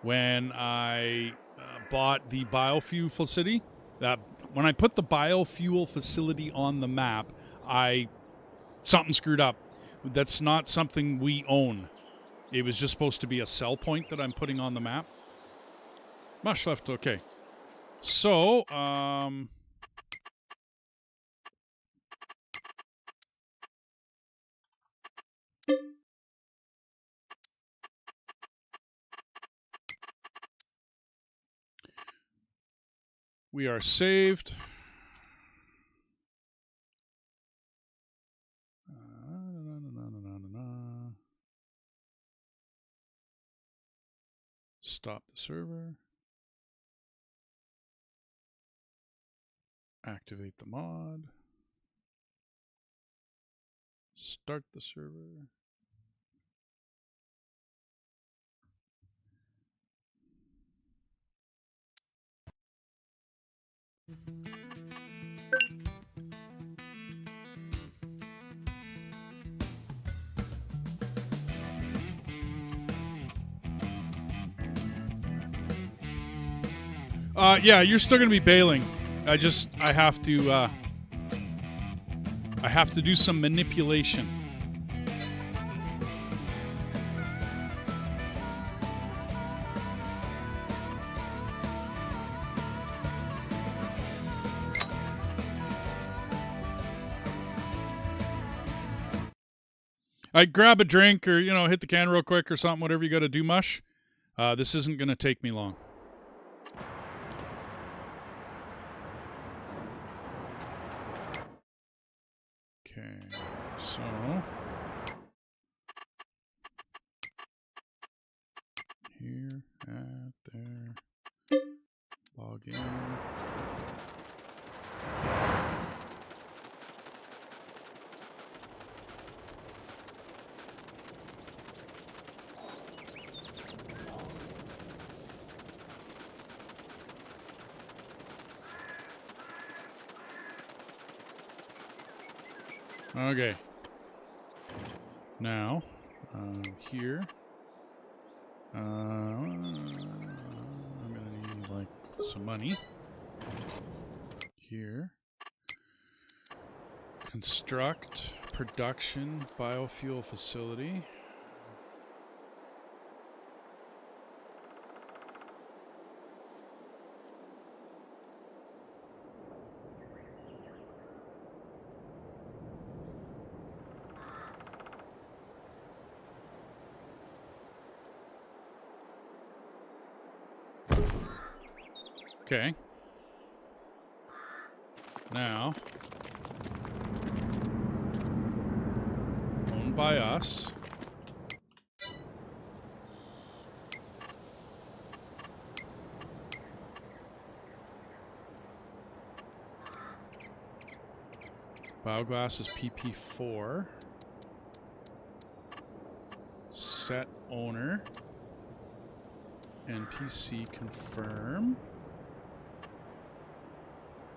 when I bought the biofuel facility. When I put the biofuel facility on the map, something screwed up. That's not something we own. It was just supposed to be a sell point that I'm putting on the map. Much left, okay. So, we are saved. Stop the server. Activate the mod. Start the server. Yeah, you're still gonna be bailing. I have to do some manipulation. I grab a drink or, hit the can real quick or something, whatever you got to do, Mush. This isn't going to take me long. Okay, so here, at there, log in. Okay. Now, here, I'm gonna need like some money. Here, construct production biofuel facility. Okay. Now, owned by us. Biogas is PP4. Set owner. NPC confirm.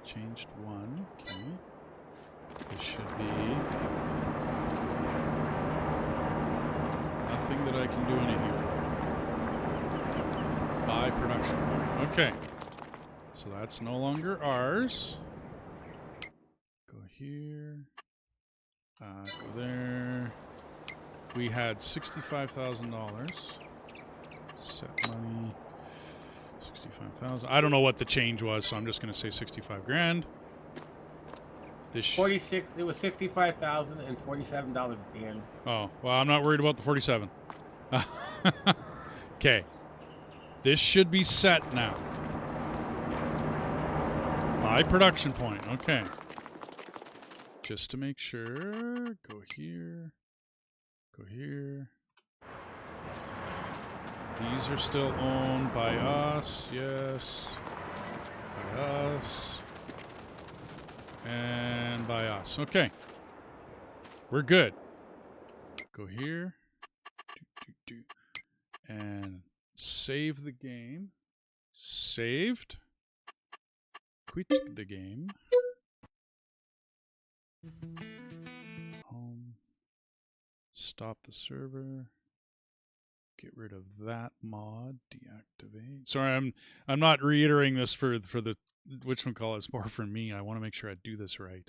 Changed one. Okay. This should be nothing that I can do anything with. Buy production. Okay. So that's no longer ours. Go here. Go there. We had $65,000. Set money. 65,000. I don't know what the change was, so I'm just going to say 65 grand. This 46. It was $65,000 and $47 at the end. Oh, well, I'm not worried about the 47. Okay. This should be set now. By production point. Okay. Just to make sure. Go here. Go here. These are still owned by us. Yes. By us. And by us. Okay. We're good. Go here. And save the game. Saved. Quit the game. Home. Stop the server. Get rid of that mod. Deactivate. Sorry, I'm not reiterating this for the whatchamacallit. It's more for me. I want to make sure I do this right.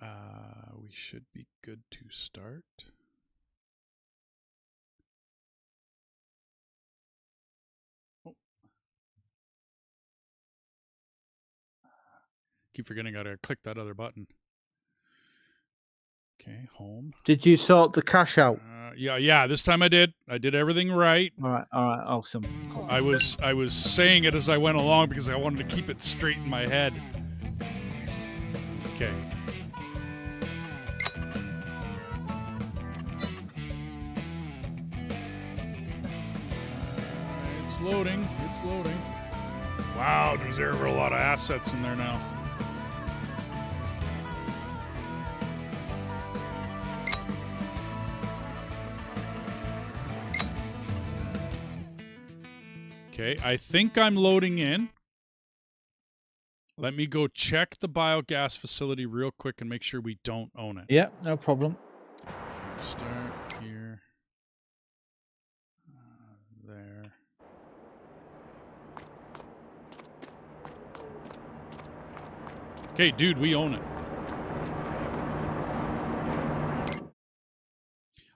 We should be good to start. Oh. Keep forgetting I gotta click that other button. Okay, home. Did you sort the cash out? Yeah. This time I did. I did everything right. All right, awesome. Cool. I was saying it as I went along because I wanted to keep it straight in my head. Okay. It's loading. It's loading. Wow, there's ever a lot of assets in there now. Okay, I think I'm loading in. Let me go check the biogas facility real quick and make sure we don't own it. Yeah, no problem. Okay, start here. There. Okay, dude, we own it.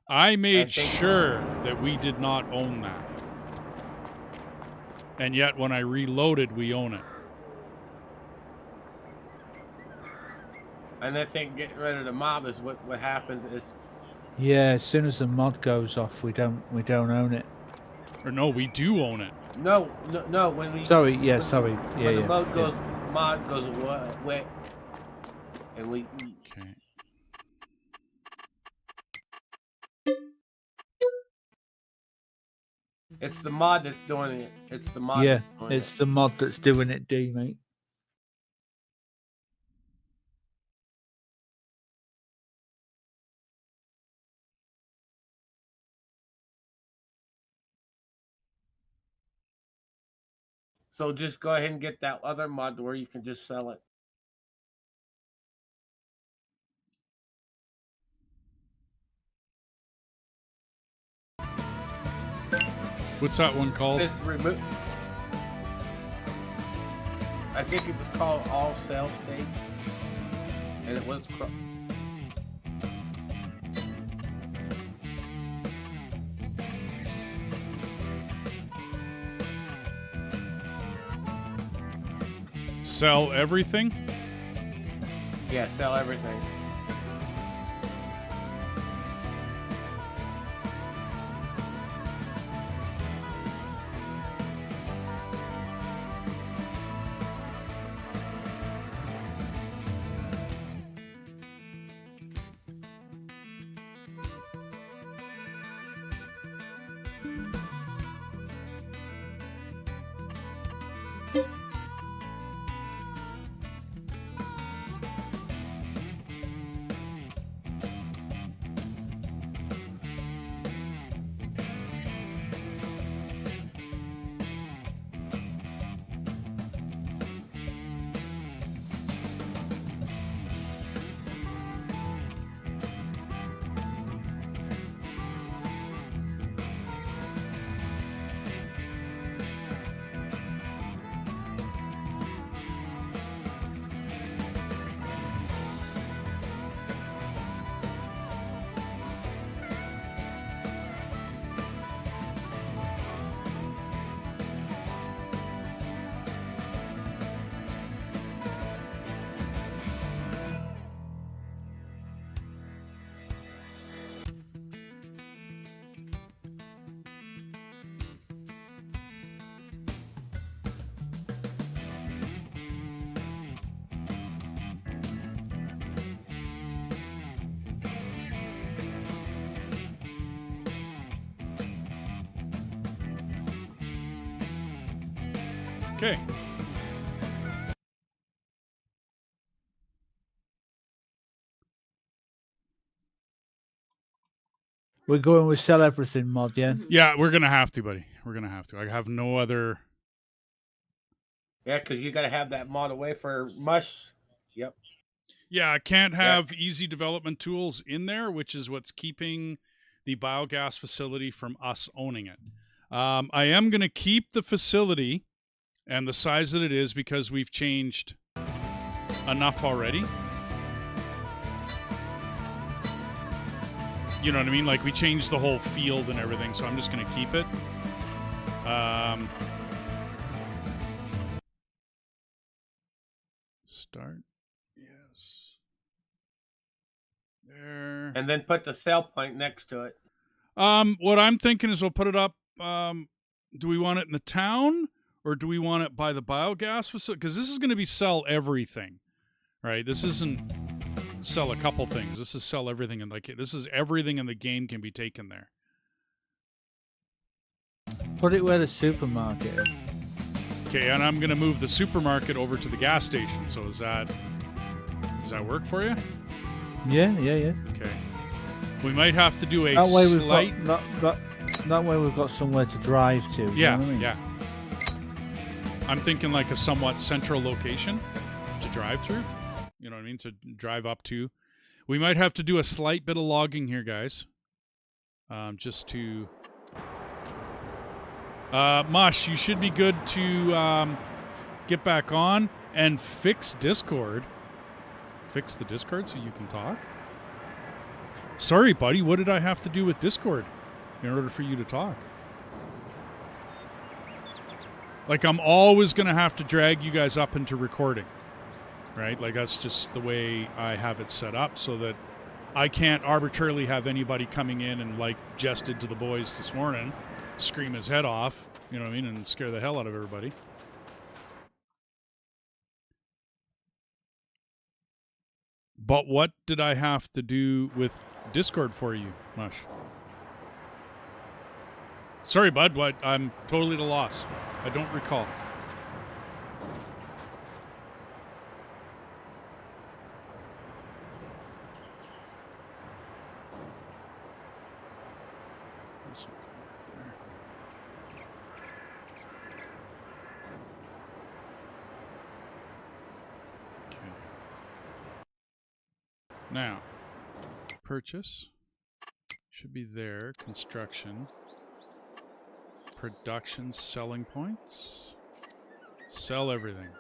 I made sure that we did not own that. And yet, when I reloaded, we own it. And I think getting rid of the mob is what happens is. Yeah, as soon as the mod goes off, we don't own it. Or no, we do own it. No. When we. Sorry. Yeah. Sorry. Yeah. When the Yeah. mod goes away, and we. Okay. It's the mod that's doing it. It's the mod. Yeah, that's doing it's the mod that's doing it, D, mate. So just go ahead and get that other mod where you can just sell it. What's that one called? It's I think it was called All Sales State, and it was. Sell everything? Yeah, sell everything. Okay. We're going with sell everything mod, yeah? Yeah, we're going to have to, buddy. We're going to have to. I have no other... Yeah, because you got to have that mod away for mush. Yep. Yeah, I can't have easy development tools in there, which is what's keeping the biogas facility from us owning it. I am going to keep the facility and the size that it is because we've changed enough already. You know what I mean? Like, we changed the whole field and everything, so I'm just going to keep it. Start. Yes. There. And then put the sell point next to it. What I'm thinking is we'll put it up. Do we want it in the town or do we want it by the biogas facility? Because this is going to be sell everything, right? This isn't sell a couple things. This is sell everything, and like this is everything in the game can be taken there. Put it where the supermarket is. Okay, and I'm going to move the supermarket over to the gas station. So does that work for you? Yeah. Okay. We might have to do a That way slight... that way we've got somewhere to drive to. Yeah, you know what I mean? yeah. I'm thinking like a somewhat central location to drive through. You know what I mean? To drive up to. We might have to do a slight bit of logging here, guys. Just to... Mush, you should be good to get back on and fix Discord. Fix the Discord so you can talk. Sorry, buddy. What did I have to do with Discord in order for you to talk? Like, I'm always going to have to drag you guys up into recording, right? Like, that's just the way I have it set up so that I can't arbitrarily have anybody coming in and, like Jess did to the boys this morning, scream his head off, you know what I mean, and scare the hell out of everybody. But what did I have to do with Discord for you, Mush? Sorry, bud, what? I'm totally at a loss. I don't recall. Now, purchase should be there. Construction, production, selling points, sell everything.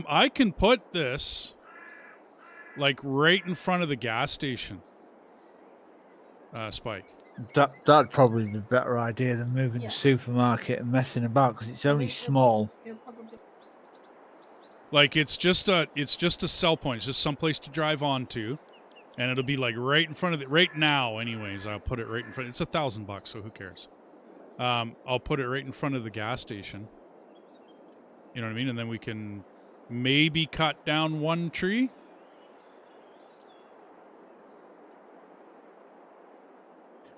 I can put this like right in front of the gas station. Spike. That'd probably be a better idea than moving the supermarket and messing about because it's only small. Like it's just a sell point. It's just someplace to drive on to, and it'll be like right in front of the right now. Anyways, I'll put it right in front. It's $1,000, so who cares? I'll put it right in front of the gas station. You know what I mean? And then we can maybe cut down one tree.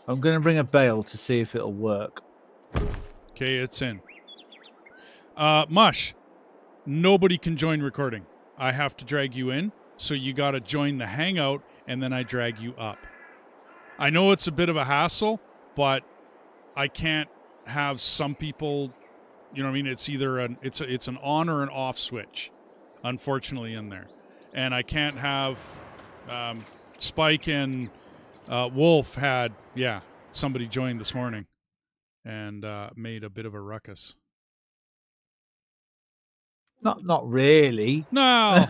I'm going to bring a bale to see if it'll work. Okay, it's in. Mush, nobody can join recording. I have to drag you in, so you got to join the hangout, and then I drag you up. I know it's a bit of a hassle, but I can't have some people... You know what I mean? It's either it's an on or an off switch, unfortunately, in there. And I can't have Spike and Wolf had, somebody joined this morning and made a bit of a ruckus. Not really. No.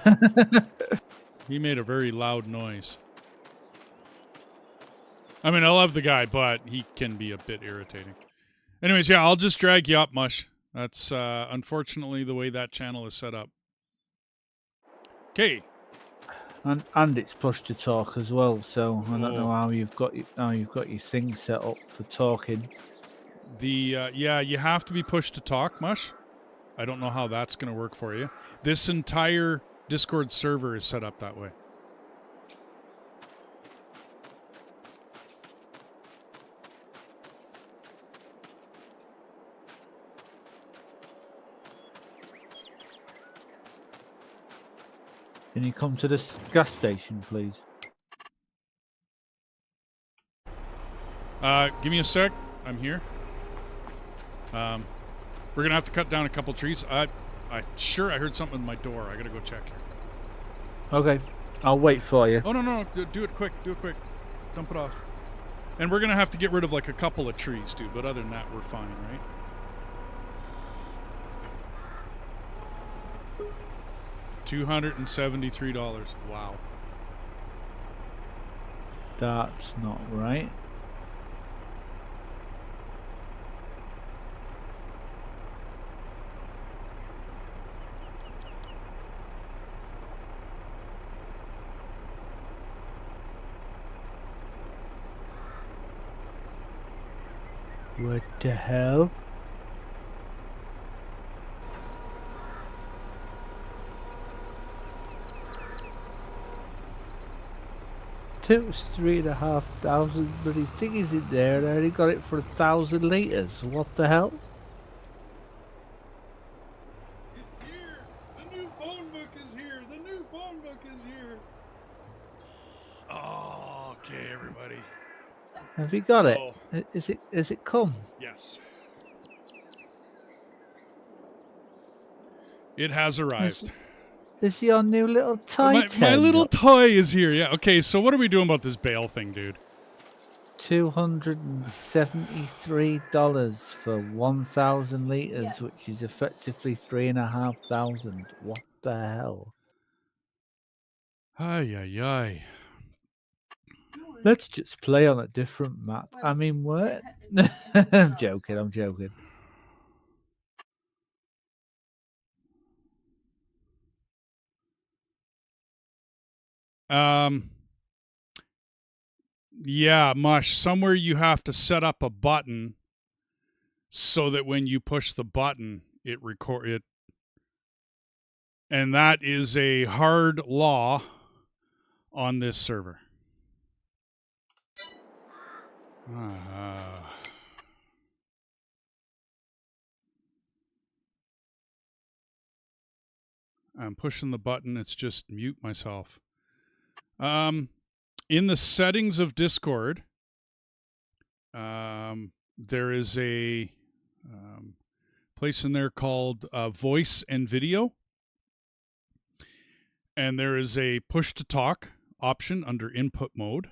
He made a very loud noise. I mean, I love the guy, but he can be a bit irritating. Anyways, I'll just drag you up, Mush. That's unfortunately the way that channel is set up. Okay. And it's push to talk as well. So I don't know how you've got your thing set up for talking. Yeah, you have to be pushed to talk, Mush. I don't know how that's going to work for you. This entire Discord server is set up that way. Can you come to this gas station, please? Give me a sec. I'm here. We're gonna have to cut down a couple trees. I heard something at my door. I gotta go check here. Okay, I'll wait for you. Oh no, do it quick. Do it quick. Dump it off. And we're gonna have to get rid of like a couple of trees, dude. But other than that, we're fine, right? $273. Wow. That's not right. What the hell? It was 3,500 bloody thingies in there, and I only got it for 1,000 litres. What the hell? It's here. The new phone book is here. The new phone book is here. Oh, okay, everybody. Have you got it? Is it come? Yes. It has arrived. Is your new little toy? My little toy is here. Yeah. Okay. So what are we doing about this bale thing, dude? $273 for 1,000 litres, which is effectively 3,500. What the hell? Ay. Let's just play on a different map. I mean, what? I'm joking. Yeah, Mush, somewhere you have to set up a button so that when you push the button, it record it. And that is a hard law on this server. I'm pushing the button. It's just mute myself. In the settings of Discord, there is a place in there called voice and video. And there is a push to talk option under input mode.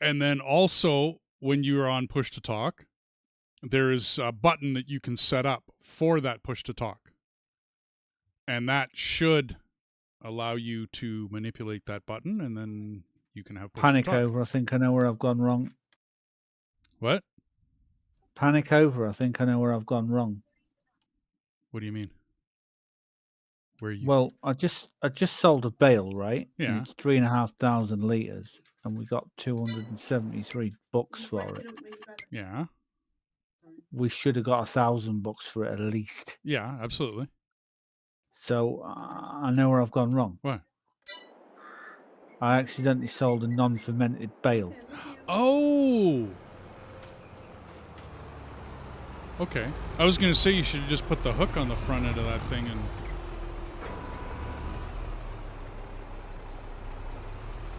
And then also, when you are on push to talk, there is a button that you can set up for that push to talk. And that should allow you to manipulate that button, and then you can have push Panic to talk. over. I think I know where I've gone wrong. What? Panic over. I think I know where I've gone wrong. What do you mean? Where you? Well, I just sold a bale, right? Yeah. And it's 3,500 litres, and we got $273 for it. Yeah. We should have got $1,000 for it at least. Yeah, absolutely. So I know where I've gone wrong. What? I accidentally sold a non-fermented bale. Oh. Okay. I was going to say you should have just put the hook on the front end of that thing and...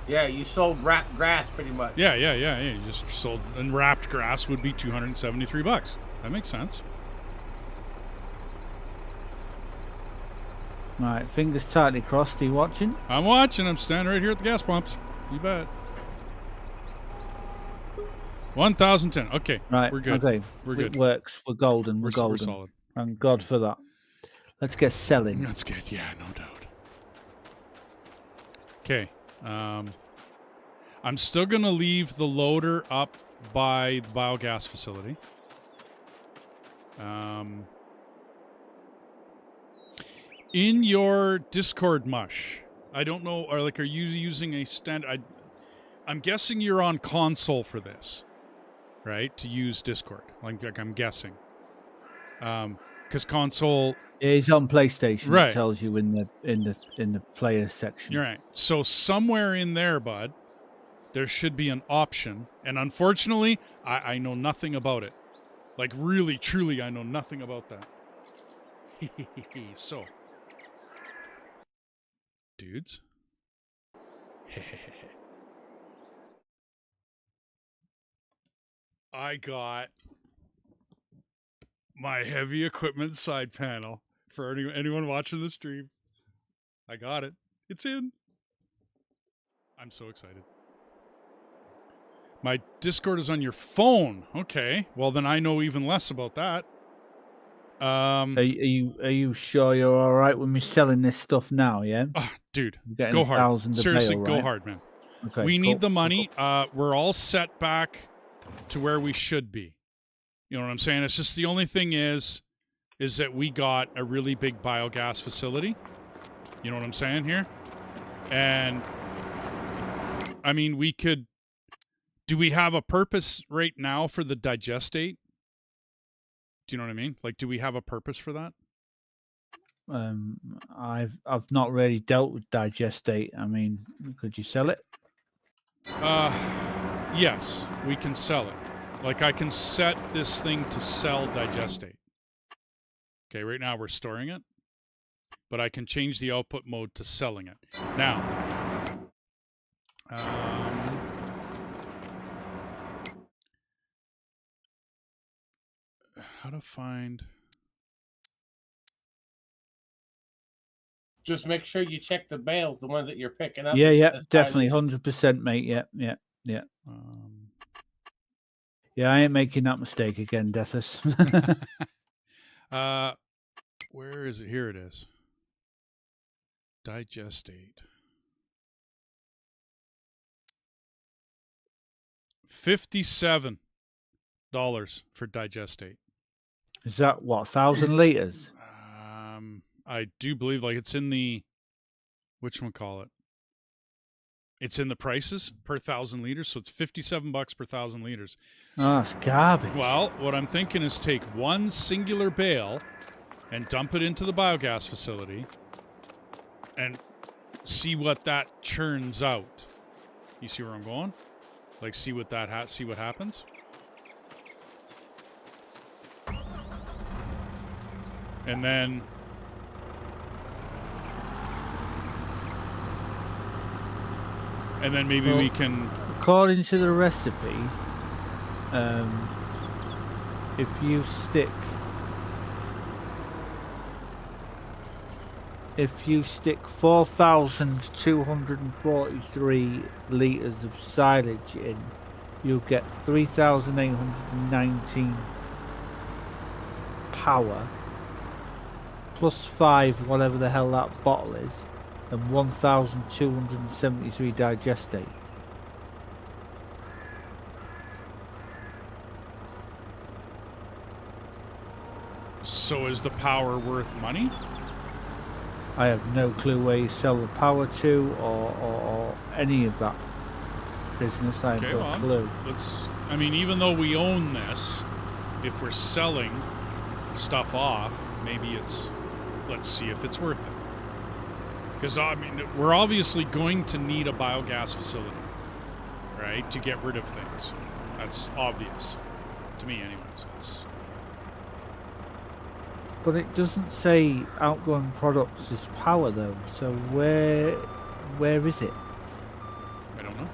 Yeah, you sold wrapped grass pretty much. Yeah. You just sold... And wrapped grass would be $273. That makes sense. All right, fingers tightly crossed. Are you watching? I'm watching. I'm standing right here at the gas pumps. You bet. 1,010. Okay. Right. We're good. Okay. We're good. It works. We're golden. We're golden. solid. Thank God for that. Let's get selling. That's good. Yeah, no doubt. Okay. I'm still going to leave the loader up by the biogas facility. In your Discord mush, I don't know, or like, are you using a I'm guessing you're on console for this, right? To use Discord, like I'm guessing, because console. Yeah, he's on PlayStation. Right. It tells you in the player section. You're right. So somewhere in there, bud, there should be an option, and unfortunately, I know nothing about it. Like, really, truly, I know nothing about that. So, dudes. I got my heavy equipment side panel for anyone watching the stream. I got it. It's in. I'm so excited. My Discord is on your phone. Okay. Well, then I know even less about that. Are you sure you're all right with me selling this stuff now? Yeah, dude, go hard. Seriously, bail, go right? hard, man. Okay, we cool, need the money. Cool. We're all set back to where we should be. You know what I'm saying? It's just the only thing is that we got a really big biogas facility. You know what I'm saying here? And I mean, we could. Do we have a purpose right now for the digestate? Do you know what I mean? Like, do we have a purpose for that? I've not really dealt with digestate. I mean, could you sell it? Yes, we can sell it. Like, I can set this thing to sell digestate. Okay, right now we're storing it, but I can change the output mode to selling it. Now, how to find... Just make sure you check the bales, the ones that you're picking up. Yeah, definitely, 100%, mate. Yeah. Yeah, I ain't making that mistake again, Deathus. Where is it? Here it is. Digestate. $57 for digestate. Is that what, 1,000 liters? I do believe, like, it's in the whatchamacallit. It's in the prices per 1,000 liters, so it's $57 per 1,000 liters. Oh, it's garbage. Well, what I'm thinking is take one singular bale and dump it into the biogas facility and see what that churns out. You see where I'm going? Like, see what that see what happens. And then maybe we can... According to the recipe, if you stick 4,243 liters of silage in, you'll get 3,819 power plus 5, whatever the hell that bottle is, and 1,273 digestate. So is the power worth money? I have no clue where you sell the power to or any of that business. I have no clue. I mean, even though we own this, if we're selling stuff off, maybe it's... Let's see if it's worth it. Because, I mean, we're obviously going to need a biogas facility, right, to get rid of things. That's obvious. To me, anyways. But it doesn't say outgoing products is power, though. So where is it? I don't know.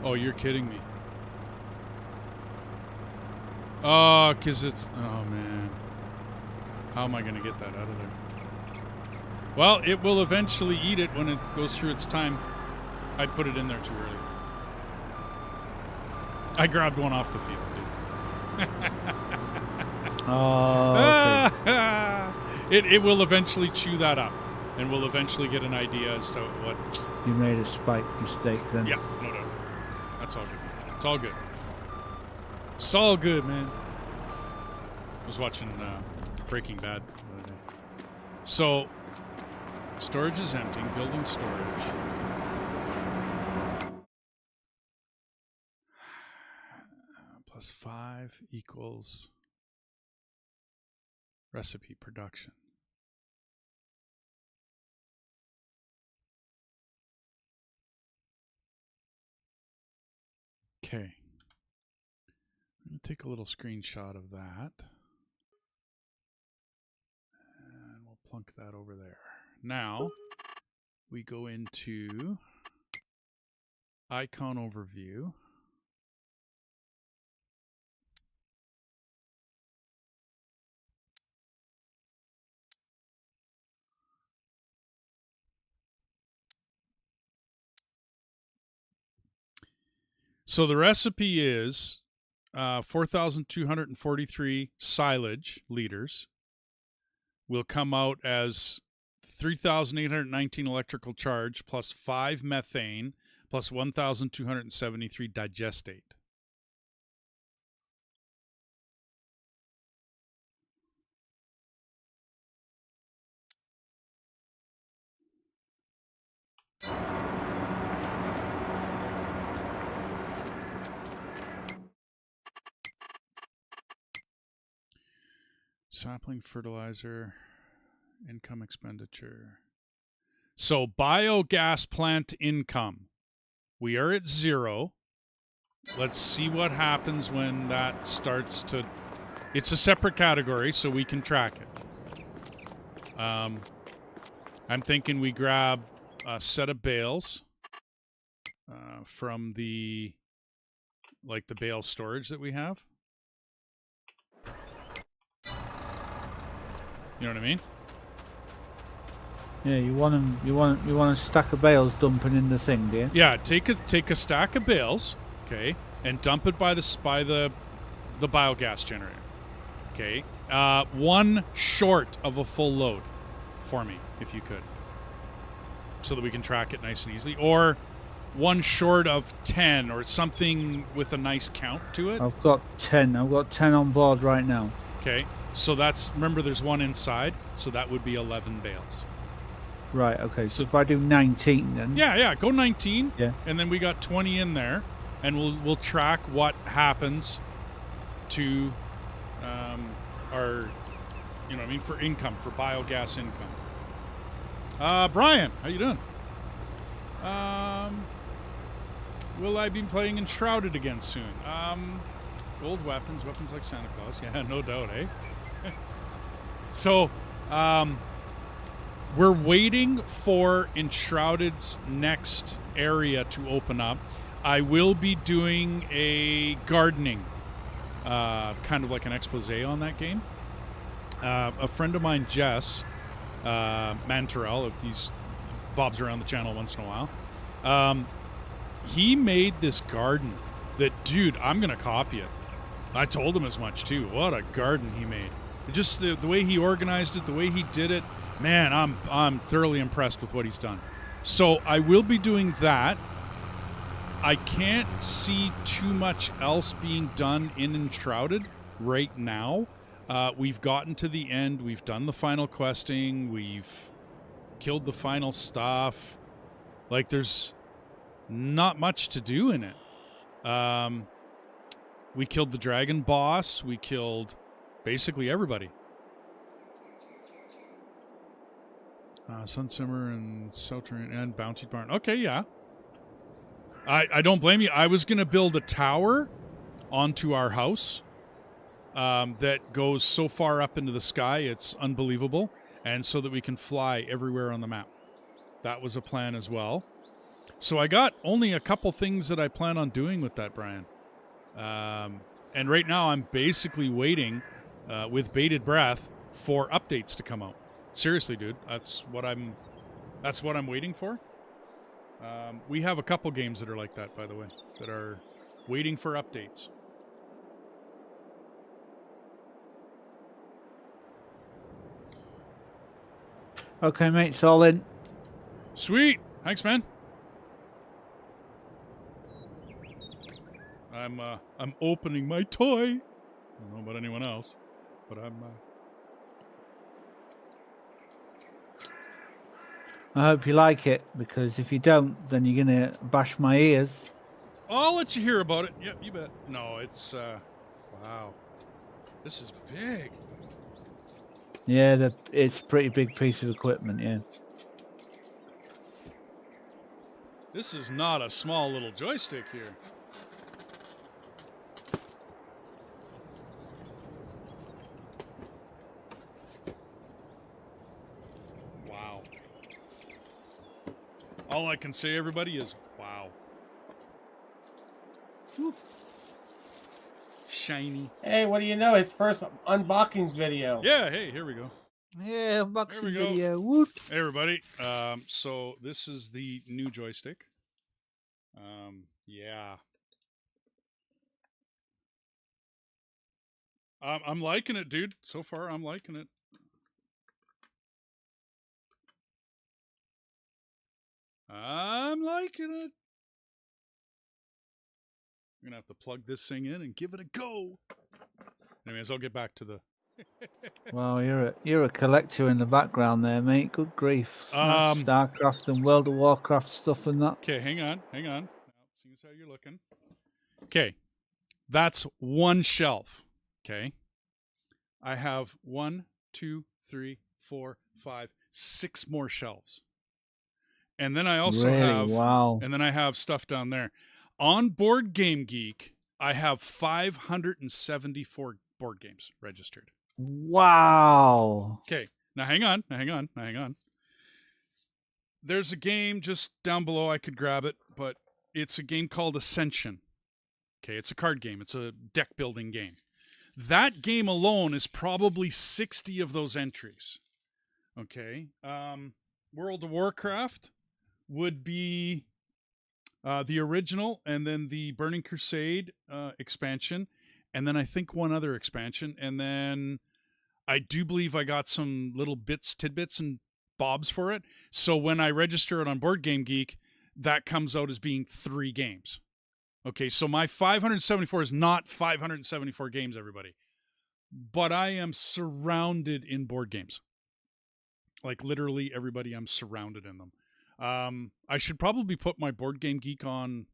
Oh, you're kidding me. Oh, because it's... Oh, man. How am I going to get that out of there? Well, it will eventually eat it when it goes through its time. I put it in there too early. I grabbed one off the field, dude. Oh, okay. It will eventually chew that up. and we'll eventually get an idea as to what. You made a spike mistake then. Yeah, no doubt. That's all good. It's all good. It's all good, man. I was watching Breaking Bad the other day. So, storage is empty. Building storage. Plus 5 equals recipe production. Okay. I'm going to take a little screenshot of that. And we'll plunk that over there. Now, we go into icon overview. So the recipe is 4,243 silage liters will come out as 3,819 electrical charge plus 5 methane plus 1,273 digestate. Sapling fertilizer, income expenditure. So biogas plant income. We are at 0. Let's see what happens when that starts to... It's a separate category, so we can track it. I'm thinking we grab a set of bales from the bale storage that we have. You know what I mean? Yeah, you want a stack of bales dumping in the thing, do you? Yeah, take a stack of bales, okay, and dump it by the biogas generator. Okay. One short of a full load for me, if you could. So that we can track it nice and easily. Or one short of 10 or something with a nice count to it. I've got 10. I've got 10 on board right now. Okay. So that's, remember there's one inside, so that would be 11 bales. Right, okay. So if I do 19 then. Yeah, go 19. Yeah. And then we got 20 in there, and we'll track what happens to our, you know what I mean, for income, for biogas income. Brian, how you doing? Will I be playing Enshrouded again soon? Gold weapons like Santa Claus. Yeah, no doubt, eh? So, we're waiting for Enshrouded's next area to open up. I will be doing a gardening, kind of like an expose on that game. A friend of mine, Jess Manterell, he's bobs around the channel once in a while. He made this garden that, dude, I'm going to copy it. I told him as much, too. What a garden he made. Just the way he organized it, the way he did it, man, I'm thoroughly impressed with what he's done. So I will be doing that. I can't see too much else being done in Enshrouded right now. We've gotten to the end. We've done the final questing. We've killed the final stuff. Like, there's not much to do in it. We killed the dragon boss. We killed basically everybody. Sunsimmer and Southern and Bounty Barn. Okay, yeah. I don't blame you. I was going to build a tower onto our house that goes so far up into the sky, it's unbelievable, and so that we can fly everywhere on the map. That was a plan as well. So I got only a couple things that I plan on doing with that, Brian. And right now I'm basically waiting with bated breath for updates to come out. Seriously, dude, that's what I'm waiting for. We have a couple games that are like that, by the way, that are waiting for updates. Okay, mate, it's all in. Sweet. Thanks, man. I'm opening my toy. I don't know about anyone else, but I hope you like it, because if you don't, then you're gonna bash my ears. I'll let you hear about it. Yep, you bet. No, it's wow. This is big. Yeah, it's a pretty big piece of equipment, yeah. This is not a small little joystick here. Wow. All I can say, everybody, is wow. Whew. Shiny. Hey, what do you know? His first unboxing video. Yeah, hey, here we go. Yeah, unboxing we go. video. Woot. Hey, everybody. So this is the new joystick. Yeah. I'm liking it, dude. So far, I'm liking it. I'm liking it. I'm gonna have to plug this thing in and give it a go. Anyways, I'll get back to the. Wow, you're a collector in the background there, mate. Good grief. That's StarCraft and World of Warcraft stuff and that. Okay, hang on. Now, seeing as how you're looking. Okay, that's one shelf. Okay, I have 1, 2, 3, 4, 5, 6 more shelves, and then I also have. Wow. And then I have stuff down there. On Board Game Geek, I have 574 board games registered. Wow. Okay, now hang on. There's a game just down below. I could grab it, but it's a game called Ascension. Okay, it's a card game. It's a deck building game. That game alone is probably 60 of those entries. Okay, World of Warcraft would be the original, and then the Burning Crusade expansion, and then I think one other expansion, and then I do believe I got some little tidbits and bobs for it. So when I register it on Board Game Geek, that comes out as being 3 games. Okay, so my 574 is not 574 games, everybody. But I am surrounded in board games. Like literally everybody, I'm surrounded in them. I should probably put my Board Game Geek on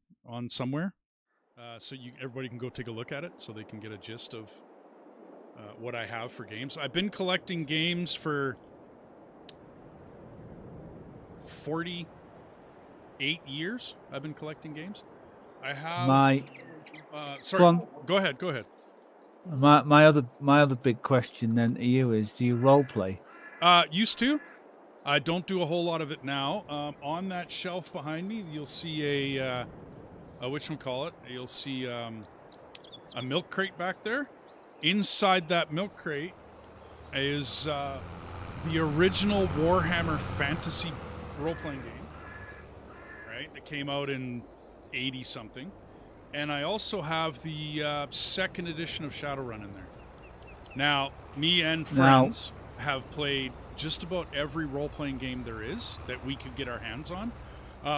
somewhere, so everybody can go take a look at it, so they can get a gist of what I have for games. I've been collecting games for 48 years. I've been collecting games. I have sorry. Go ahead. My other big question then to you is, do you role play? Used to. I don't do a whole lot of it now. On that shelf behind me, you'll see a whatchamacallit. You'll see a milk crate back there. Inside that milk crate is the original Warhammer Fantasy role-playing game. Right? It came out in 80-something. And I also have the second edition of Shadowrun in there. Now, me and friends have played just about every role-playing game there is that we could get our hands on.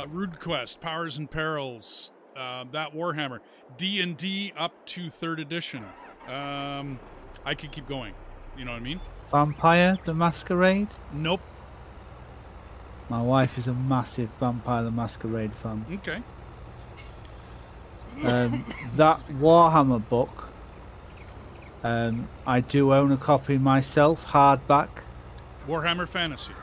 Rude Quest, Powers and Perils, that Warhammer, D&D up to 3rd edition. I could keep going. You know what I mean? Vampire the Masquerade? Nope. My wife is a massive Vampire the Masquerade fan. Okay. That Warhammer book, I do own a copy myself, hardback. Warhammer Fantasy.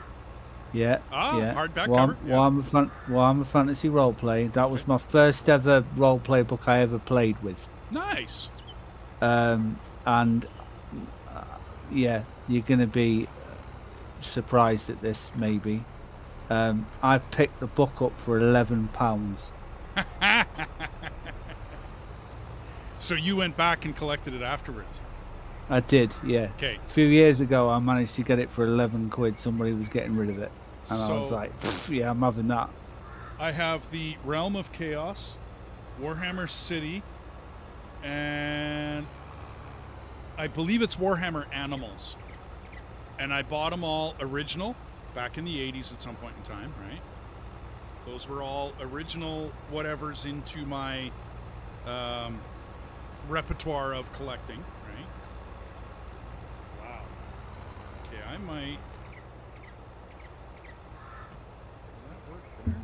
Yeah. Hardback cover. Warhammer Fantasy Roleplay. That was my first ever roleplay book I ever played with. Nice. Yeah, you're going to be surprised at this, maybe. I picked the book up for £11. So you went back and collected it afterwards? I did, yeah. Okay. A few years ago, I managed to get it for 11 quid. Somebody was getting rid of it. And I was like, yeah, I'm having that. I have the Realm of Chaos, Warhammer City, and I believe it's Warhammer Animals. And I bought them all original back in the 80s at some point in time, right? Those were all original whatevers into my repertoire of collecting, right? Wow. Okay, I might. Will that work there?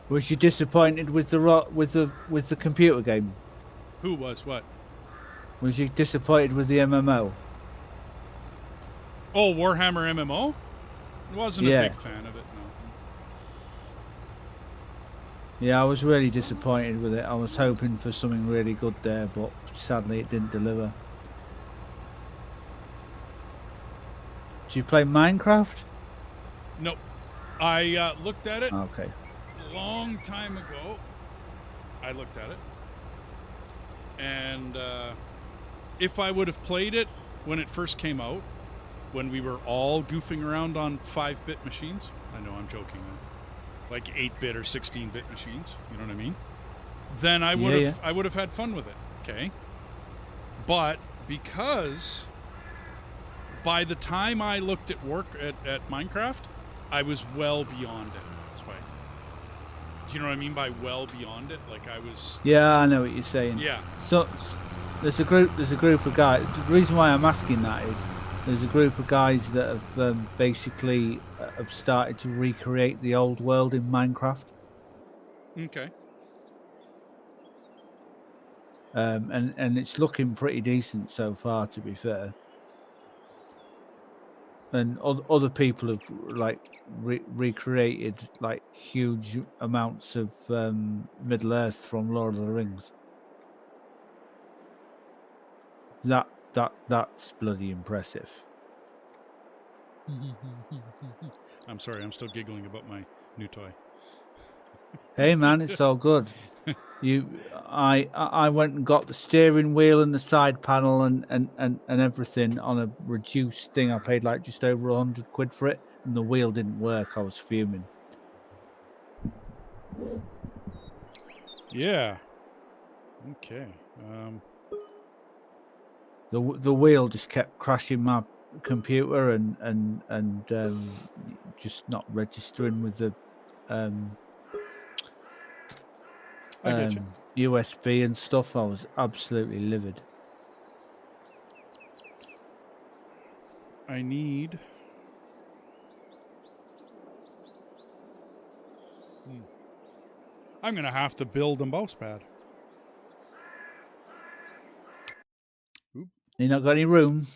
Was you disappointed with the computer game? Who was what? Was you disappointed with the MMO? Oh, Warhammer MMO? Wasn't a big fan of it, no. Yeah, I was really disappointed with it. I was hoping for something really good there, but sadly it didn't deliver. Did you play Minecraft? Nope. I looked at it Okay. a long time ago. I looked at it. And if I would have played it when it first came out, when we were all goofing around on 5-bit machines, I know I'm joking, like 8-bit or 16-bit machines, you know what I mean? Then I would have had fun with it, okay? But because by the time I looked at at Minecraft, I was well beyond it. That's why. Do you know what I mean by well beyond it? Like I was. Yeah, I know what you're saying. Yeah. So there's a group of guys. The reason why I'm asking that is there's a group of guys that have basically have started to recreate the old world in Minecraft. Okay. And it's looking pretty decent so far, to be fair. And other people have like recreated like huge amounts of Middle Earth from Lord of the Rings. That's bloody impressive. I'm sorry, I'm still giggling about my new toy. Hey man, it's all good. I went and got the steering wheel and the side panel and everything on a reduced thing. I paid like just over 100 quid for it, and the wheel didn't work. I was fuming. Yeah. Okay. The wheel just kept crashing my computer and just not registering with the I get you. USB and stuff. I was absolutely livid. I need. I'm gonna have to build a mouse pad. Oop. You not got any room?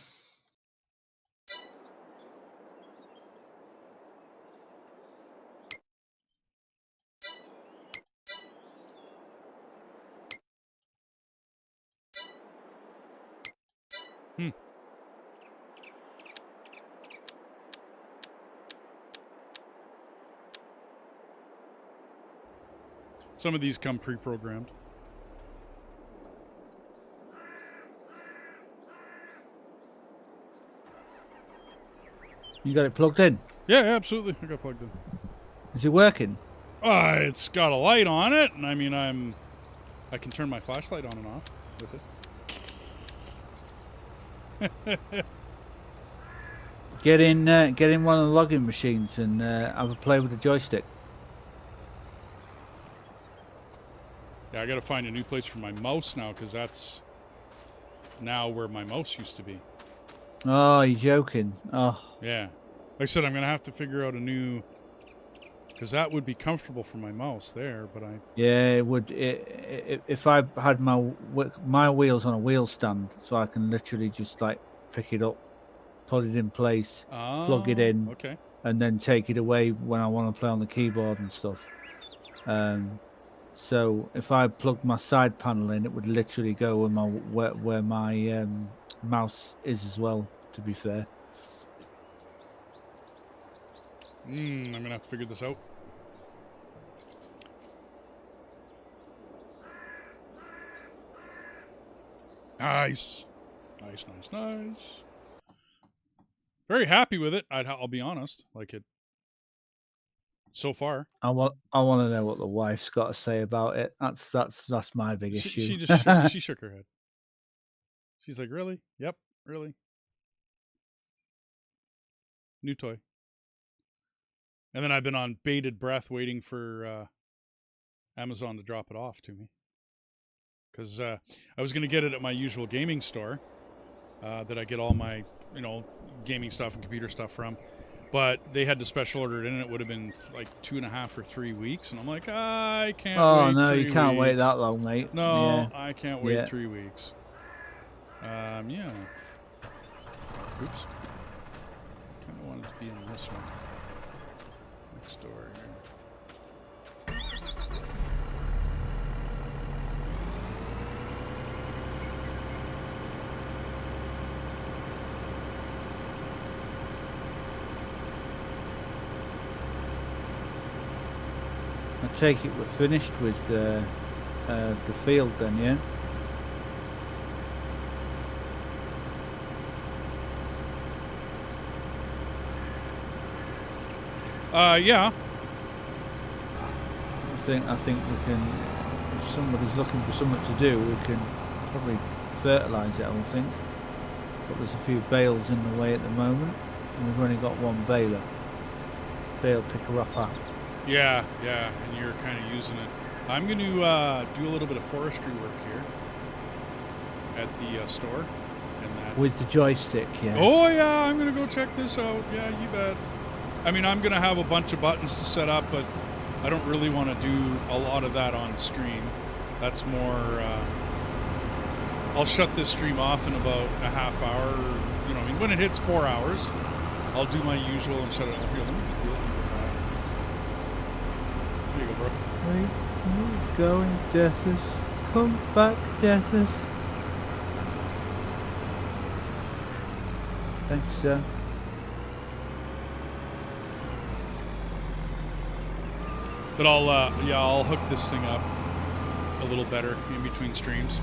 Some of these come pre-programmed. You got it plugged in? Yeah, absolutely. I got plugged in. Is it working? It's got a light on it, and I mean, I can turn my flashlight on and off with it. Get in one of the logging machines and have a play with the joystick. Yeah, I got to find a new place for my mouse now, because that's now where my mouse used to be. Oh, you're joking. Oh. Yeah. Like I said, I'm going to have to figure out a new... Because that would be comfortable for my mouse there, but I... Yeah, it would. If I had my wheels on a wheel stand, so I can literally just like pick it up, put it in place, plug it in, okay, and then take it away when I want to play on the keyboard and stuff. So if I plugged my side panel in, it would literally go where my mouse is as well, to be fair. I'm going to have to figure this out. Nice. Nice. Very happy with it. I'll be honest. Like it so far. I want to know what the wife's got to say about it. That's my big issue. She just she shook her head. She's like, "Really? Yep, really." New toy. And then I've been on bated breath waiting for Amazon to drop it off to me. Because I was going to get it at my usual gaming store that I get all my, gaming stuff and computer stuff from. But they had to special order it in, and it would have been like 2.5 or 3 weeks. And I'm like, I can't wait. Oh no, 3 you can't wait weeks. that long, mate. No, Yeah. I can't wait 3 weeks. Yeah. Oops. Kind of wanted to be in this one. Next door here. I take it we're finished with the field then, yeah? Yeah. I think we can, if somebody's looking for something to do, we can probably fertilise it, I would think. But there's a few bales in the way at the moment, and we've only got one bale picker upper. Yeah, and you're kind of using it. I'm going to do a little bit of forestry work here at the store. With the joystick, yeah. Oh, yeah, I'm going to go check this out. Yeah, you bet. I mean, I'm going to have a bunch of buttons to set up, but I don't really want to do a lot of that on stream. That's more... I'll shut this stream off in about a half hour. When it hits 4 hours, I'll do my usual and shut it off. Here, let me get There you go, bro. Where are you going, Deathus? Come back, Deathus. Thanks, sir. But I'll hook this thing up a little better in between streams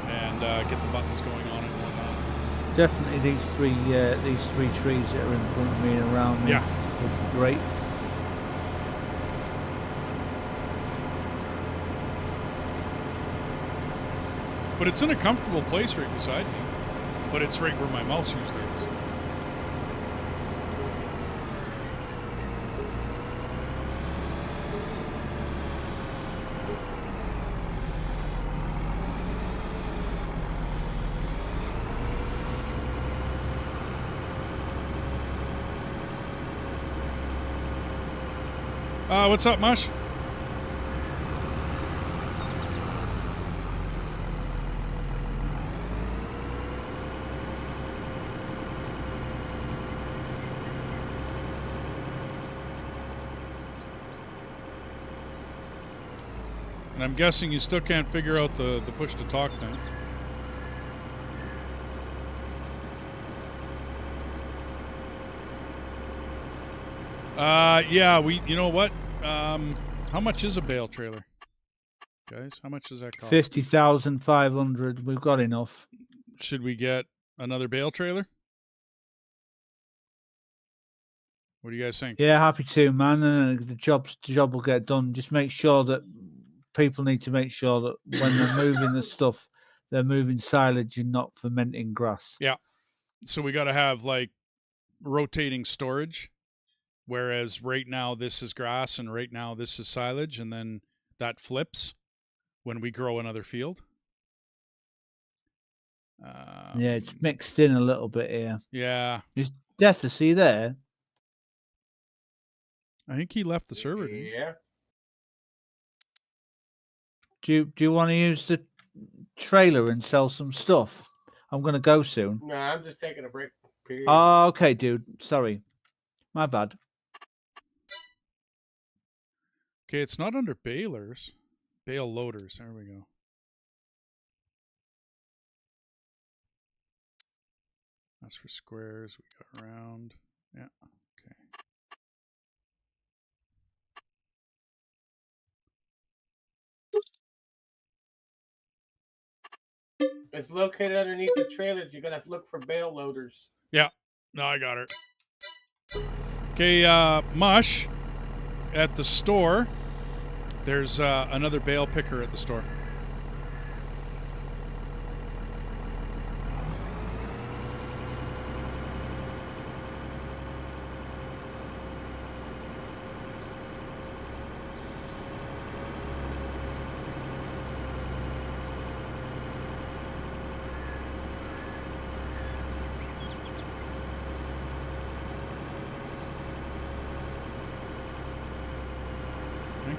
and get the buttons going on and whatnot. Definitely these three trees that are in front of me and around me. Yeah. Would be great. But it's in a comfortable place right beside me. But it's right where my mouse usually is. What's up, Mush? And I'm guessing you still can't figure out the push to talk thing. Yeah, you know what? How much is a bale trailer? Guys, how much does that cost? 50,500. We've got enough. Should we get another bale trailer? What do you guys think? Yeah, happy to, man. And the job will get done. Just make sure that people need to make sure that when they're moving the stuff, they're moving silage and not fermenting grass. Yeah. So we got to have like rotating storage. Whereas right now this is grass and right now this is silage, and then that flips when we grow another field. Yeah, it's mixed in a little bit here. Yeah. Is Deathus, are you there? I think he left the server. Yeah. Do you want to use the trailer and sell some stuff? I'm going to go soon. No, I'm just taking a break. Period. Oh, okay, dude. Sorry. My bad. Okay, it's not under balers. Bale loaders. There we go. That's for squares. We got round. Yeah. Okay. It's located underneath the trailers. You're gonna have to look for bale loaders. Yeah. No, I got it. Okay, Mush. At the store, there's another bale picker at the store.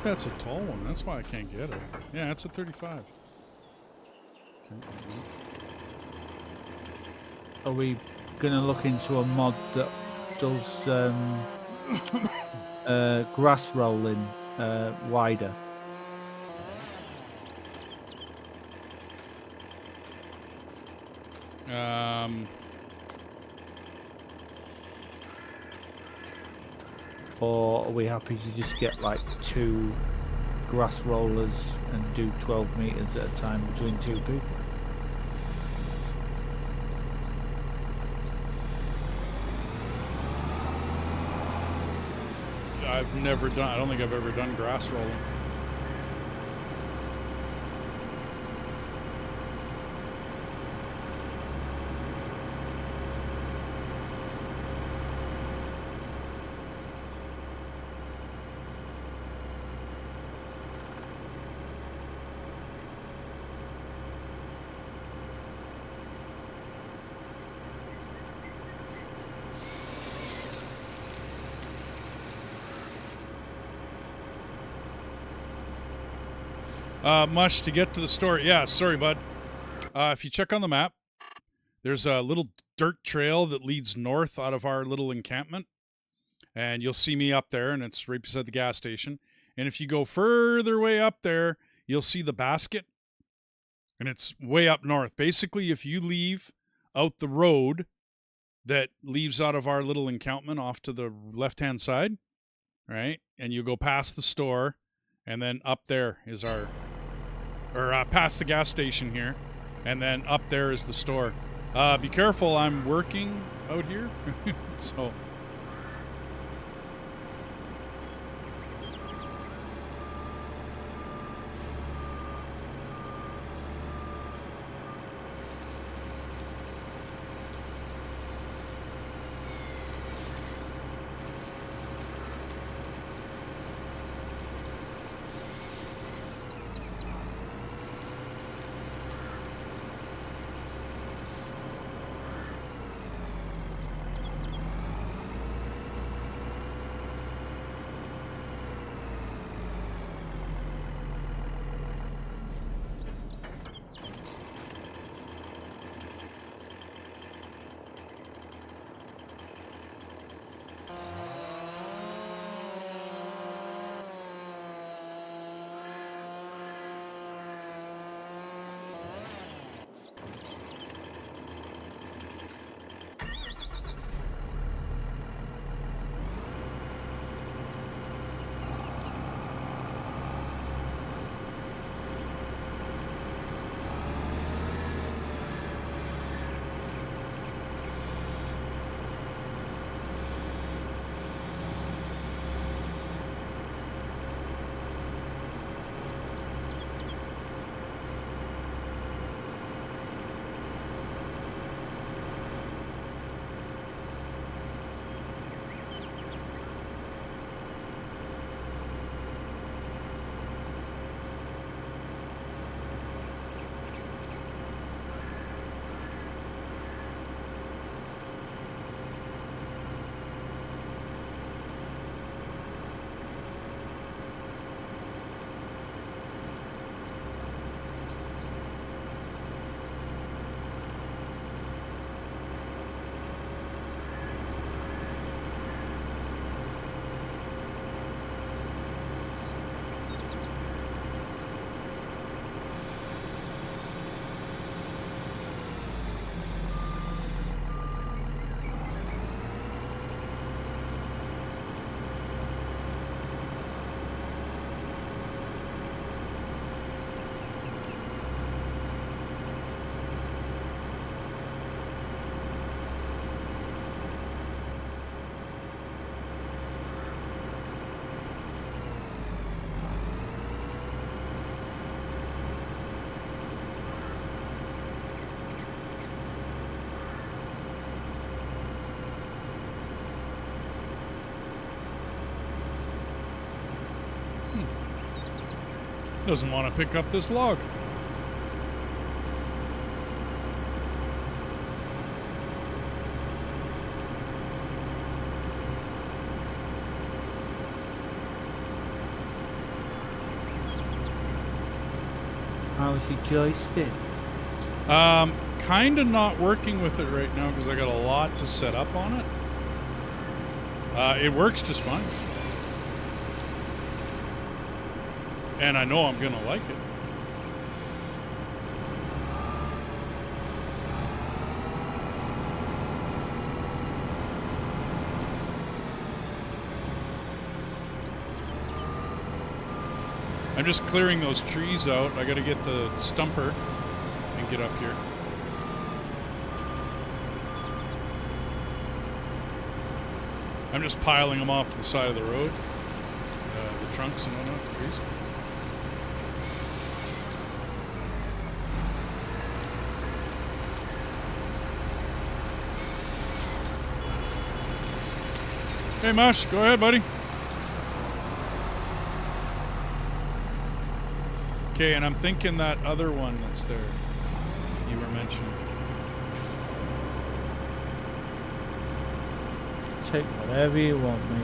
think that's a tall one. That's why I can't get it. Yeah, it's a 35. Okay. Are we going to look into a mod that does grass rolling wider? Or are we happy to just get like 2 grass rollers and do 12 meters at a time between 2 people? I've never done. I don't think I've ever done grass rolling. Mush, to get to the store. Yeah, sorry, bud. If you check on the map, there's a little dirt trail that leads north out of our little encampment. And you'll see me up there, and it's right beside the gas station. And if you go further way up there, you'll see the basket. And it's way up north. Basically, if you leave out the road that leaves out of our little encampment off to the left-hand side, right? And you go past the store, and then up there is our... Or past the gas station here, and then up there is the store. Be careful, I'm working out here, so... Doesn't want to pick up this log. How's your joystick? Kind of not working with it right now because I got a lot to set up on it. It works just fine. And I know I'm going to like it. I'm just clearing those trees out. I got to get the stumper and get up here. I'm just piling them off to the side of the road. The trunks and whatnot, the trees. Hey, Mush, go ahead, buddy. Okay, and I'm thinking that other one that's there, you were mentioning. Take whatever you want, mate.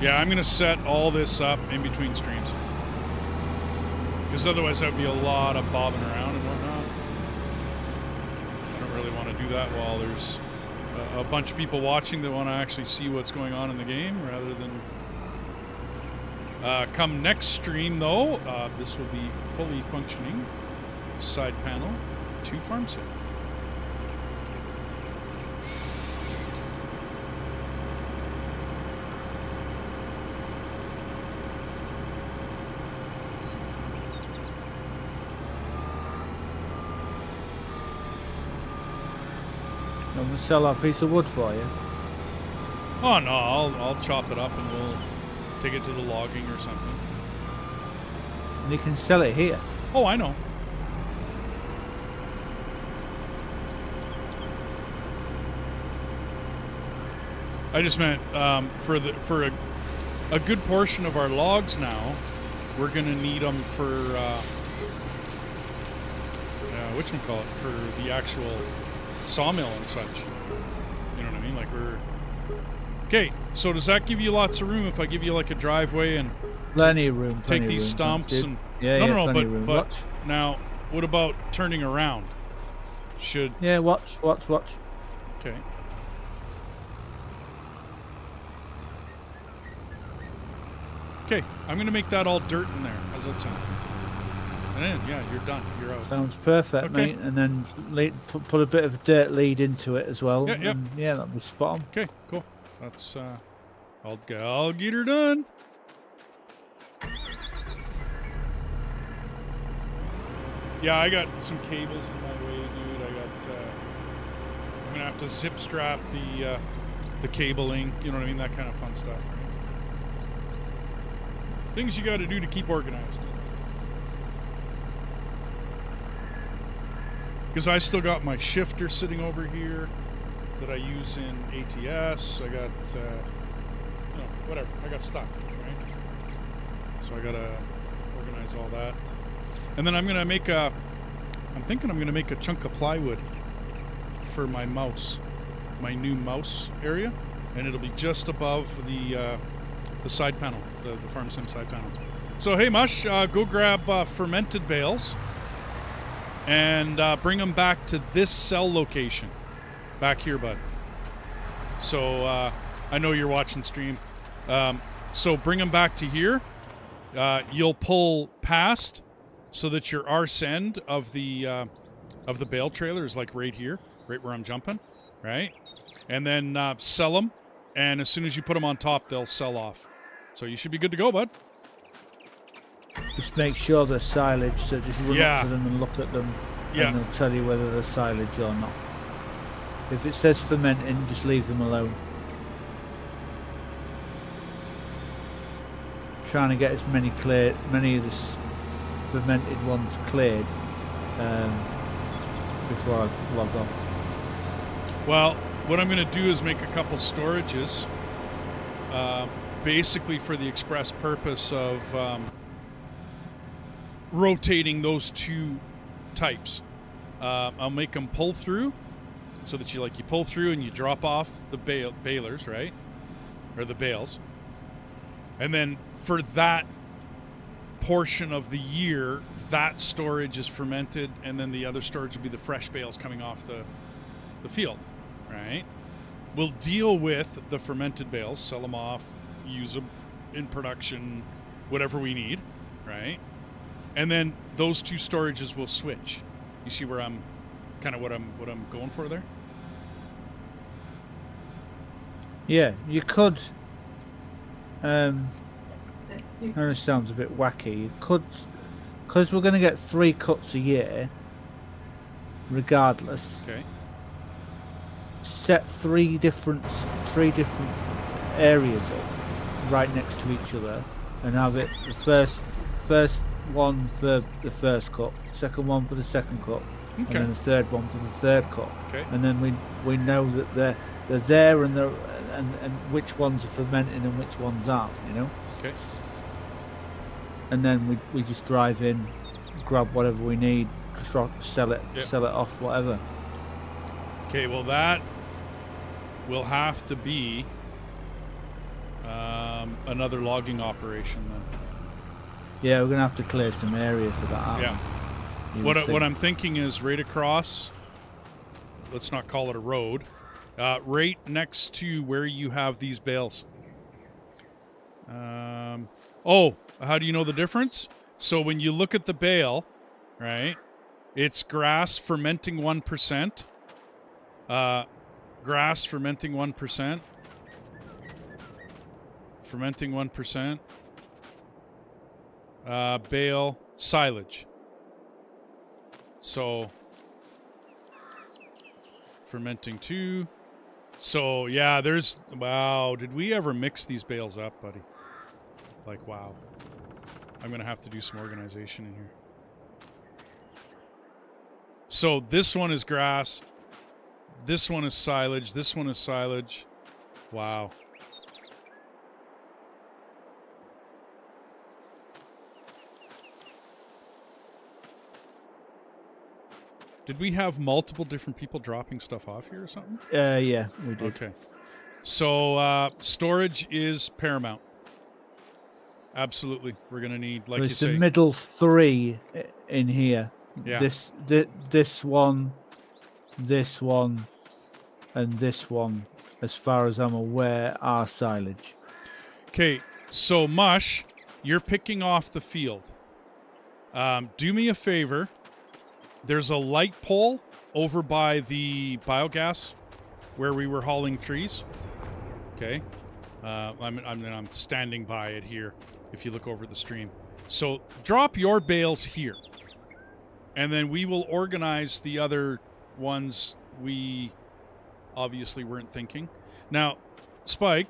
Yeah, I'm going to set all this up in between streams. Because otherwise that would be a lot of bobbing around and whatnot. I don't really want to do that while there's a bunch of people watching that want to actually see what's going on in the game rather than... come next stream, though, this will be fully functioning side panel to farm sim. I'm going to sell that piece of wood for you. Oh, no, I'll chop it up and we'll take it to the logging or something. And you can sell it here. Oh, I know. I just meant for a good portion of our logs now, we're gonna need them for whatchamacallit, for the actual sawmill and such. You know what I mean? Like we're okay. So does that give you lots of room if I give you like a driveway and plenty of room? Take these stumps and no, but now what about turning around? Should watch. Okay. Okay, I'm gonna make that all dirt in there. How's that sound? And then, yeah, you're done. You're out. Sounds perfect, Okay. mate. And then put a bit of dirt lead into it as well. Yeah, and yeah, that'll be spot on. Okay, cool. That's I'll get her done. Yeah, I got some cables in my way, dude. I'm gonna have to zip strap the cabling. You know what I mean? That kind of fun stuff. Right? Things you got to do to keep organized. Because I still got my shifter sitting over here that I use in ATS. I got, whatever. I got stuff, right? So I got to organize all that. And then I'm thinking I'm going to make a chunk of plywood for my mouse, my new mouse area. And it'll be just above the side panel, the farm sim side panel. So hey, Mush, go grab fermented bales and bring them back to this cell location, back here, bud. So I know you're watching stream. So bring them back to here. You'll pull past so that your arse end of the bale trailer is like right here, right where I'm jumping, right? And then sell them. And as soon as you put them on top, they'll sell off. So you should be good to go, bud. Just make sure they're silage, so just run up to them and look at them, and they'll tell you whether they're silage or not. If it says fermenting, just leave them alone. Trying to get as many of the fermented ones cleared before I log off. Well, what I'm going to do is make a couple storages, basically for the express purpose of rotating those two types. I'll make them pull through, so that you pull through and you drop off the balers, right, or the bales, and then for that portion of the year, that storage is fermented, and then the other storage will be the fresh bales coming off the field, right? We'll deal with the fermented bales, sell them off, use them in production, whatever we need, right? And then those two storages will switch. You see where I'm kind of what I'm going for there? Yeah, you could. I know it sounds a bit wacky. You could, because we're going to get 3 cuts a year, regardless. Okay. Set three different areas up right next to each other, and have it the first one for the first cut, second one for the second cut, and then the third one for the third cut. Okay. And then we know that they're there, and which ones are fermenting and which ones aren't, you know. Okay. And then we just drive in, grab whatever we need, sell it off, whatever. Okay, well that will have to be another logging operation then. Yeah, we're gonna have to clear some area for that. Yeah. What I'm thinking is right across, let's not call it a road, right next to where you have these bales. Oh, how do you know the difference? So when you look at the bale, right, it's grass fermenting 1%. Grass fermenting 1%. Fermenting 1%. Bale silage. So fermenting 2. So yeah, wow, did we ever mix these bales up, buddy? Like, wow. I'm gonna have to do some organization in here. So this one is grass. This one is silage. This one is silage. Wow. Did we have multiple different people dropping stuff off here or something? Yeah, we did. Okay. So storage is paramount. Absolutely. We're going to need, like you say. There's the middle 3 in here. Yeah. This one, and this one, as far as I'm aware, are silage. Okay, so Mush, you're picking off the field. Do me a favor. There's a light pole over by the biogas where we were hauling trees. Okay. I'm standing by it here if you look over the stream. So drop your bales here. And then we will organize the other ones we obviously weren't thinking. Now, Spike,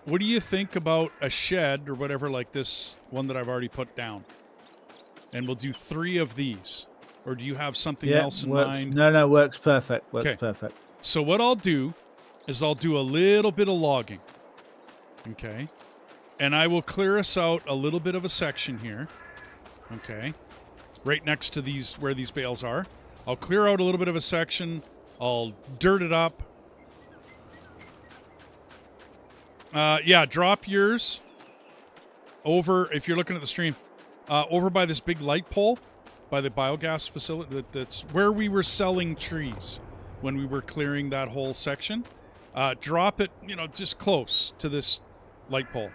what do you think about a shed or whatever like this one that I've already put down? And we'll do 3 of these. Or do you have something else in mind? No, works perfect. Perfect. So what I'll do is I'll do a little bit of logging. Okay. And I will clear us out a little bit of a section here. Okay. Right next to where these bales are. I'll clear out a little bit of a section. I'll dirt it up. Yeah, drop yours over, if you're looking at the stream, over by this big light pole, by the biogas facility. That's where we were selling trees when we were clearing that whole section. Drop it, just close to this light pole.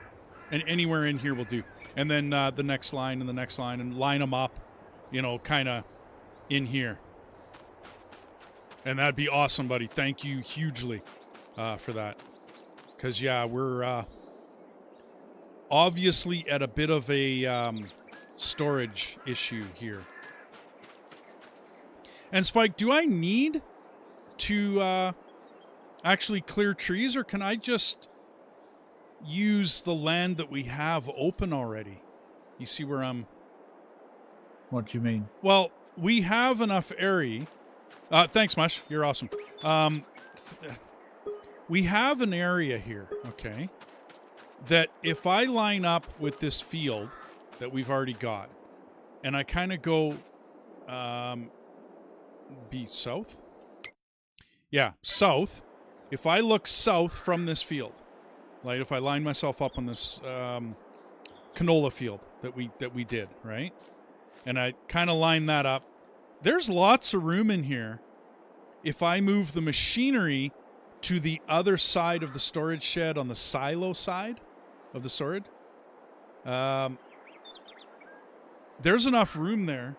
And anywhere in here will do. And then the next line and the next line, and line them up, kind of in here. And that'd be awesome, buddy. Thank you hugely for that. Because, yeah, we're obviously at a bit of a storage issue here. And, Spike, do I need to actually clear trees, or can I just use the land that we have open already? You see where I'm... What do you mean? Well, we have enough area. Thanks, Mush. You're awesome. We have an area here, okay, that if I line up with this field that we've already got, and I kind of go be south? Yeah, south. If I look south from this field, like if I line myself up on this canola field that we did, right? And I kind of line that up. There's lots of room in here. If I move the machinery to the other side of the storage shed on the silo side of the storage, there's enough room there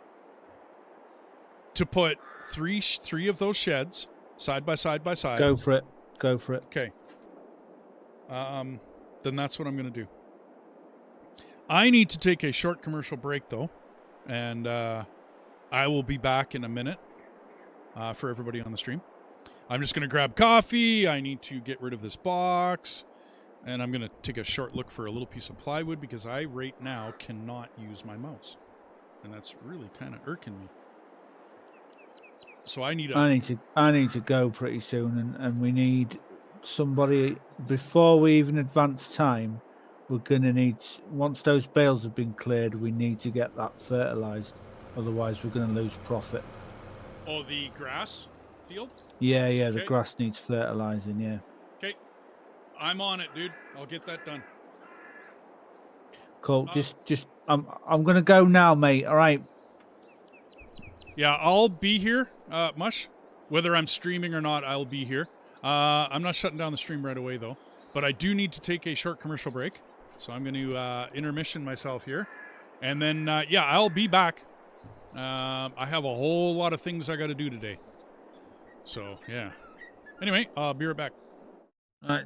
to put three of those sheds side by side by side. Go for it. Go for it. Okay. Then that's what I'm going to do. I need to take a short commercial break, though, and I will be back in a minute for everybody on the stream. I'm just going to grab coffee. I need to get rid of this box, and I'm going to take a short look for a little piece of plywood because I, right now, cannot use my mouse, and that's really kind of irking me. So I need to go pretty soon, and we need somebody before we even advance time. We're gonna need, once those bales have been cleared, we need to get that fertilized. Otherwise, we're gonna lose profit. Oh, the grass field? Yeah, the grass needs fertilizing. Yeah. Okay, I'm on it, dude. I'll get that done. Cool. Just I'm gonna go now, mate. All right. Yeah, I'll be here, Mush. Whether I'm streaming or not, I'll be here. I'm not shutting down the stream right away, though. But I do need to take a short commercial break. So I'm going to intermission myself here. And then, I'll be back. I have a whole lot of things I got to do today. So, yeah. Anyway, I'll be right back. All right.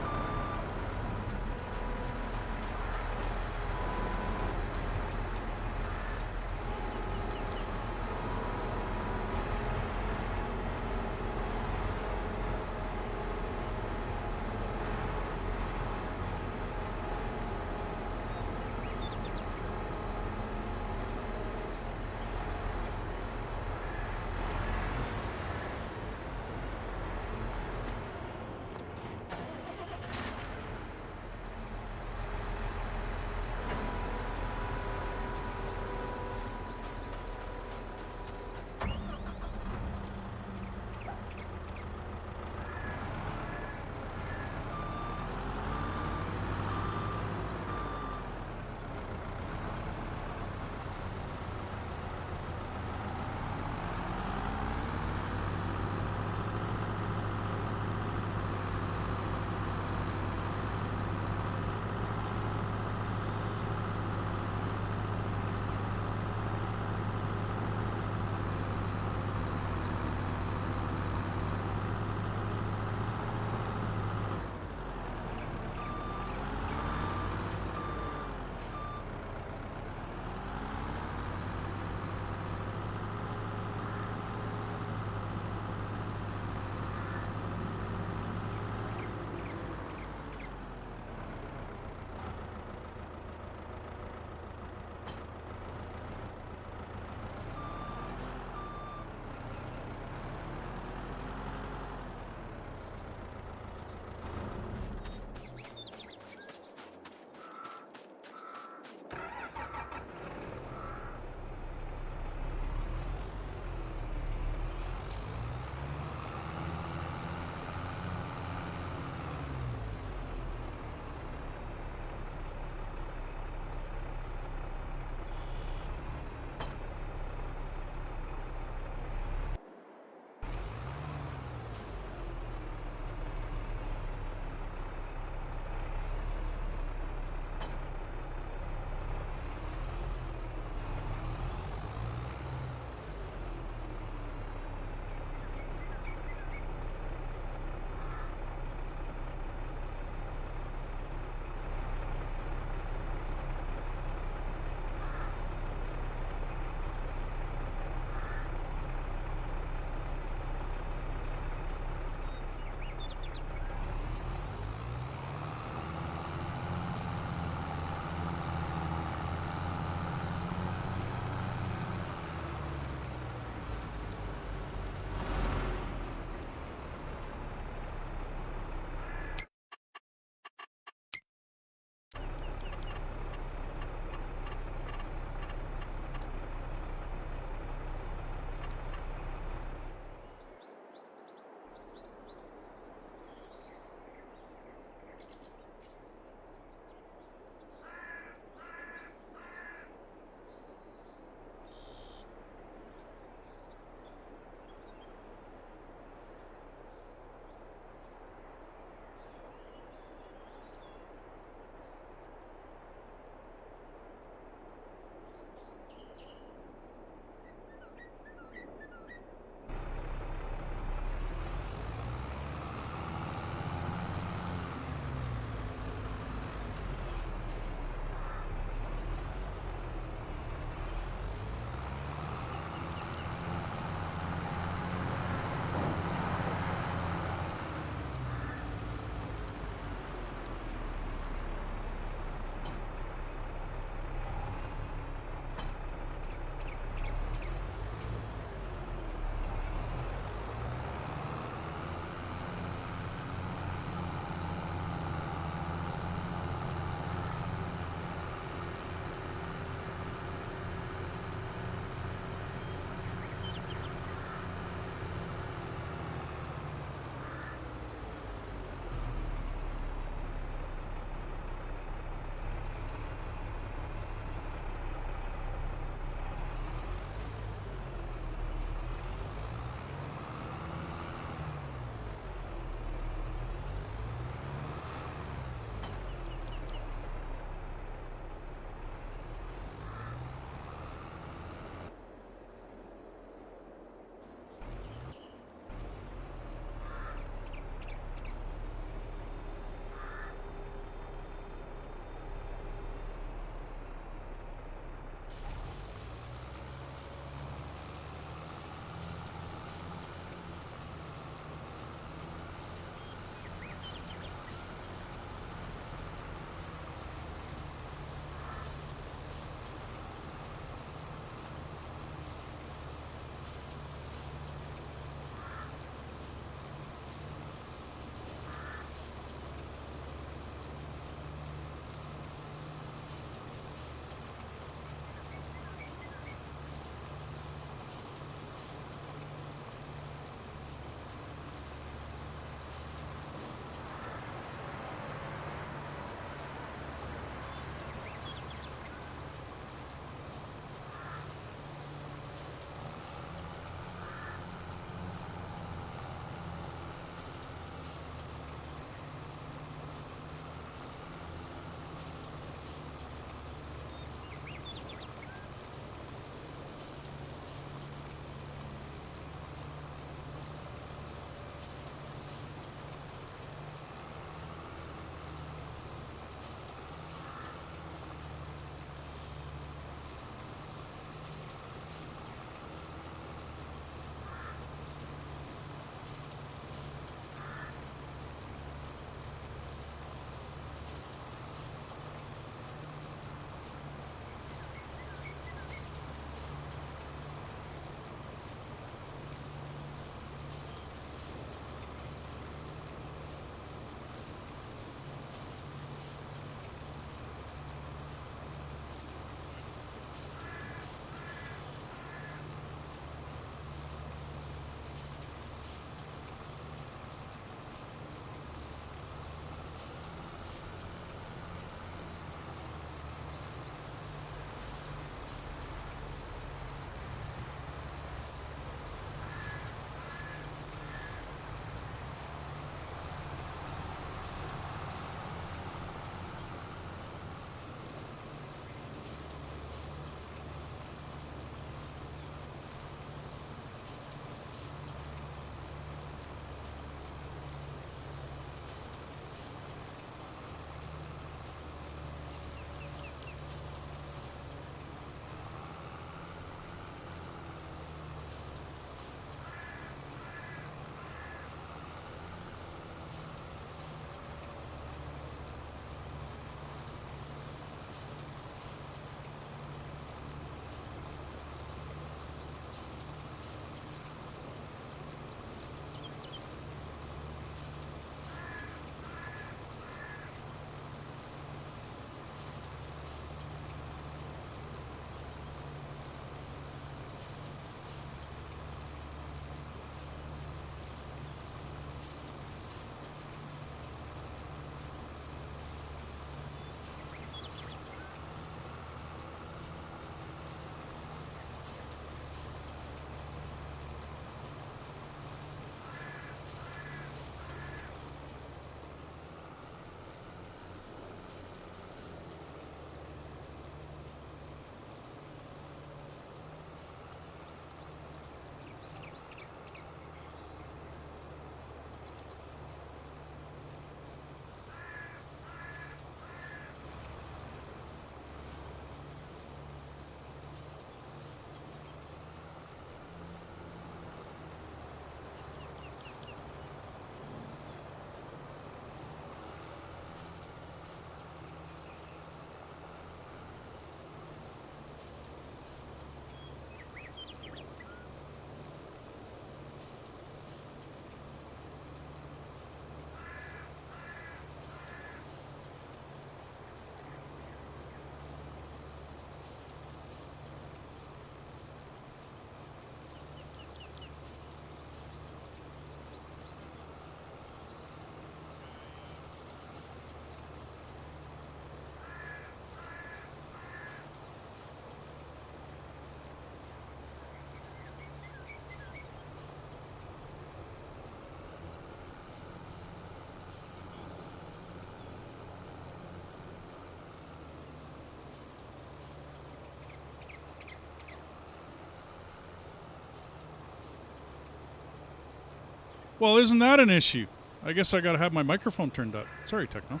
Well, isn't that an issue? I guess I got to have my microphone turned up. Sorry, Techno.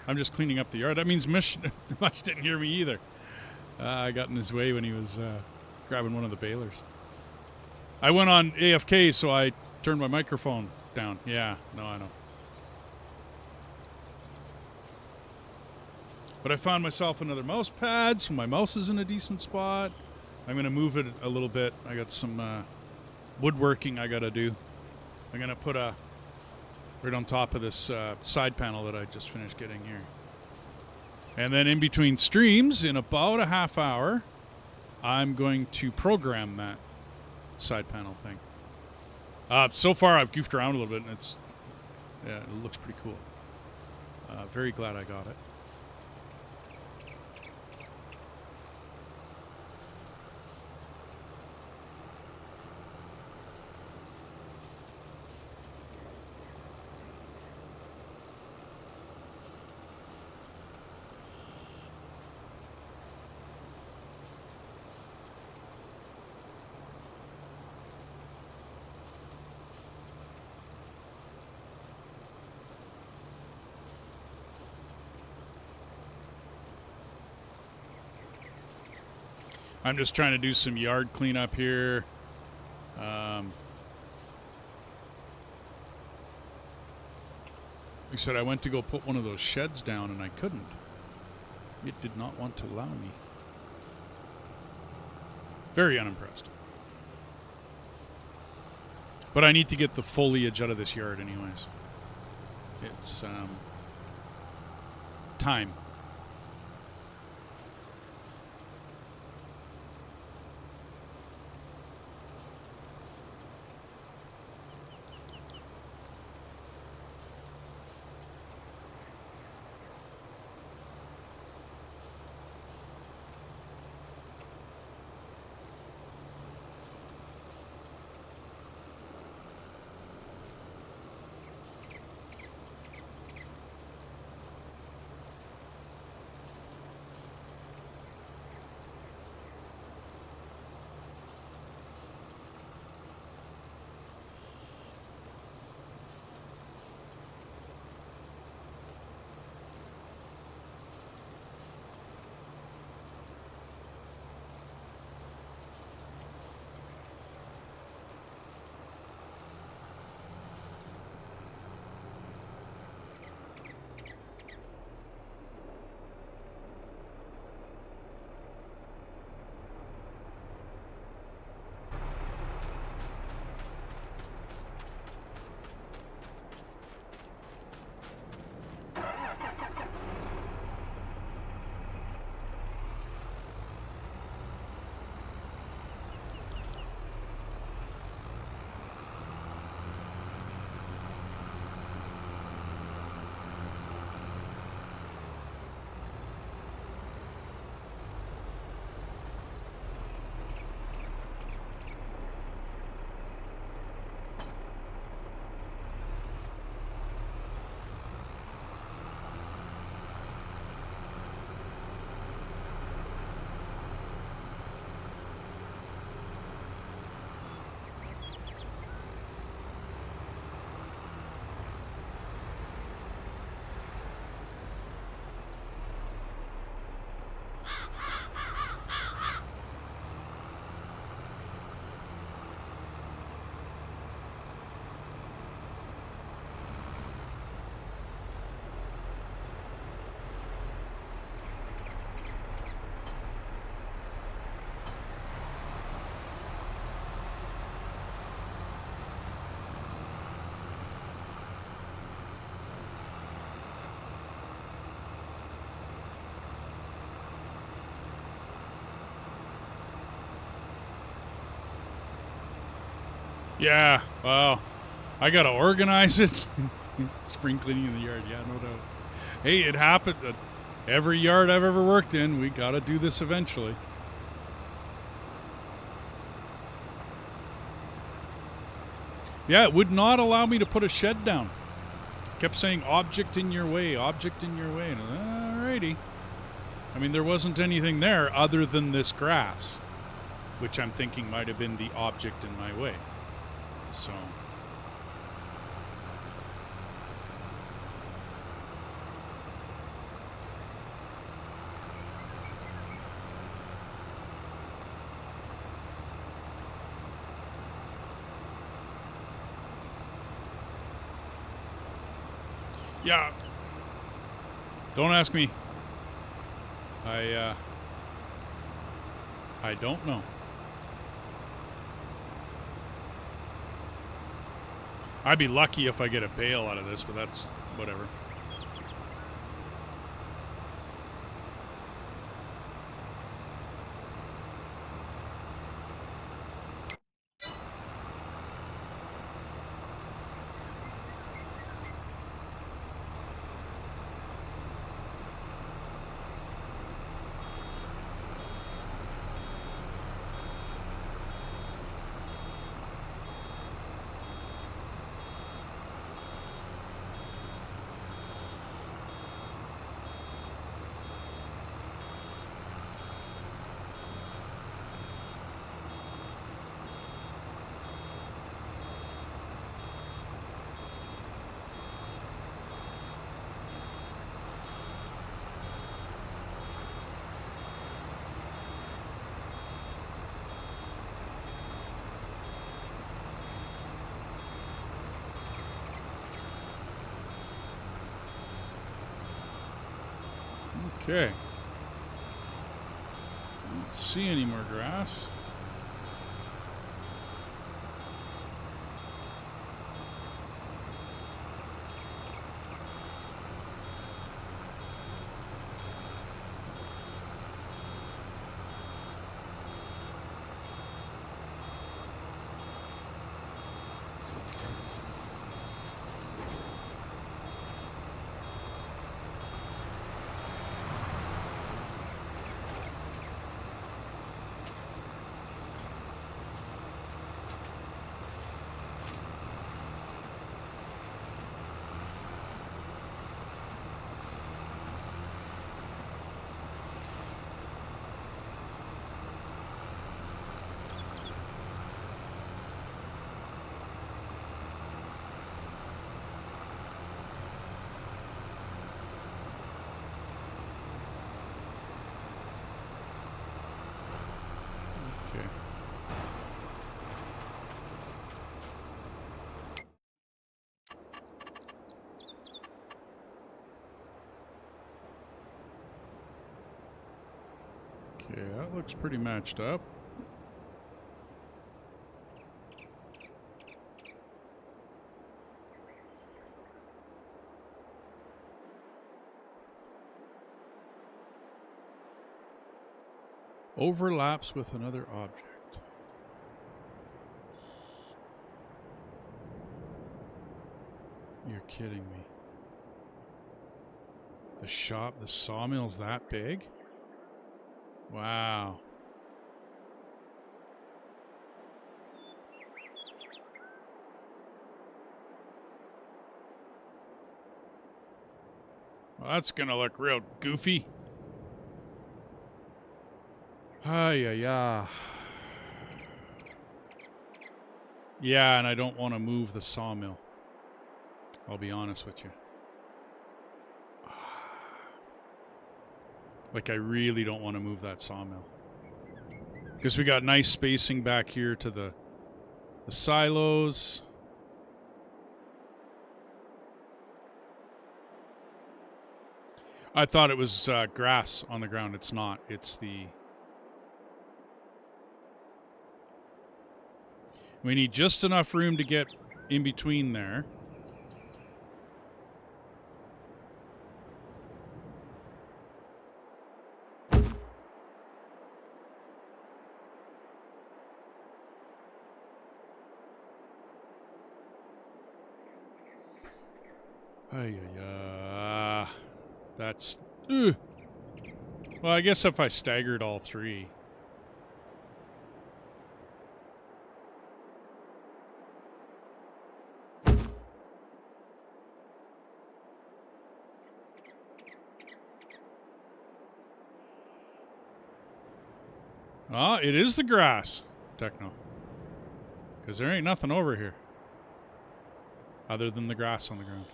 I'm just cleaning up the yard. That means Mush didn't hear me either. I got in his way when he was grabbing one of the balers. I went on AFK, so I turned my microphone down. Yeah, no, I know. But I found myself another mouse pad, so my mouse is in a decent spot. I'm going to move it a little bit. I got some woodworking I got to do. I'm going to put a right on top of this side panel that I just finished getting here. And then in between streams, in about a half hour, I'm going to program that side panel thing. So far, I've goofed around a little bit, and it looks pretty cool. Very glad I got it. I'm just trying to do some yard cleanup here. Like I said, I went to go put one of those sheds down and I couldn't. It did not want to allow me. Very unimpressed. But I need to get the foliage out of this yard anyways. It's time. Yeah, well, I gotta organize it. Spring cleaning in the yard, yeah, no doubt. Hey, it happened. Every yard I've ever worked in, we gotta do this eventually. Yeah, it would not allow me to put a shed down. Kept saying object in your way, object in your way. Alrighty. I mean, there wasn't anything there other than this grass, which I'm thinking might have been the object in my way. So, Yeah. Don't ask me. I don't know. I'd be lucky if I get a bale out of this, but that's whatever. Okay. Don't see any more grass. Okay. Okay, that looks pretty matched up. Overlaps with another object. You're kidding me. The sawmill's that big? Wow. Well, that's gonna look real goofy. Yeah. Yeah, and I don't want to move the sawmill. I'll be honest with you. Like, I really don't want to move that sawmill. Because we got nice spacing back here to the silos. I thought it was grass on the ground. It's not. It's the... We need just enough room to get in between there. That's... Well, I guess if I staggered all three... Ah, it is the grass, Techno. Because there ain't nothing over here. Other than the grass on the ground.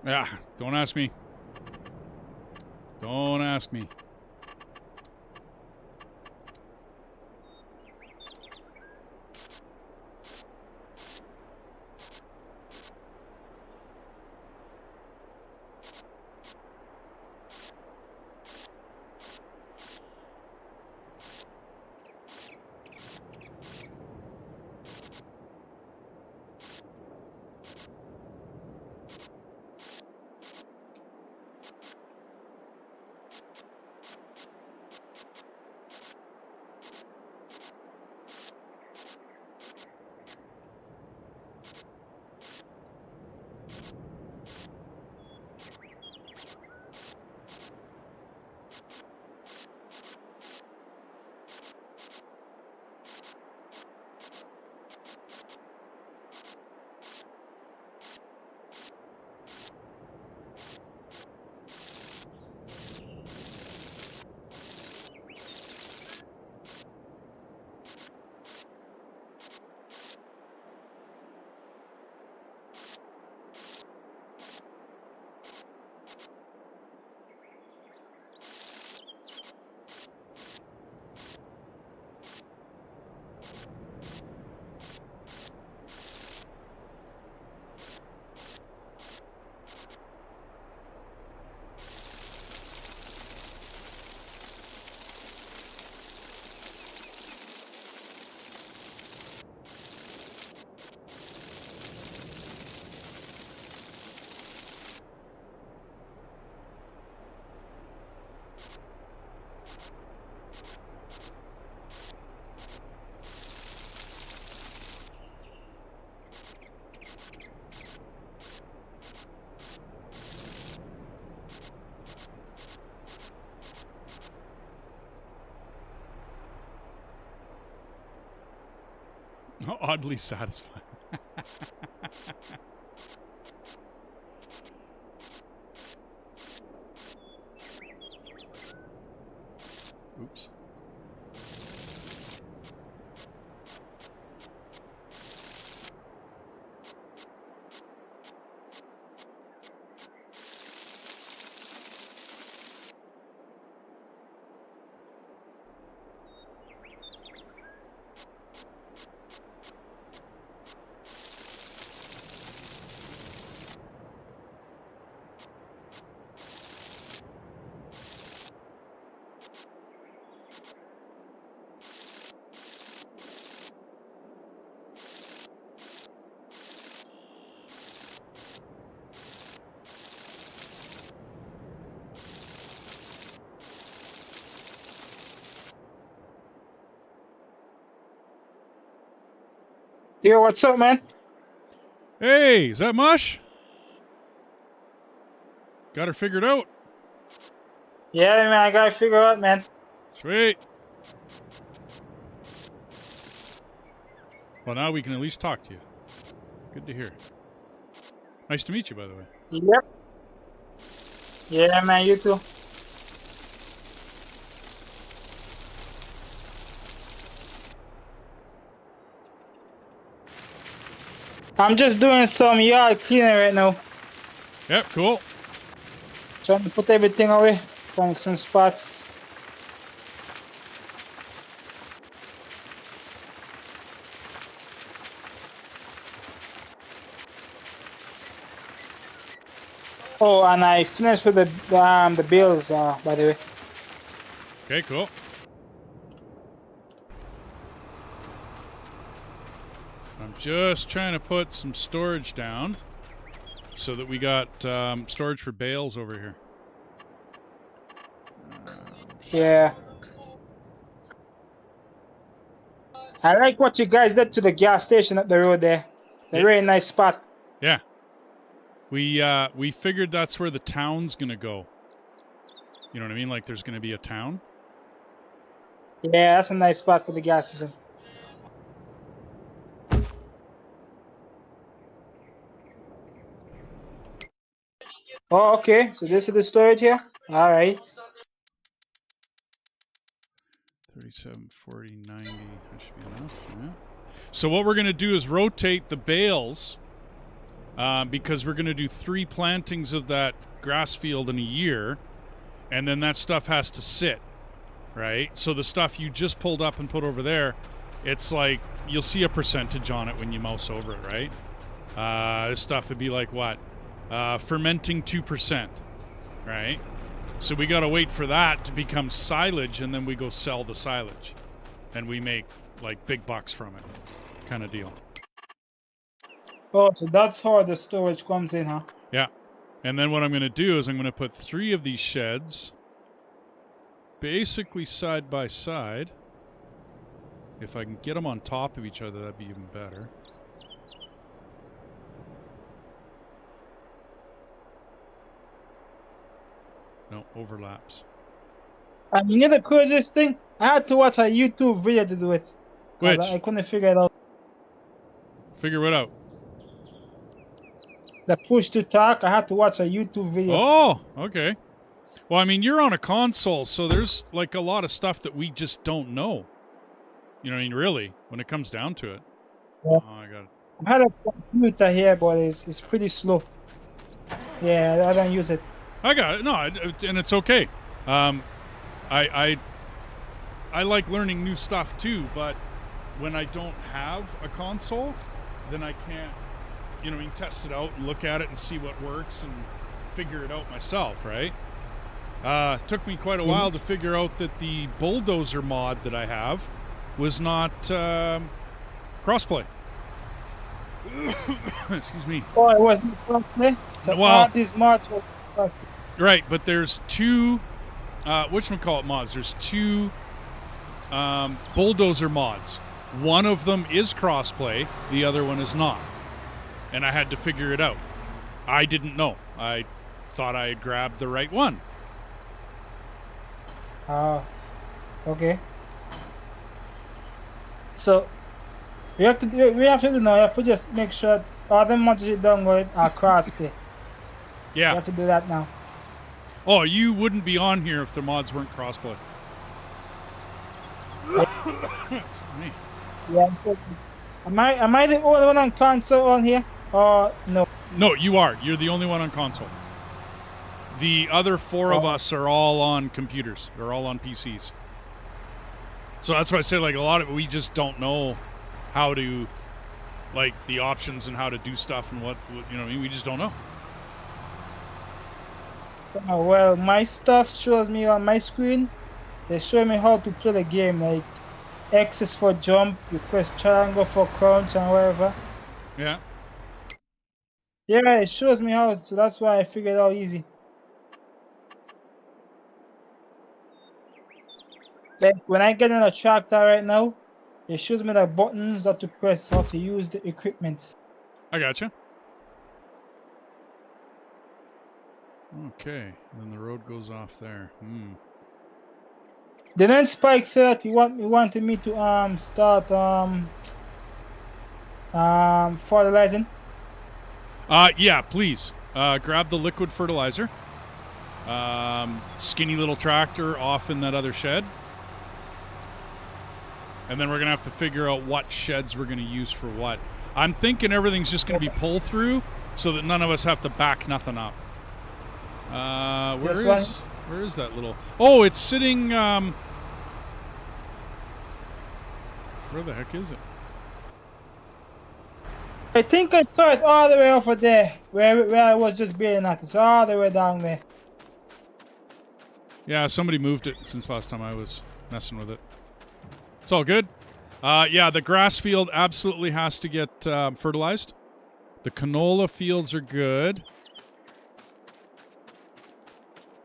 Yeah, don't ask me. Don't ask me. Oddly satisfying. Oops. Yo, what's up, man? Hey, is that Mush? Got her figured out. Yeah, man, I gotta figure out, man. Sweet. Well, now we can at least talk to you. Good to hear. Nice to meet you, by the way. Yep. Yeah, man, you too. I'm just doing some yard cleaning right now. Yep, cool. Trying to put everything away from some spots. Oh, and I finished with the bills, by the way. Okay, cool. I'm just trying to put some storage down so that we got storage for bales over here. Yeah. I like what you guys did to the gas station up the road there. A very nice spot. Yeah. We figured that's where the town's gonna go. You know what I mean? Like there's gonna be a town. Yeah, that's a nice spot for the gas station. Oh, okay. So this is the storage here. All right. 37, 40, 90. That should be enough. Yeah. So what we're gonna do is rotate the bales because we're going to do 3 plantings of that grass field in a year, and then that stuff has to sit, right? So the stuff you just pulled up and put over there, it's like you'll see a percentage on it when you mouse over it, right? This stuff would be like what? Fermenting 2%, right? So we got to wait for that to become silage, and then we go sell the silage, and we make like big bucks from it, kind of deal. Oh, so that's how the storage comes in, huh? Yeah. And then what I'm going to do is I'm going to put 3 of these sheds basically side by side. If I can get them on top of each other, that'd be even better. No, overlaps. And you know the craziest thing? I had to watch a YouTube video to do it. Which? I couldn't figure it out. Figure it out. The push to talk, I had to watch a YouTube video. Oh, okay. Well, I mean, you're on a console, so there's like a lot of stuff that we just don't know. You know what I mean? Really, when it comes down to it. Yeah. Oh, I got it. I had a computer here, but it's pretty slow. Yeah, I don't use it. I got it. No, and it's okay. I like learning new stuff too, but when I don't have a console, then I can't, you know, test it out and look at it and see what works and figure it out myself, right? Took me quite a while to figure out that the bulldozer mod that I have was not crossplay. Excuse me. Oh, it wasn't crossplay? So Well, all these mods were crossplay. Right, but there's 2, whatchamacallit mods. There's 2 bulldozer mods. One of them is crossplay, the other one is not. And I had to figure it out. I didn't know. I thought I had grabbed the right one. Okay. So we have to just make sure all the mods you done with are crossplay. Yeah. We have to do that now. Oh, you wouldn't be on here if the mods weren't crossplay. Me. Yeah. Am I the only one on console on here? Or no? No, you are. You're the only one on console. The other 4 of us are all on computers. They're all on PCs. So that's why I say, like, a lot of it, we just don't know how to, like, the options and how to do stuff and what you know, we just don't know. Well, my stuff shows me on my screen. They show me how to play the game. Like X is for jump, you press triangle for crouch and whatever. Yeah. Yeah, it shows me how. So that's why I figured it out easy. Like when I get in a tractor right now, it shows me the buttons that to press, how to use the equipment. I gotcha. Okay, and then the road goes off there. Then Spike said he wanted me to start fertilizing. Yeah, please. Grab the liquid fertilizer. Skinny little tractor off in that other shed. And then we're going to have to figure out what sheds we're going to use for what. I'm thinking everything's just going to be pull through so that none of us have to back nothing up. Where is that little... Oh, it's sitting... Where the heck is it? I think I saw it all the way over there, where I was just being at. It's all the way down there. Yeah, somebody moved it since last time I was messing with it. It's all good. Yeah, the grass field absolutely has to get fertilized. The canola fields are good.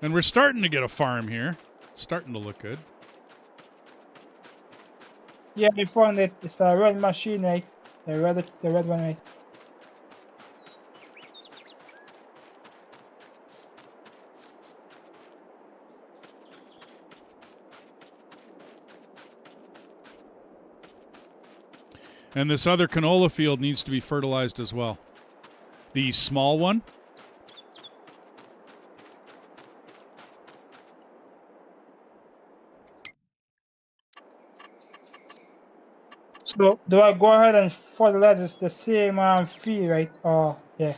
And we're starting to get a farm here. Starting to look good. Yeah, I found it. It's the red machine, right? The red one, right? And this other canola field needs to be fertilized as well. The small one. So, do I go ahead and fertilizers the same fee, right? Oh, yeah.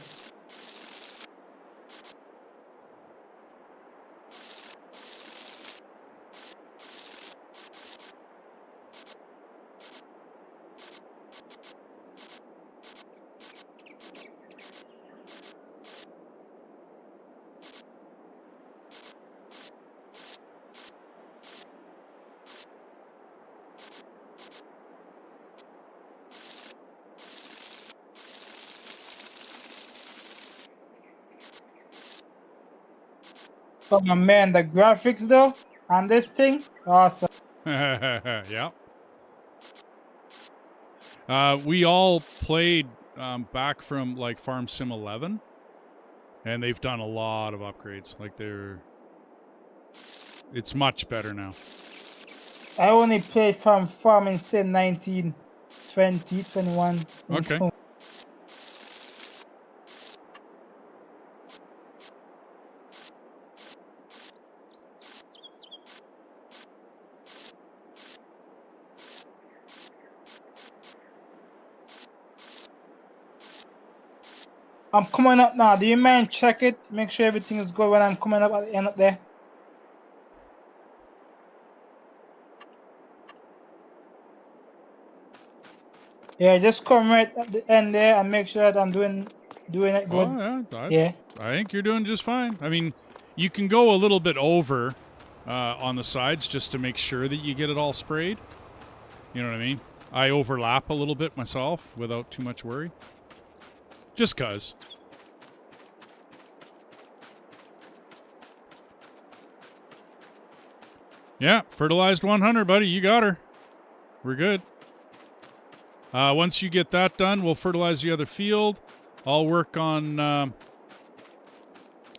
Oh man, the graphics though on this thing, awesome. Yeah. We all played back from like Farm Sim 11, and they've done a lot of upgrades. Like it's much better now. I only played from Farming Sim 19, 20, 21. Okay. I'm coming up now. Do you mind check it? Make sure everything is good when I'm coming up at the end up there. Yeah, just come right at the end there and make sure that I'm doing it good. Oh yeah. Yeah. I think you're doing just fine. I mean, you can go a little bit over on the sides just to make sure that you get it all sprayed. You know what I mean? I overlap a little bit myself without too much worry. Just 'cause. Yeah, fertilized 100, buddy. You got her. We're good. Once you get that done, we'll fertilize the other field. I'll work on a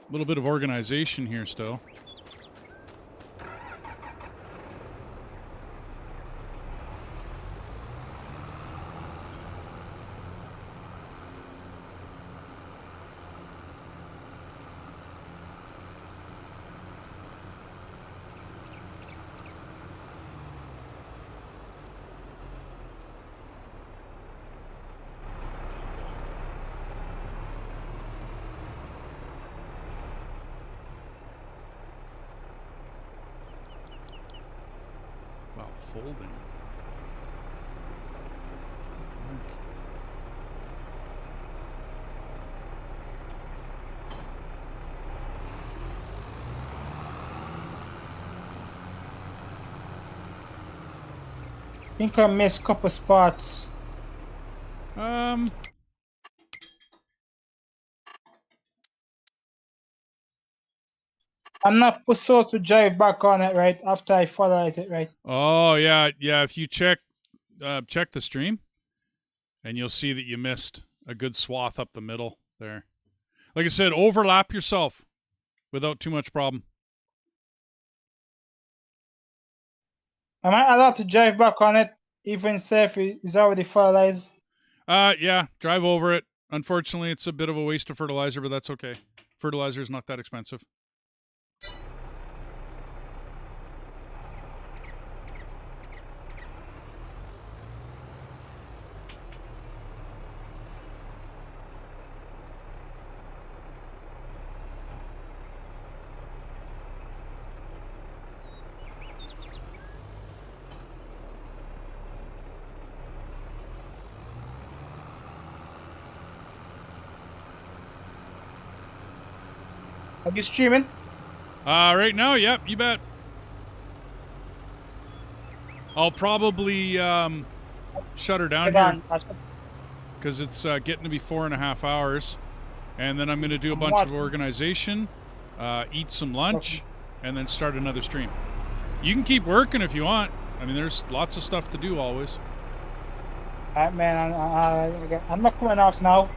little bit of organization here still. Wow, folding. I think I missed a couple spots. I'm not supposed to drive back on it, right? After I fertilize it, right? Oh yeah. If you check the stream, and you'll see that you missed a good swath up the middle there. Like I said, overlap yourself without too much problem. Am I allowed to drive back on it even if it's already fertilized? Yeah, drive over it. Unfortunately, it's a bit of a waste of fertilizer, but that's okay. Fertilizer is not that expensive. Are you streaming? Right now, yep, you bet. I'll probably shut her down here because it's getting to be 4.5 hours, and then I'm going to do a bunch of organization, eat some lunch, and then start another stream. You can keep working if you want. I mean, there's lots of stuff to do always. Alright, man, I'm not coming off now.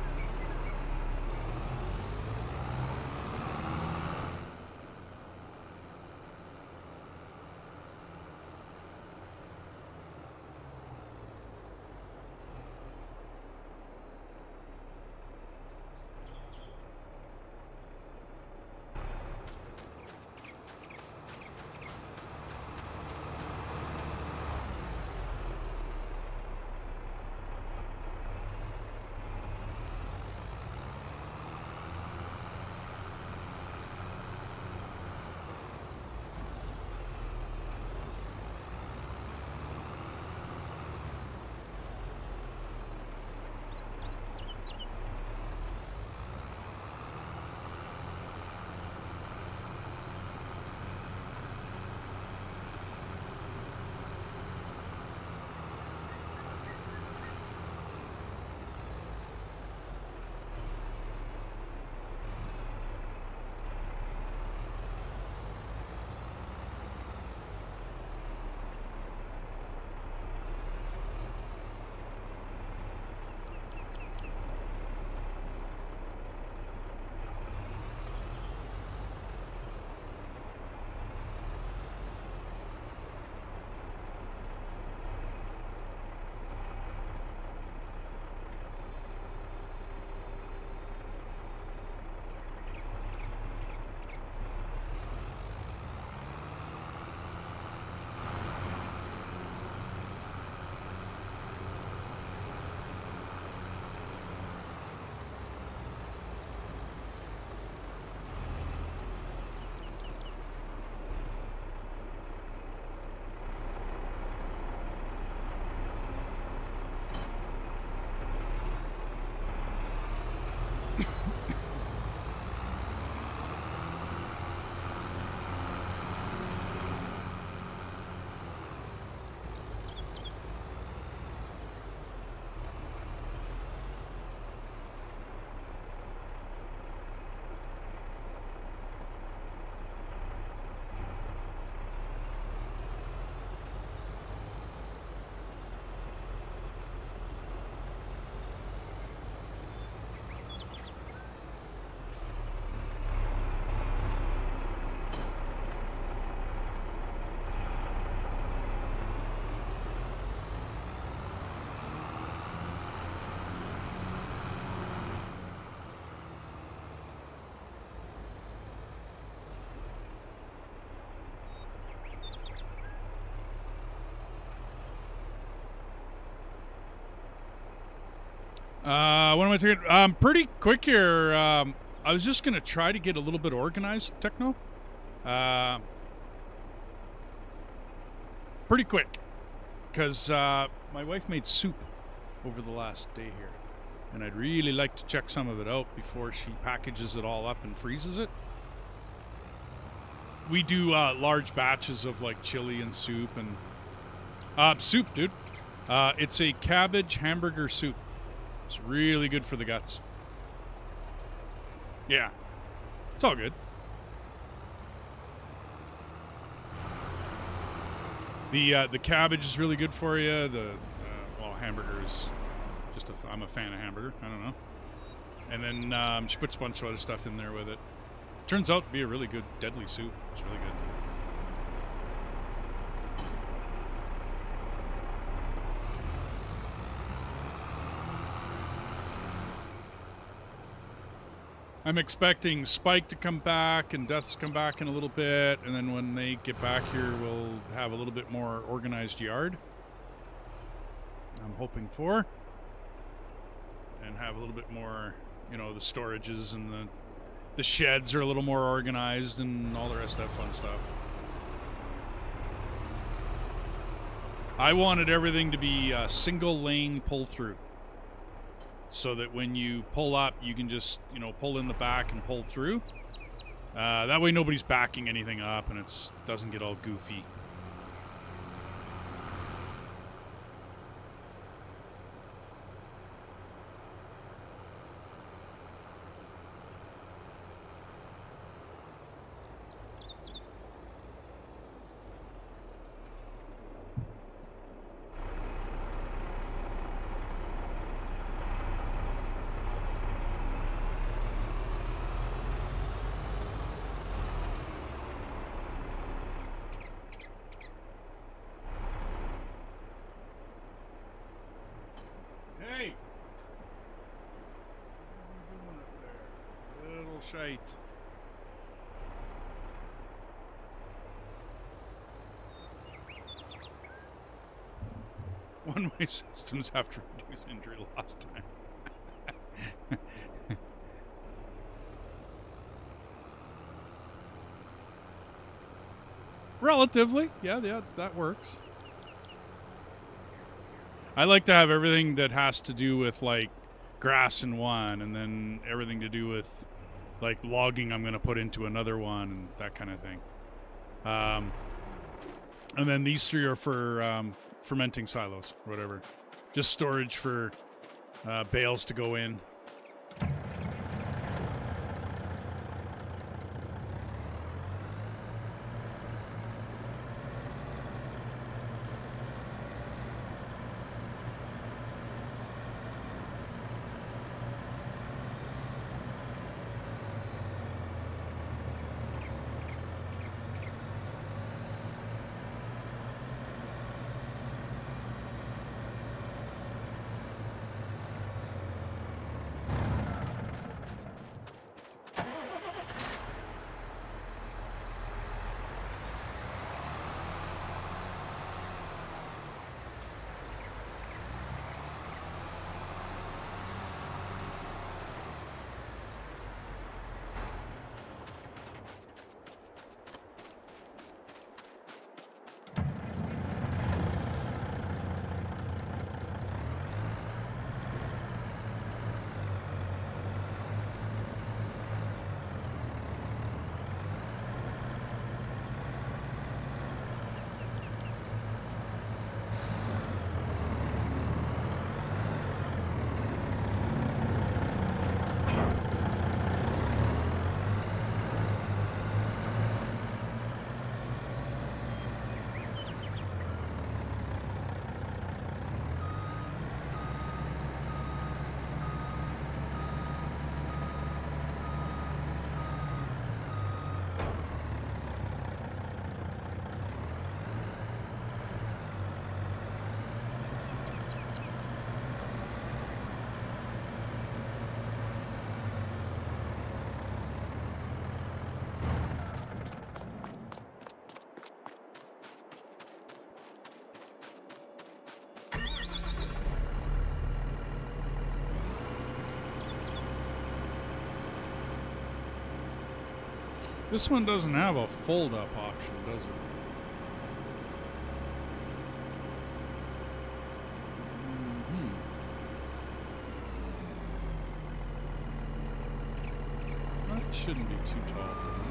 What am I taking? Pretty quick here. I was just gonna try to get a little bit organized, Techno. Pretty quick, because my wife made soup over the last day here, and I'd really like to check some of it out before she packages it all up and freezes it. We do large batches of like chili and soup and soup, dude. It's a cabbage hamburger soup. It's really good for the guts. Yeah, it's all good. The cabbage is really good for you. Well, hamburger is just I'm a fan of hamburger. I don't know. And then she puts a bunch of other stuff in there with it. Turns out to be a really good, deadly soup. It's really good. I'm expecting Spike to come back and Death to come back in a little bit, and then when they get back here, we'll have a little bit more organized yard. I'm hoping for. And have a little bit more, you know, the storages and the sheds are a little more organized and all the rest of that fun stuff. I wanted everything to be a single lane pull through, so that when you pull up, you can just, you know, pull in the back and pull through. That way nobody's backing anything up and it doesn't get all goofy. Hey! What are you doing up there? Little shite. One-way systems have to reduce injury loss time. Relatively. Yeah, that works. I like to have everything that has to do with, like, grass in one, and then everything to do with, like, logging I'm going to put into another one, and that kind of thing. And then these three are for fermenting silos, or whatever. Just storage for bales to go in. This one doesn't have a fold-up option, does it? That shouldn't be too tall for me.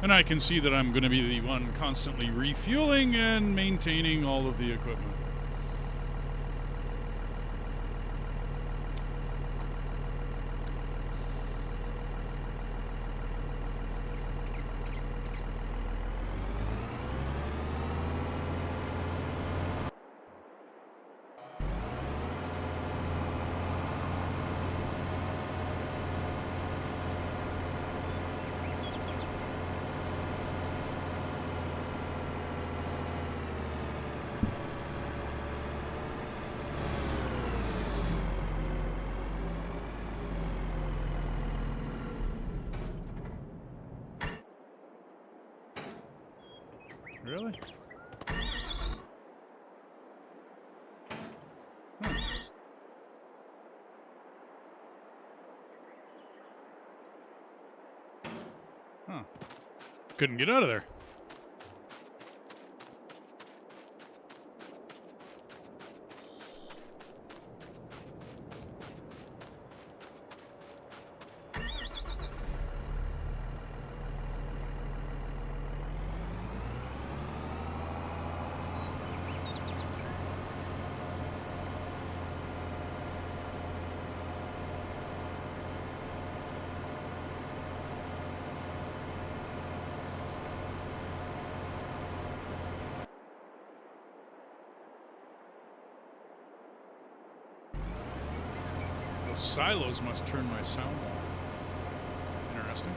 And I can see that I'm going to be the one constantly refueling and maintaining all of the equipment. Really? Huh. Huh. Couldn't get out of there. Those silos must turn my sound off. Interesting.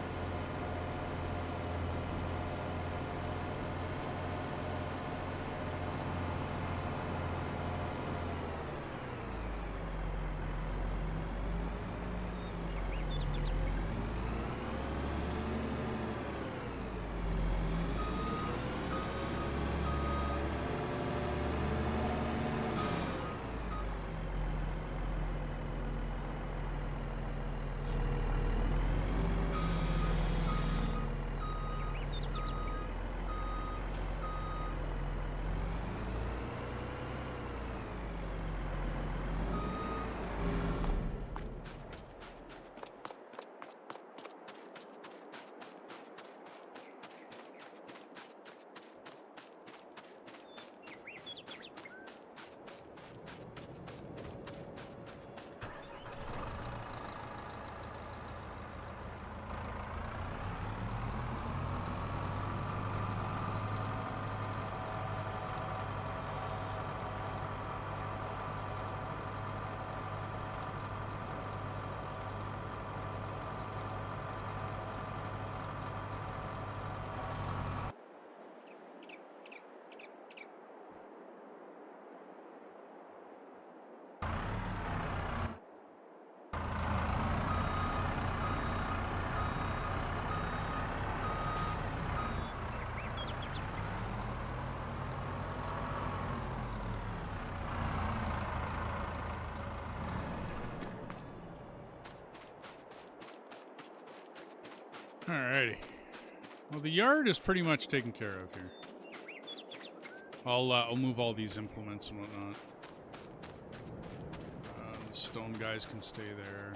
Alrighty. Well, the yard is pretty much taken care of here. I'll move all these implements and whatnot. The stone guys can stay there.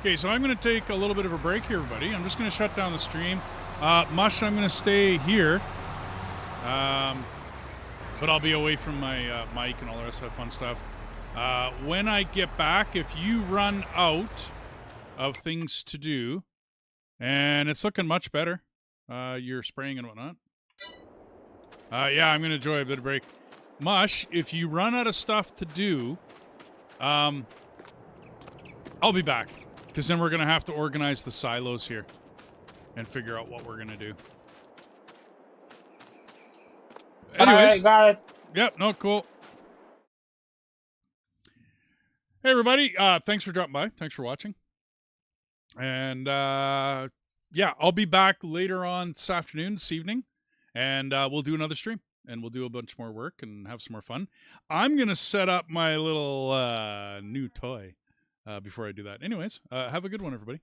Okay, so I'm going to take a little bit of a break here, everybody. I'm just going to shut down the stream. Mush, I'm going to stay here. But I'll be away from my mic and all the rest of that fun stuff. When I get back, if you run out of things to do, and it's looking much better, you're spraying and whatnot. Yeah, I'm going to enjoy a bit of break. Mush, if you run out of stuff to do, I'll be back. Because then we're going to have to organize the silos here and figure out what we're going to do. Anyways. All right, got it. Yep, no, cool. Hey, everybody. Thanks for dropping by. Thanks for watching. And, yeah, I'll be back later on this afternoon, this evening. And we'll do another stream. And we'll do a bunch more work and have some more fun. I'm going to set up my little new toy before I do that. Anyways, have a good one, everybody.